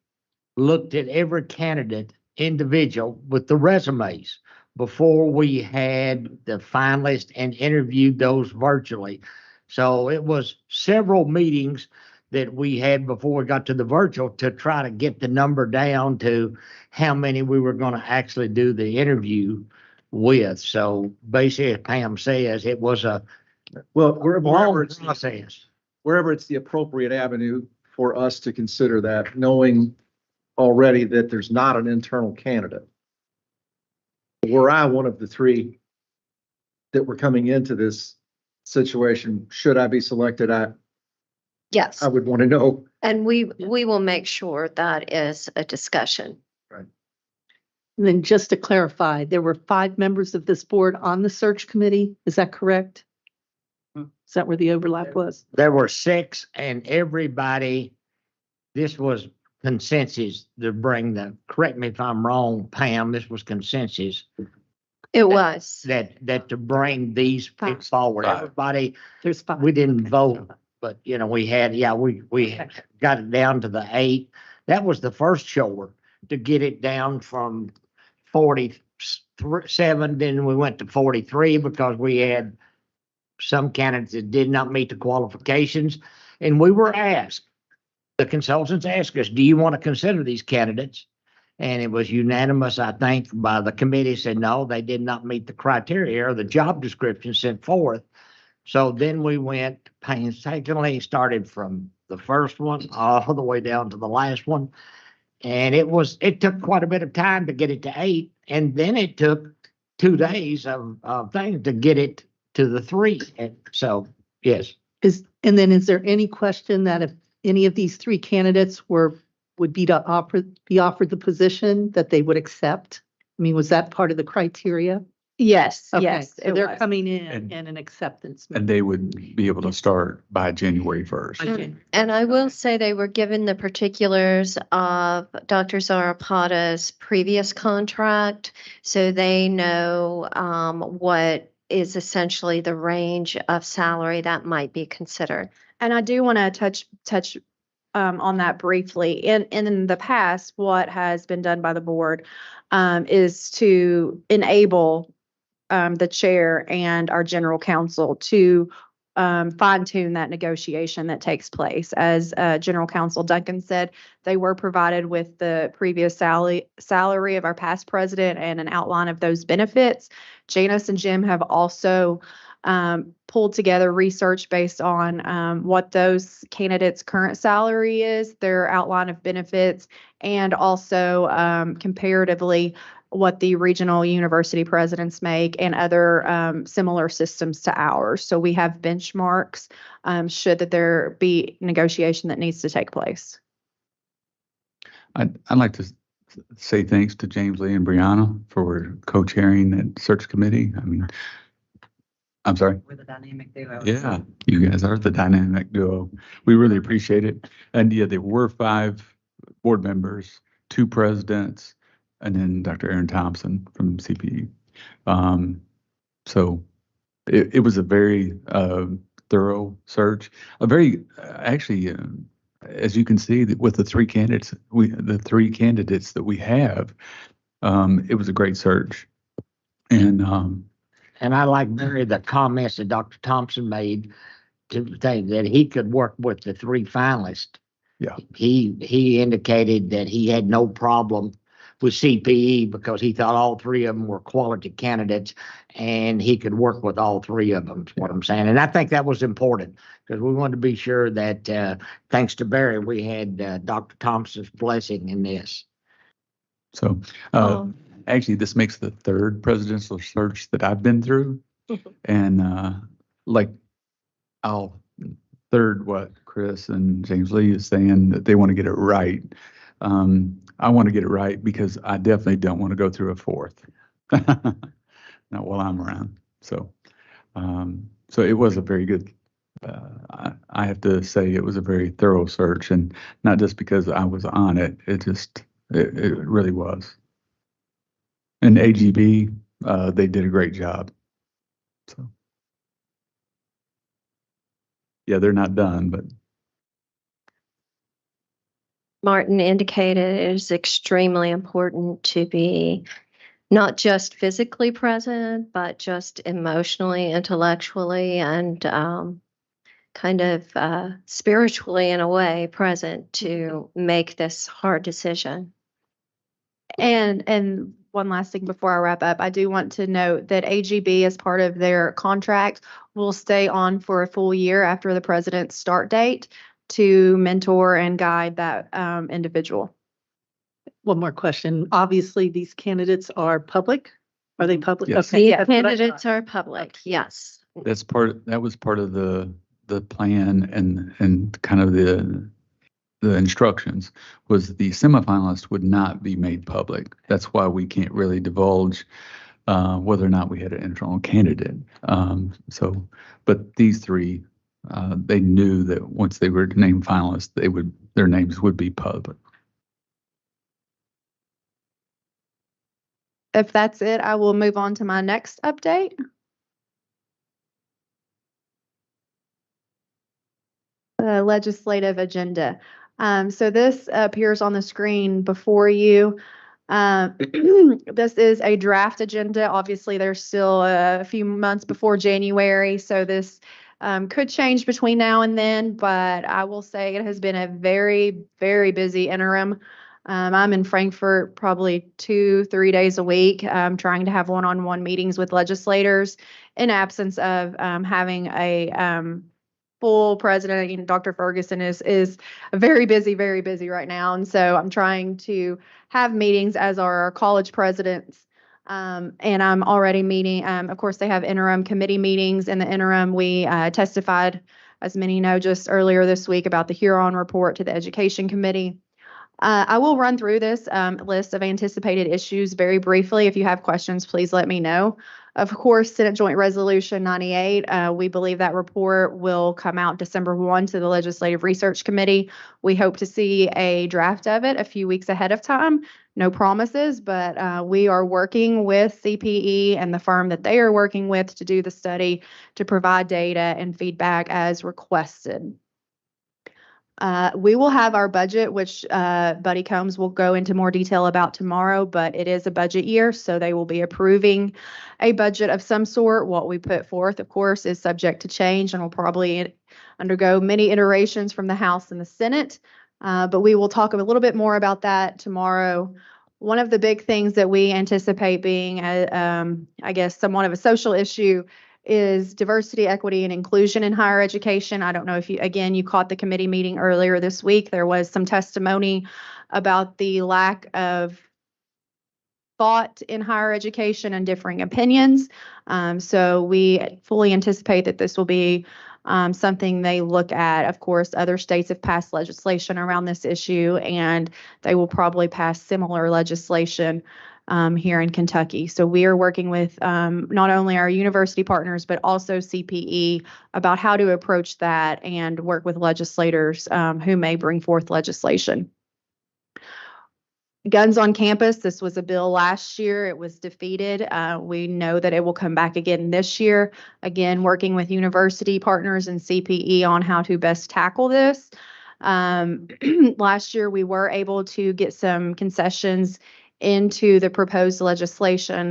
looked at every candidate individual with the resumes before we had the finalists and interviewed those virtually. So it was several meetings that we had before we got to the virtual to try to get the number down to how many we were going to actually do the interview with. So basically, as Pam says, it was a wherever it's process. Wherever it's the appropriate avenue for us to consider that, knowing already that there's not an internal candidate. Were I one of the 3 that were coming into this situation, should I be selected? Yes. I would want to know. And we will make sure that is a discussion. Right. And then just to clarify, there were 5 members of this board on the search committee. Is that correct? Is that where the overlap was? There were 6 and everybody, this was consensus to bring correct me if I'm wrong, Pam, this was consensus. It was. That to bring these people forward. Everybody, there's 5. We didn't vote, but we had, we got it down to the 8. That was the first shower to get it down from 47. Then we went to 43 because we had some candidates that did not meet the qualifications. And we were asked, the consultants asked us, do you want to consider these candidates? And it was unanimous, I think, by the committee said, no, they did not meet the criteria or the job description sent forth. So then we went painstakingly, started from the first one all the way down to the last one. And it took quite a bit of time to get it to 8, and then it took 2 days of things to get it to the 3. And so, yes. Is there any question that if any of these 3 candidates would be offered the position that they would accept? I mean, was that part of the criteria? Yes, Okay, yes, so it they're was. coming in And- in an acceptance. And they would be able to start by January 1st. Okay. And I will say they were given the particulars of Dr. Zarapata's previous contract, so they know what is essentially the range of salary that might be considered. And I do want to touch on that briefly. In the past, what has been done by the board is to enable the chair and our general counsel to fine tune that negotiation that takes place. As General Counsel Duncan said, they were provided with the previous salary of our past president and an outline of those benefits. Janice and Jim have also pulled together research based on what those candidates' current salary is, their outline of benefits, and also comparatively what the regional university presidents make and other similar systems to ours. So we have benchmarks should that there be negotiation that needs to take place. I'd like to say thanks to James Lee and Brianna for co-chairing that search committee. I mean, I'm sorry. We're the dynamic duo. Yeah, you guys are the dynamic duo. We really appreciate it. And yeah, there were 5 board members, 2 presidents, and then Dr. Aaron Thompson from CPE. So it was a very thorough search, a very actually, as you can see, with the 3 candidates, the 3 candidates that we have, it was a great search. And I like very the comments that Dr. Thompson made to say that he could work with the 3 finalists. Yeah. He indicated that he had no problem with CPE because he thought all 3 of them were quality candidates and he could work with all 3 of them, is what I'm saying. And I think that was important because we wanted to be sure that thanks to Barry, we had Dr. Thompson's blessing in this. So actually, this makes the 3rd presidential search that I've been through. And like I'll third what Chris and James Lee is saying, that they want to get it right. I want to get it right because I definitely don't want to go through a 4th. Not while I'm around. So it was a very good, I have to say it was a very thorough search, and not just because I was on it, it really was. And AGB, they did a great job. So yeah, they're not done, but Martin indicated it is extremely important to be not just physically present, but just emotionally, intellectually, and kind of spiritually, in a way, present to make this hard decision. And one last thing before I wrap up, I do want to note that AGB, as part of their contract, will stay on for a full year after the president's start date to mentor and guide that individual. One more question. Obviously, these candidates are public. Are they public? Yes. Okay. The that's what I candidates thought. are public, yes. that was part of the plan and kind of the instructions was the semifinalists would not be made public. That's why we can't really divulge whether or not we had an internal candidate. But these 3, they knew that once they were named finalists, their names would be public. If that's it, I will move on to my next update. The legislative agenda. So this appears on the screen before you. This is a draft agenda. Obviously, there's still a few months before January, so this could change between now and then, but I will say it has been a very, very busy interim. I'm in Frankfurt probably 2-3 days a week, trying to have one-on-one meetings with legislators in absence of having a full president, Dr. Ferguson is very busy right now. And so I'm trying to have meetings, as are our college presidents. And I'm already meeting, of course, they have interim committee meetings. In the interim, we testified, as many know, just earlier this week about the Huron report to the Education Committee. I will run through this list of anticipated issues very briefly. If you have questions, please let me know. Of course, Senate Joint Resolution 98, we believe that report will come out December 1 to the Legislative Research Committee. We hope to see a draft of it a few weeks ahead of time. No promises, but we are working with CPE and the firm that they are working with to do the study to provide data and feedback as requested. We will have our budget, which Buddy Combs will go into more detail about tomorrow, but it is a budget year, so they will be approving a budget of some sort. What we put forth, of course, is subject to change and will probably undergo many iterations from the House and the Senate, but we will talk a little bit more about that tomorrow. One of the big things that we anticipate being, I guess, somewhat of a social issue is diversity, equity, and inclusion in higher education. I don't know if you caught the committee meeting earlier this week. There was some testimony about the lack of thought in higher education and differing opinions. So we fully anticipate that this will be something they look at. Of course, other states have passed legislation around this issue, and they will probably pass similar legislation here in Kentucky. So we are working with not only our university partners, but also CPE about how to approach that and work with legislators who may bring forth legislation. Guns on campus, this was a bill last year. It was defeated. We know that it will come back again this year. Again, working with university partners and CPE on how to best tackle this. Last year, we were able to get some concessions into the proposed legislation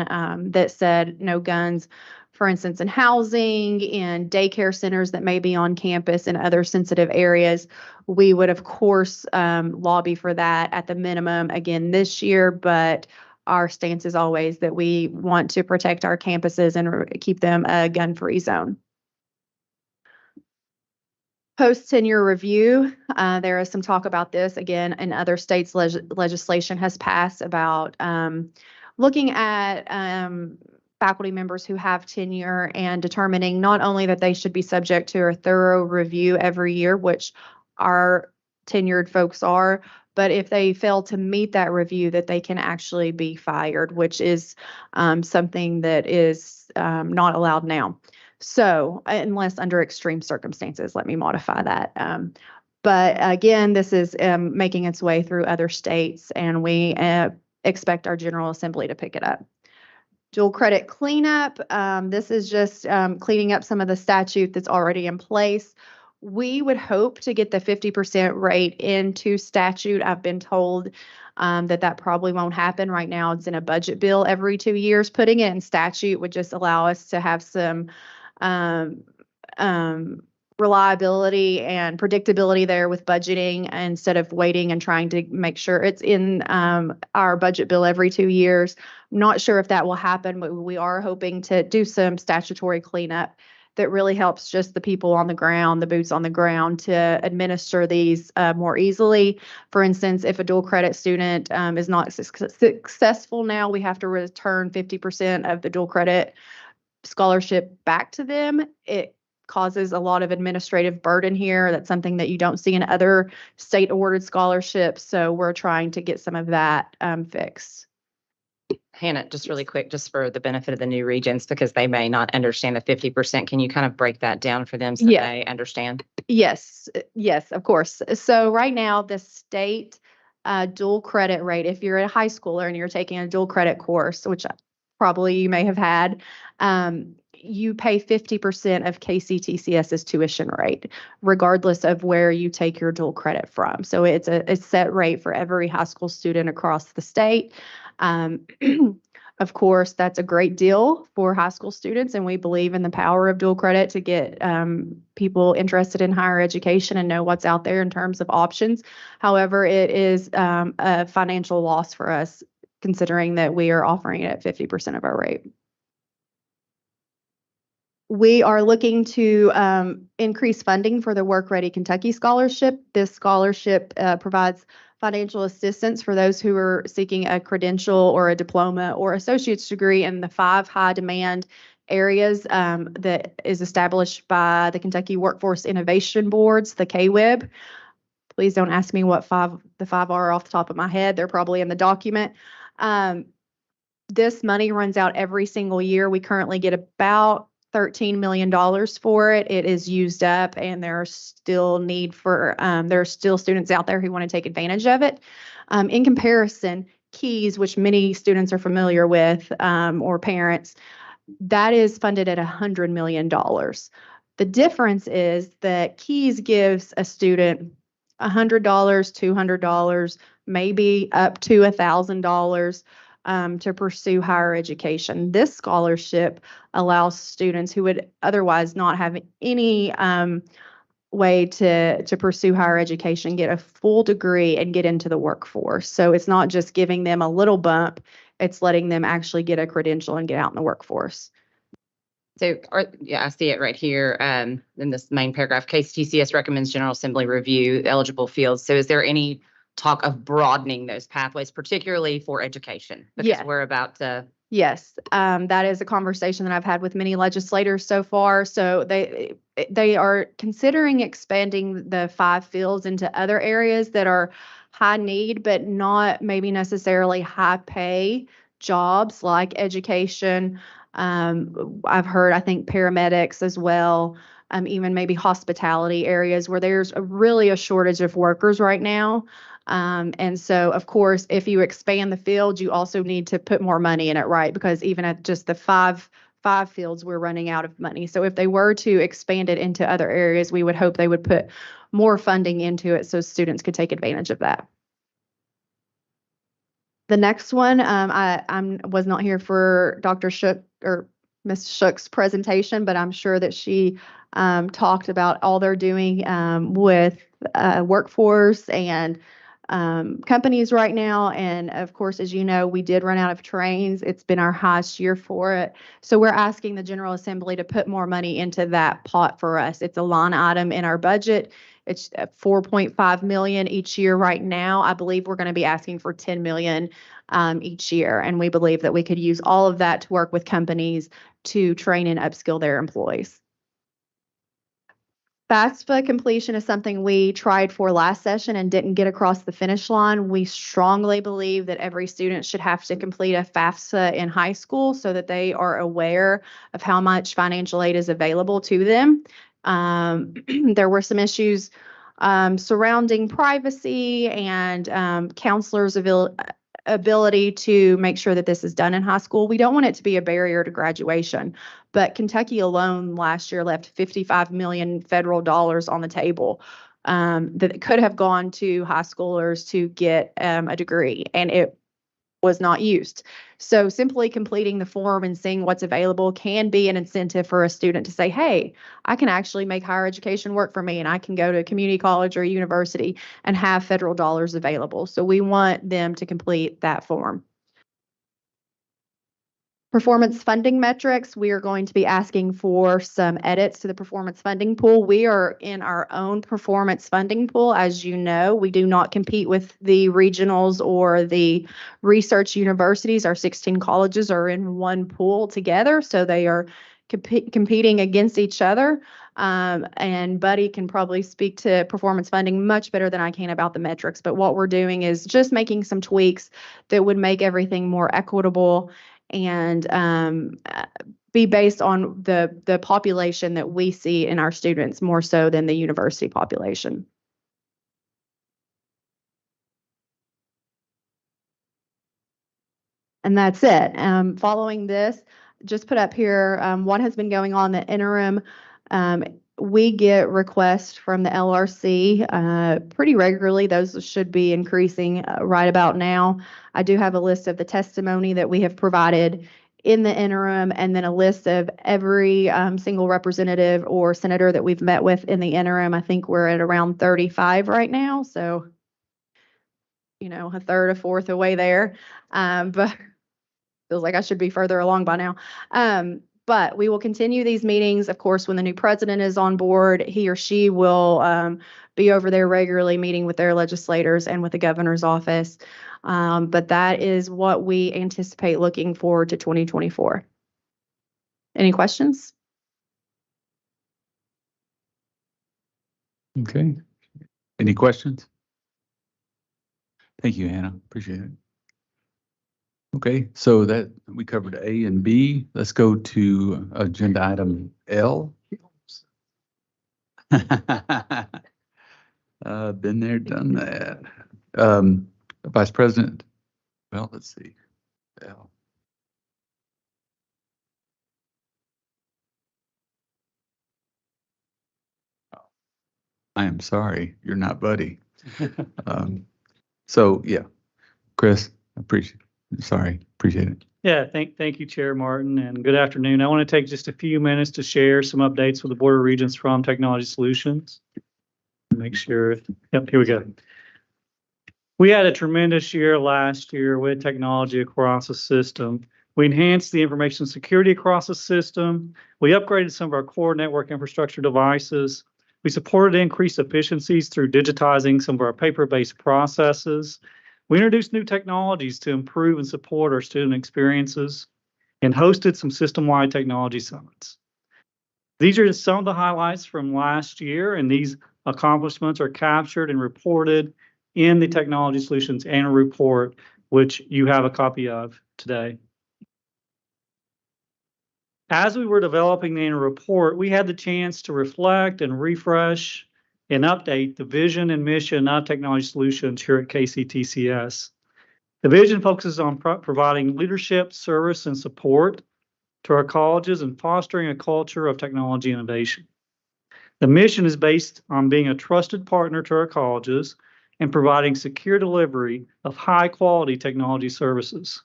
that said no guns, for instance, in housing, in daycare centers that may be on campus and other sensitive areas. We would, of course, lobby for that at the minimum again this year, but our stance is always that we want to protect our campuses and keep them a gun-free zone. Post-tenure review, there is some talk about this. Again, in other states, legislation has passed about looking at faculty members who have tenure and determining not only that they should be subject to a thorough review every year, which our tenured folks are, but if they fail to meet that review, that they can actually be fired, which is something that is not allowed now. So unless under extreme circumstances, let me modify that. But again, this is making its way through other states, and we expect our General Assembly to pick it up. Dual credit cleanup. This is just cleaning up some of the statute that's already in place. We would hope to get the 50% rate into statute. I've been told that probably won't happen right now. It's in a budget bill every 2 years. Putting it in statute would just allow us to have some reliability and predictability there with budgeting instead of waiting and trying to make sure it's in our budget bill every 2 years. I'm not sure if that will happen, but we are hoping to do some statutory cleanup that really helps just the people on the ground, the boots on the ground, to administer these more easily. For instance, if a dual credit student is not successful now, we have to return 50% of the dual credit scholarship back to them. It causes a lot of administrative burden here. That's something that you don't see in other state awarded scholarships. So we're trying to get some of that fixed. Hannah, just really quick, just for the benefit of the new Regents, because they may not understand the 50%. Can you kind of break that down for them so they understand? Yes, of course. So right now, the state dual credit rate, if you're a high schooler and you're taking a dual credit course, which probably you may have had, you pay 50% of KCTCS's tuition rate, regardless of where you take your dual credit from. So it's a set rate for every high school student across the state. Of course, that's a great deal for high school students, and we believe in the power of dual credit to get people interested in higher education and know what's out there in terms of options. However, it is a financial loss for us, considering that we are offering it at 50% of our rate. We are looking to increase funding for the Work Ready Kentucky Scholarship. This scholarship provides financial assistance for those who are seeking a credential or a diploma or associate's degree in the 5 high demand areas that is established by the Kentucky Workforce Innovation Boards, the KWIB. Please don't ask me what the five are off the top of my head. They're probably in the document. This money runs out every single year. We currently get about $13 million for it. It is used up, and there's still there are still students out there who want to take advantage of it. In comparison, KEYS, which many students are familiar with, or parents, that is funded at $100 million. The difference is that KEYS gives a student $100, $200, maybe up to $1,000 to pursue higher education. This scholarship allows students who would otherwise not have any way to pursue higher education, get a full degree and get into the workforce. So it's not just giving them a little bump, it's letting them actually get a credential and get out in the workforce. So, yeah, I see it right here in this main paragraph. KCTCS recommends General Assembly review eligible fields. So is there any talk of broadening those pathways, particularly for education? Because Yeah. we're about to. Yes, that is a conversation that I've had with many legislators so far. So they are considering expanding the 5 fields into other areas that are high need, but not maybe necessarily high pay jobs like education. I've heard, I think, paramedics as well, even maybe hospitality areas where there's really a shortage of workers right now. And so, of course, if you expand the field, you also need to put more money in it, right? Because even at just the five fields, we're running out of money. So if they were to expand it into other areas, we would hope they would put more funding into it so students could take advantage of that. The next one, I was not here for Dr. Shook or Ms. Shook's presentation, but I'm sure that she talked about all they're doing with workforce and companies right now. And of course, as you know, we did run out of trains. It's been our highest year for it. So we're asking the General Assembly to put more money into that pot for us. It's a line item in our budget. It's 4.5 million each year right now. I believe we're going to be asking for 10 million each year. And we believe that we could use all of that to work with companies to train and upskill their employees. FAFSA completion is something we tried for last session and didn't get across the finish line. We strongly believe that every student should have to complete a FAFSA in high school so that they are aware of how much financial aid is available to them. There were some issues surrounding privacy and counselors' ability to make sure that this is done in high school. We don't want it to be a barrier to graduation, but Kentucky alone last year left $55 million federal dollars on the table that could have gone to high schoolers to get a degree, and it was not used. So simply completing the form and seeing what's available can be an incentive for a student to say, hey, I can actually make higher education work for me, and I can go to a community college or a university and have federal dollars available. So we want them to complete that form. Performance funding metrics, we are going to be asking for some edits to the performance funding pool. We are in our own performance funding pool. As you know, we do not compete with the regionals or the research universities. Our 16 colleges are in one pool together, so they are competing against each other. And Buddy can probably speak to performance funding much better than I can about the metrics. But what we're doing is just making some tweaks that would make everything more equitable and be based on the population that we see in our students more so than the university population. And that's it. Following this, just put up here what has been going on in the interim. We get requests from the LRC pretty regularly. Those should be increasing right about now. I do have a list of the testimony that we have provided in the interim, and then a list of every single representative or senator that we've met with in the interim. I think we're at around 35 right now. So, you know, a third, a fourth away there. But feels like I should be further along by now. But we will continue these meetings. Of course, when the new president is on board, he or she will be over there regularly meeting with their legislators and with the governor's office. But that is what we anticipate looking forward to 2024. Any questions? Okay. Any questions? Thank you, Hannah. Appreciate it. Okay, so that we covered A and B. Let's go to agenda item L. Been there, done that. Vice President, well, let's see. L. I am sorry, you're not Buddy. So yeah, Chris, appreciate it. Yeah, thank you, Chair Martin, and good afternoon. I want to take just a few minutes to share some updates with the Board of Regents from Technology Solutions. Make sure, yep, here we go. We had a tremendous year last year with technology across the system. We enhanced the information security across the system. We upgraded some of our core network infrastructure devices. We supported increased efficiencies through digitizing some of our paper-based processes. We introduced new technologies to improve and support our student experiences and hosted some system-wide technology summits. These are just some of the highlights from last year, and these accomplishments are captured and reported in the Technology Solutions Annual Report, which you have a copy of today. As we were developing the annual report, we had the chance to reflect and refresh and update the vision and mission of Technology Solutions here at KCTCS. The vision focuses on providing leadership, service, and support to our colleges and fostering a culture of technology innovation. The mission is based on being a trusted partner to our colleges and providing secure delivery of high-quality technology services.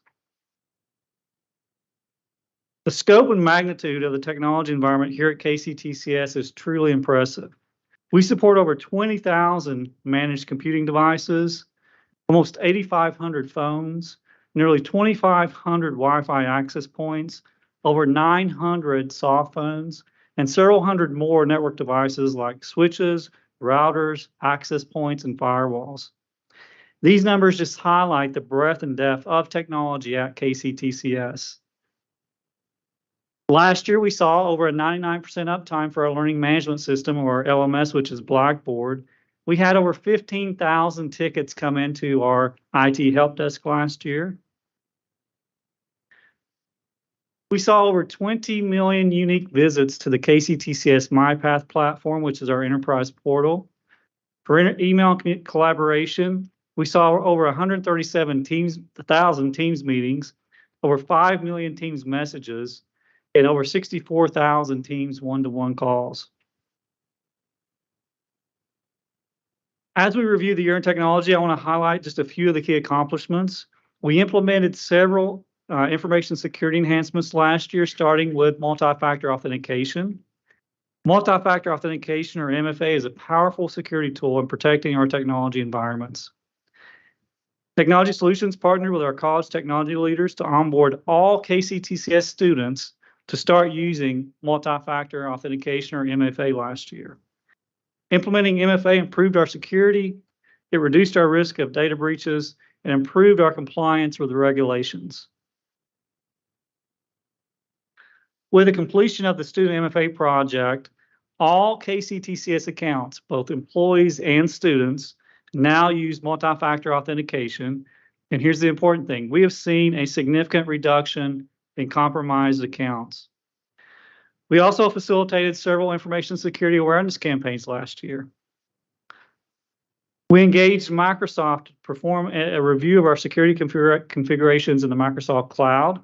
The scope and magnitude of the technology environment here at KCTCS is truly impressive. We support over 20,000 managed computing devices, almost 8,500 phones, nearly 2,500 Wi-Fi access points, over 900 soft phones, and several hundred more network devices like switches, routers, access points, and firewalls. These numbers just highlight the breadth and depth of technology at KCTCS. Last year, we saw over a 99% uptime for our learning management system, or LMS, which is Blackboard. We had over 15,000 tickets come into our IT help desk last year. We saw over 20 million unique visits to the KCTCS MyPath platform, which is our enterprise portal. For email collaboration, we saw over 137,000 Teams meetings, over 5 million Teams messages, and over 64,000 Teams one-to-one calls. As we review the year in technology, I want to highlight just a few of the key accomplishments. We implemented several information security enhancements last year, starting with multi-factor authentication. Multi-factor authentication, or MFA, is a powerful security tool in protecting our technology environments. Technology Solutions partnered with our college technology leaders to onboard all KCTCS students to start using multi-factor authentication, or MFA, last year. Implementing MFA improved our security, it reduced our risk of data breaches, and improved our compliance with the regulations. With the completion of the student MFA project, all KCTCS accounts, both employees and students, now use multi-factor authentication. And here's the important thing: we have seen a significant reduction in compromised accounts. We also facilitated several information security awareness campaigns last year. We engaged Microsoft to perform a review of our security configurations in the Microsoft Cloud.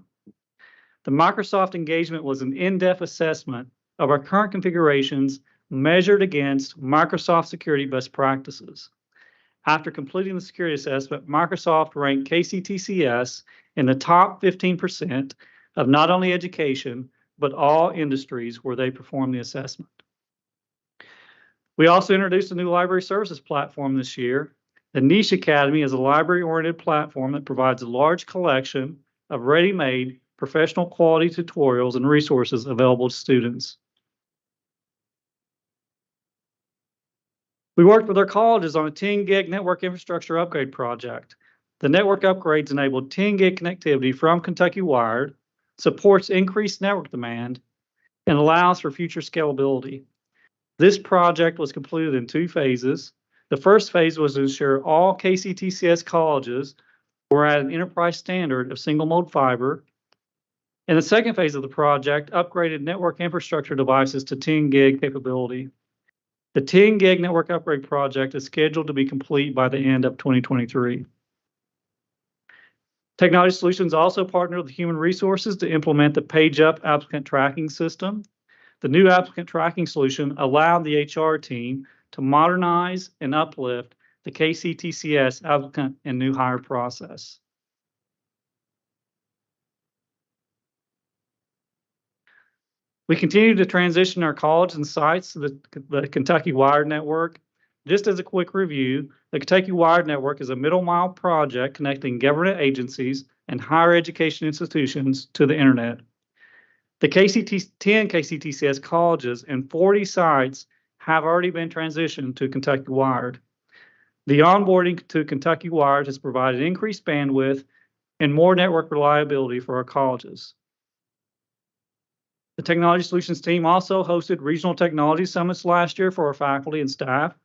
The Microsoft engagement was an in-depth assessment of our current configurations measured against Microsoft security best practices. After completing the security assessment, Microsoft ranked KCTCS in the top 15% of not only education, but all industries where they perform the assessment. We also introduced a new library services platform this year. The Niche Academy is a library-oriented platform that provides a large collection of ready-made professional quality tutorials and resources available to students. We worked with our colleges on a 10 gig network infrastructure upgrade project. The network upgrades enabled 10 gig connectivity from Kentucky Wired, supports increased network demand, and allows for future scalability. This project was completed in 2 phases. The first phase was to ensure all KCTCS colleges were at an enterprise standard of single mode fiber. And the second phase of the project upgraded network infrastructure devices to 10 gig capability. The 10 gig network upgrade project is scheduled to be complete by the end of 2023. Technology Solutions also partnered with Human Resources to implement the PageUp applicant tracking system. The new applicant tracking solution allowed the HR team to modernize and uplift the KCTCS applicant and new hire process. We continue to transition our colleges and sites to the Kentucky Wired Network. Just as a quick review, the Kentucky Wired Network is a middle mile project connecting government agencies and higher education institutions to the internet. The 10 KCTCS colleges and 40 sites have already been transitioned to Kentucky Wired. The onboarding to Kentucky Wired has provided increased bandwidth and more network reliability for our colleges. The Technology Solutions team also hosted regional technology summits last year for our faculty and staff.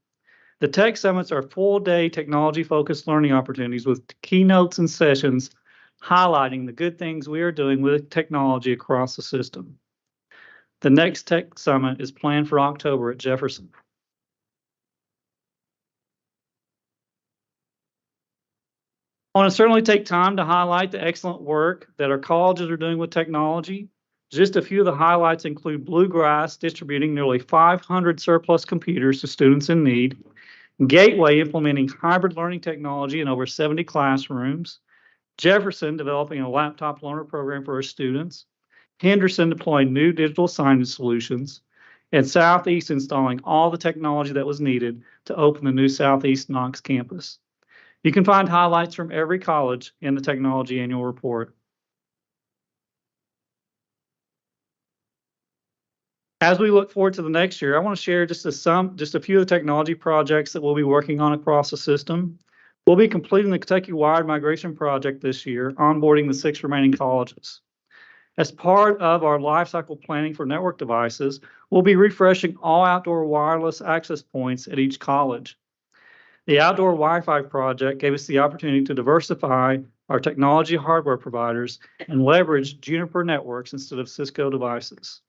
The tech summits are full-day technology-focused learning opportunities with keynotes and sessions highlighting the good things we are doing with technology across the system. The next tech summit is planned for October at Jefferson. I want to certainly take time to highlight the excellent work that our colleges are doing with technology. Just a few of the highlights include Bluegrass distributing nearly 500 surplus computers to students in need, Gateway implementing hybrid learning technology in over 70 classrooms, Jefferson developing a laptop loaner program for our students, Henderson deploying new digital signage solutions, and Southeast installing all the technology that was needed to open the new Southeast Knox campus. You can find highlights from every college in the Technology Annual Report. As we look forward to the next year, I want to share just a few of the technology projects that we'll be working on across the system. We'll be completing the Kentucky Wired migration project this year, onboarding the 6 remaining colleges. As part of our lifecycle planning for network devices, we'll be refreshing all outdoor wireless access points at each college. The outdoor Wi-Fi project gave us the opportunity to diversify our technology hardware providers and leverage Juniper networks instead of Cisco devices.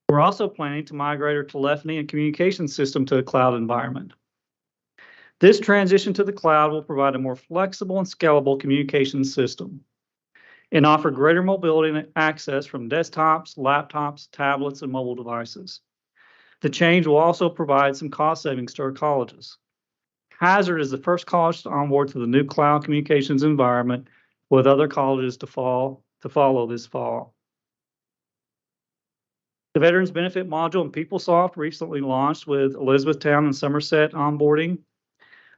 We're also planning to migrate our telephony and communication system to a cloud environment. This transition to the cloud will provide a more flexible and scalable communication system and offer greater mobility and access from desktops, laptops, tablets, and mobile devices. The change will also provide some cost savings to our colleges. Hazard is the first college to onboard to the new cloud communications environment, with other colleges to follow this fall. The Veterans Benefit Module in PeopleSoft recently launched with Elizabethtown and Somerset onboarding.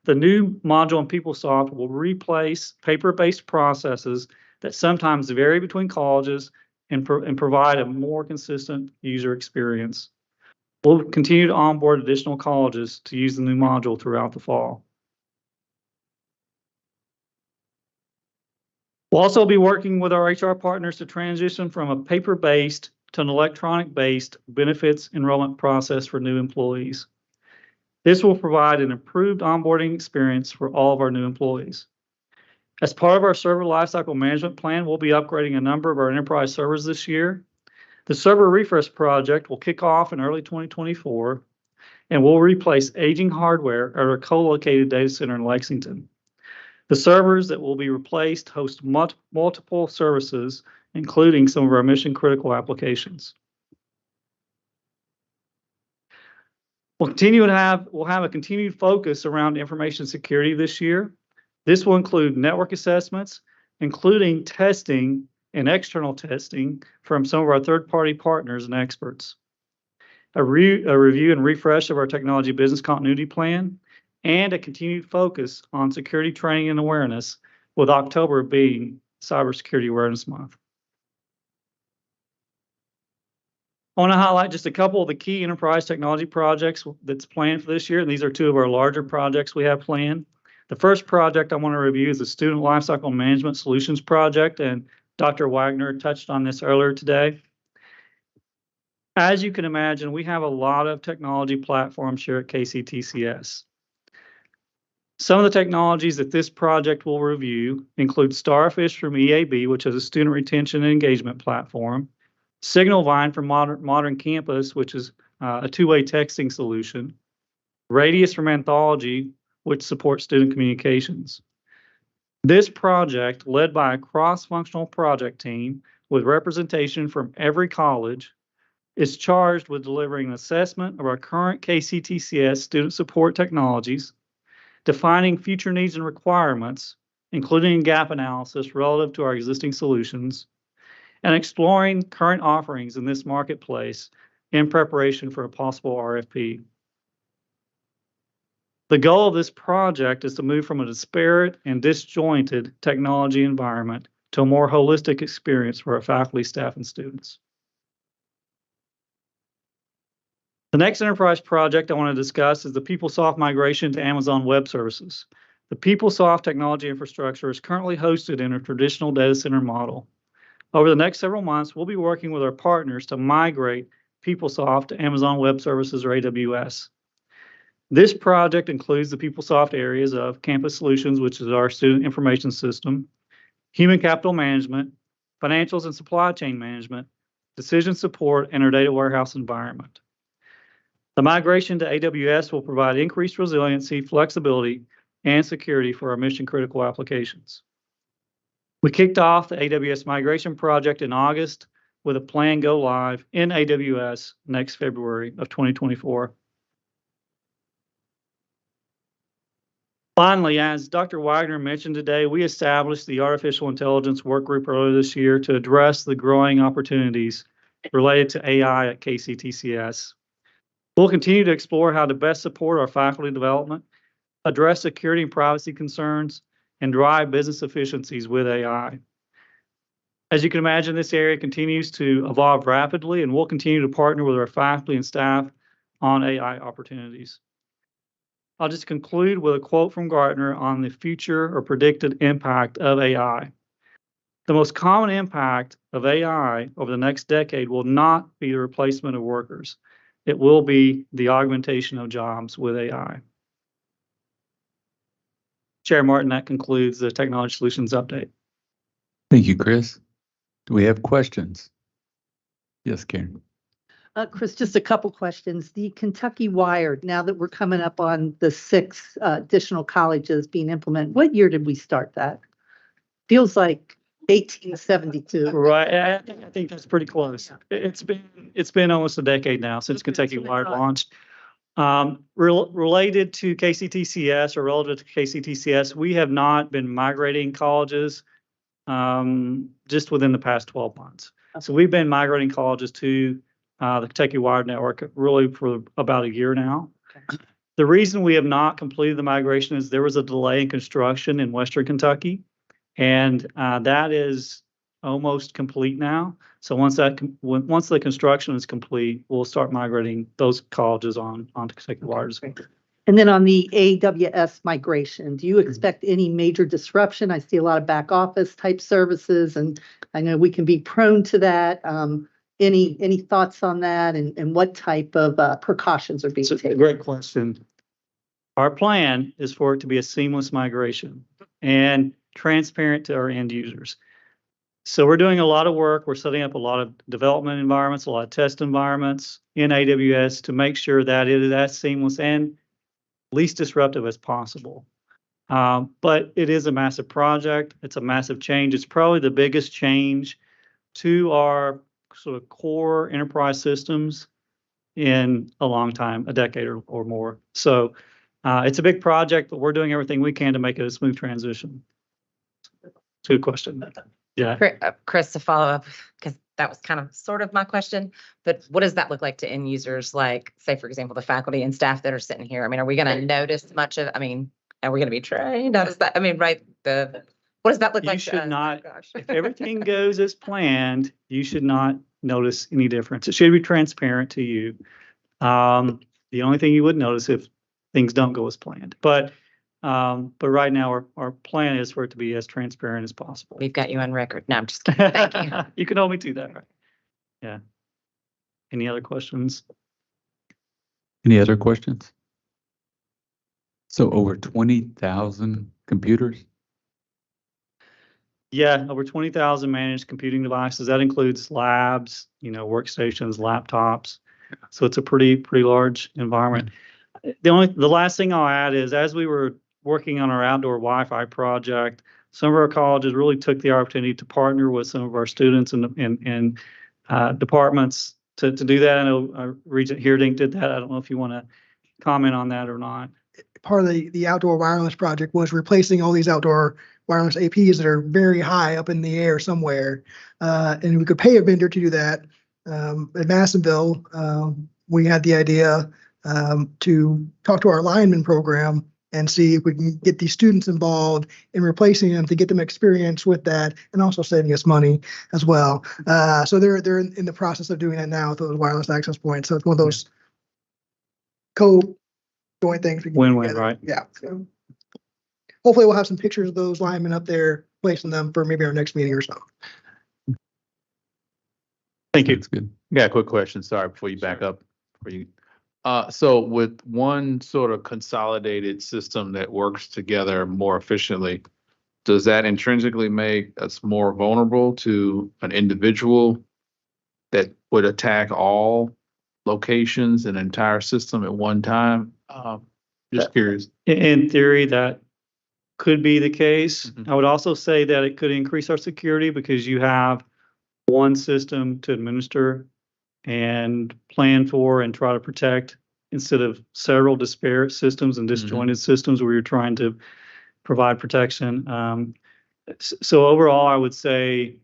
The new module in PeopleSoft will replace paper-based processes that sometimes vary between colleges and provide a more consistent user experience. We'll continue to onboard additional colleges to use the new module throughout the fall. We'll also be working with our HR partners to transition from a paper-based to an electronic-based benefits enrollment process for new employees. This will provide an improved onboarding experience for all of our new employees. As part of our server lifecycle management plan, we'll be upgrading a number of our enterprise servers this year. The server refresh project will kick off in early 2024, and will replace aging hardware at our co-located data center in Lexington. The servers that will be replaced host multiple services, including some of our mission-critical applications. We'll have a continued focus around information security this year. This will include network assessments, including testing and external testing from some of our third-party partners and experts. A review and refresh of our technology business continuity plan, and a continued focus on security training and awareness, with October being Cybersecurity Awareness Month. I want to highlight just a couple of the key enterprise technology projects that's planned for this year. And these are two of our larger projects we have planned. The first project I want to review is the Student Lifecycle Management Solutions Project, and Dr. Wagner touched on this earlier today. As you can imagine, we have a lot of technology platforms here at KCTCS. Some of the technologies that this project will review include Starfish from EAB, which is a student retention and engagement platform, Signalvine from Modern Campus, which is a two-way texting solution, Radius from Anthology, which supports student communications. This project, led by a cross-functional project team with representation from every college, is charged with delivering an assessment of our current KCTCS student support technologies, defining future needs and requirements, including gap analysis relative to our existing solutions, and exploring current offerings in this marketplace in preparation for a possible RFP. The goal of this project is to move from a disparate and disjointed technology environment to a more holistic experience for our faculty, staff, and students. The next enterprise project I want to discuss is the PeopleSoft migration to Amazon Web Services. The PeopleSoft technology infrastructure is currently hosted in a traditional data center model. Over the next several months, we'll be working with our partners to migrate PeopleSoft to Amazon Web Services or AWS. This project includes the PeopleSoft areas of Campus Solutions, which is our student information system, human capital management, financials and supply chain management, decision support, and our data warehouse environment. The migration to AWS will provide increased resiliency, flexibility, and security for our mission-critical applications. We kicked off the AWS migration project in August with a planned go live in AWS next February of 2024. Finally, as Dr. Wagner mentioned today, we established the Artificial Intelligence Workgroup earlier this year to address the growing opportunities related to AI at KCTCS. We'll continue to explore how to best support our faculty development, address security and privacy concerns, and drive business efficiencies with AI. As you can imagine, this area continues to evolve rapidly, and we'll continue to partner with our faculty and staff on AI opportunities. I'll just conclude with a quote from Gartner on the future or predicted impact of AI. The most common impact of AI over the next decade will not be the replacement of workers. It will be the augmentation of jobs with AI. Chair Martin, that concludes the Technology Solutions update. Thank you, Chris. Do we have questions? Yes, Karen. Chris, just a couple questions. The Kentucky Wired, now that we're coming up on the 6 additional colleges being implemented, what year did we start that? Feels like 1872. Right, I think that's pretty close. It's been almost a decade now since Kentucky Wired launched. Related to KCTCS or relative to KCTCS, we have not been migrating colleges just within the past 12 months. So we've been migrating colleges to the Kentucky Wired network really for about a year now. Okay. The reason we have not completed the migration is there was a delay in construction in Western Kentucky, and that is almost complete now. So once the construction is complete, we'll start migrating those colleges onto Kentucky Wired. And then on the AWS migration, do you expect any major disruption? I see a lot of back office type services, and I know we can be prone to that. Any thoughts on that, and what type of precautions are being taken? Great question. Our plan is for it to be a seamless migration and transparent to our end users. So we're doing a lot of work. We're setting up a lot of development environments, a lot of test environments in AWS to make sure that it is as seamless and least disruptive as possible. But it is a massive project. It's a massive change. It's probably the biggest change to our sort of core enterprise systems in a long time, a decade or more. So it's a big project, but we're doing everything we can to make it a smooth transition. It's a good question. Yeah. Chris, to follow up, because that was kind of sort of my question, but what does that look like to end users? Like, say, for example, the faculty and staff that are sitting here. I mean, are we going to notice much of, I mean, are we going to be trained? How does that, I mean, right, the What does that look You like? should not, Gosh. if everything goes as planned, you should not notice any difference. It should be transparent to you. The only thing you would notice if things don't go as planned. But right now our plan is for it to be as transparent as possible. We've got you on record. No, I'm just kidding. Thank you. You can hold me to that, right? Yeah. Any other questions? Any other questions? So over 20,000 computers? Yeah, over 20,000 managed computing devices. That includes labs, workstations, laptops. So it's a pretty large environment. The last thing I'll add is, as we were working on our outdoor Wi-Fi project, some of our colleges really took the opportunity to partner with some of our students and departments to do that. I know Regent Huron did that. I don't know if you want to comment on that or not. Part of the outdoor wireless project was replacing all these outdoor wireless APs that are very high up in the air somewhere. And we could pay a vendor to do that. At Madisonville, we had the idea to talk to our lineman program and see if we can get these students involved in replacing them to get them experience with that, and also saving us money as well. So they're in the process of doing that now with those wireless access points. So it's one of those joint things. Win-win, right? Yeah. So hopefully we'll have some pictures of those linemen up there, placing them for maybe our next meeting or so. Thank you. That's good. Yeah, quick question. Sorry, before you back up. So with one sort of consolidated system that works together more efficiently, does that intrinsically make us more vulnerable to an individual that would attack all locations and entire system at one time? Just curious. In theory, that could be the case. I would also say that it could increase our security because you have one system to administer and plan for and try to protect, instead of several disparate systems and disjointed systems where you're trying to provide protection. So overall, I would say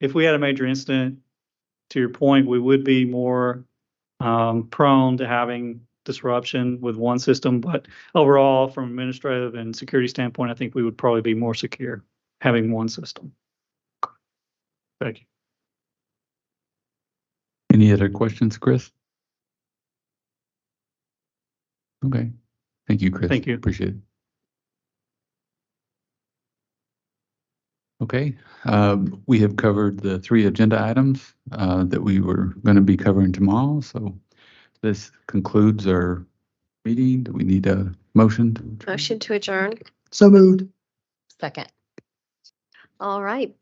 if we had a major incident, to your point, we would be more prone to having disruption with one system. But overall, from administrative and security standpoint, I think we would probably be more secure having one system. Thank you. Any other questions, Chris? Okay. Thank you, Chris. Thank you. Appreciate it. Okay. We have covered the 3 agenda items that we were going to be covering tomorrow. So this concludes our meeting. Do we need a motion? Motion to adjourn. So moved. Second. All right,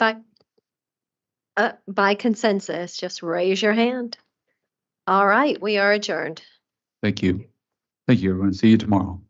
by consensus, just raise your hand. All right, we are adjourned. Thank you. Thank you, everyone. See you tomorrow.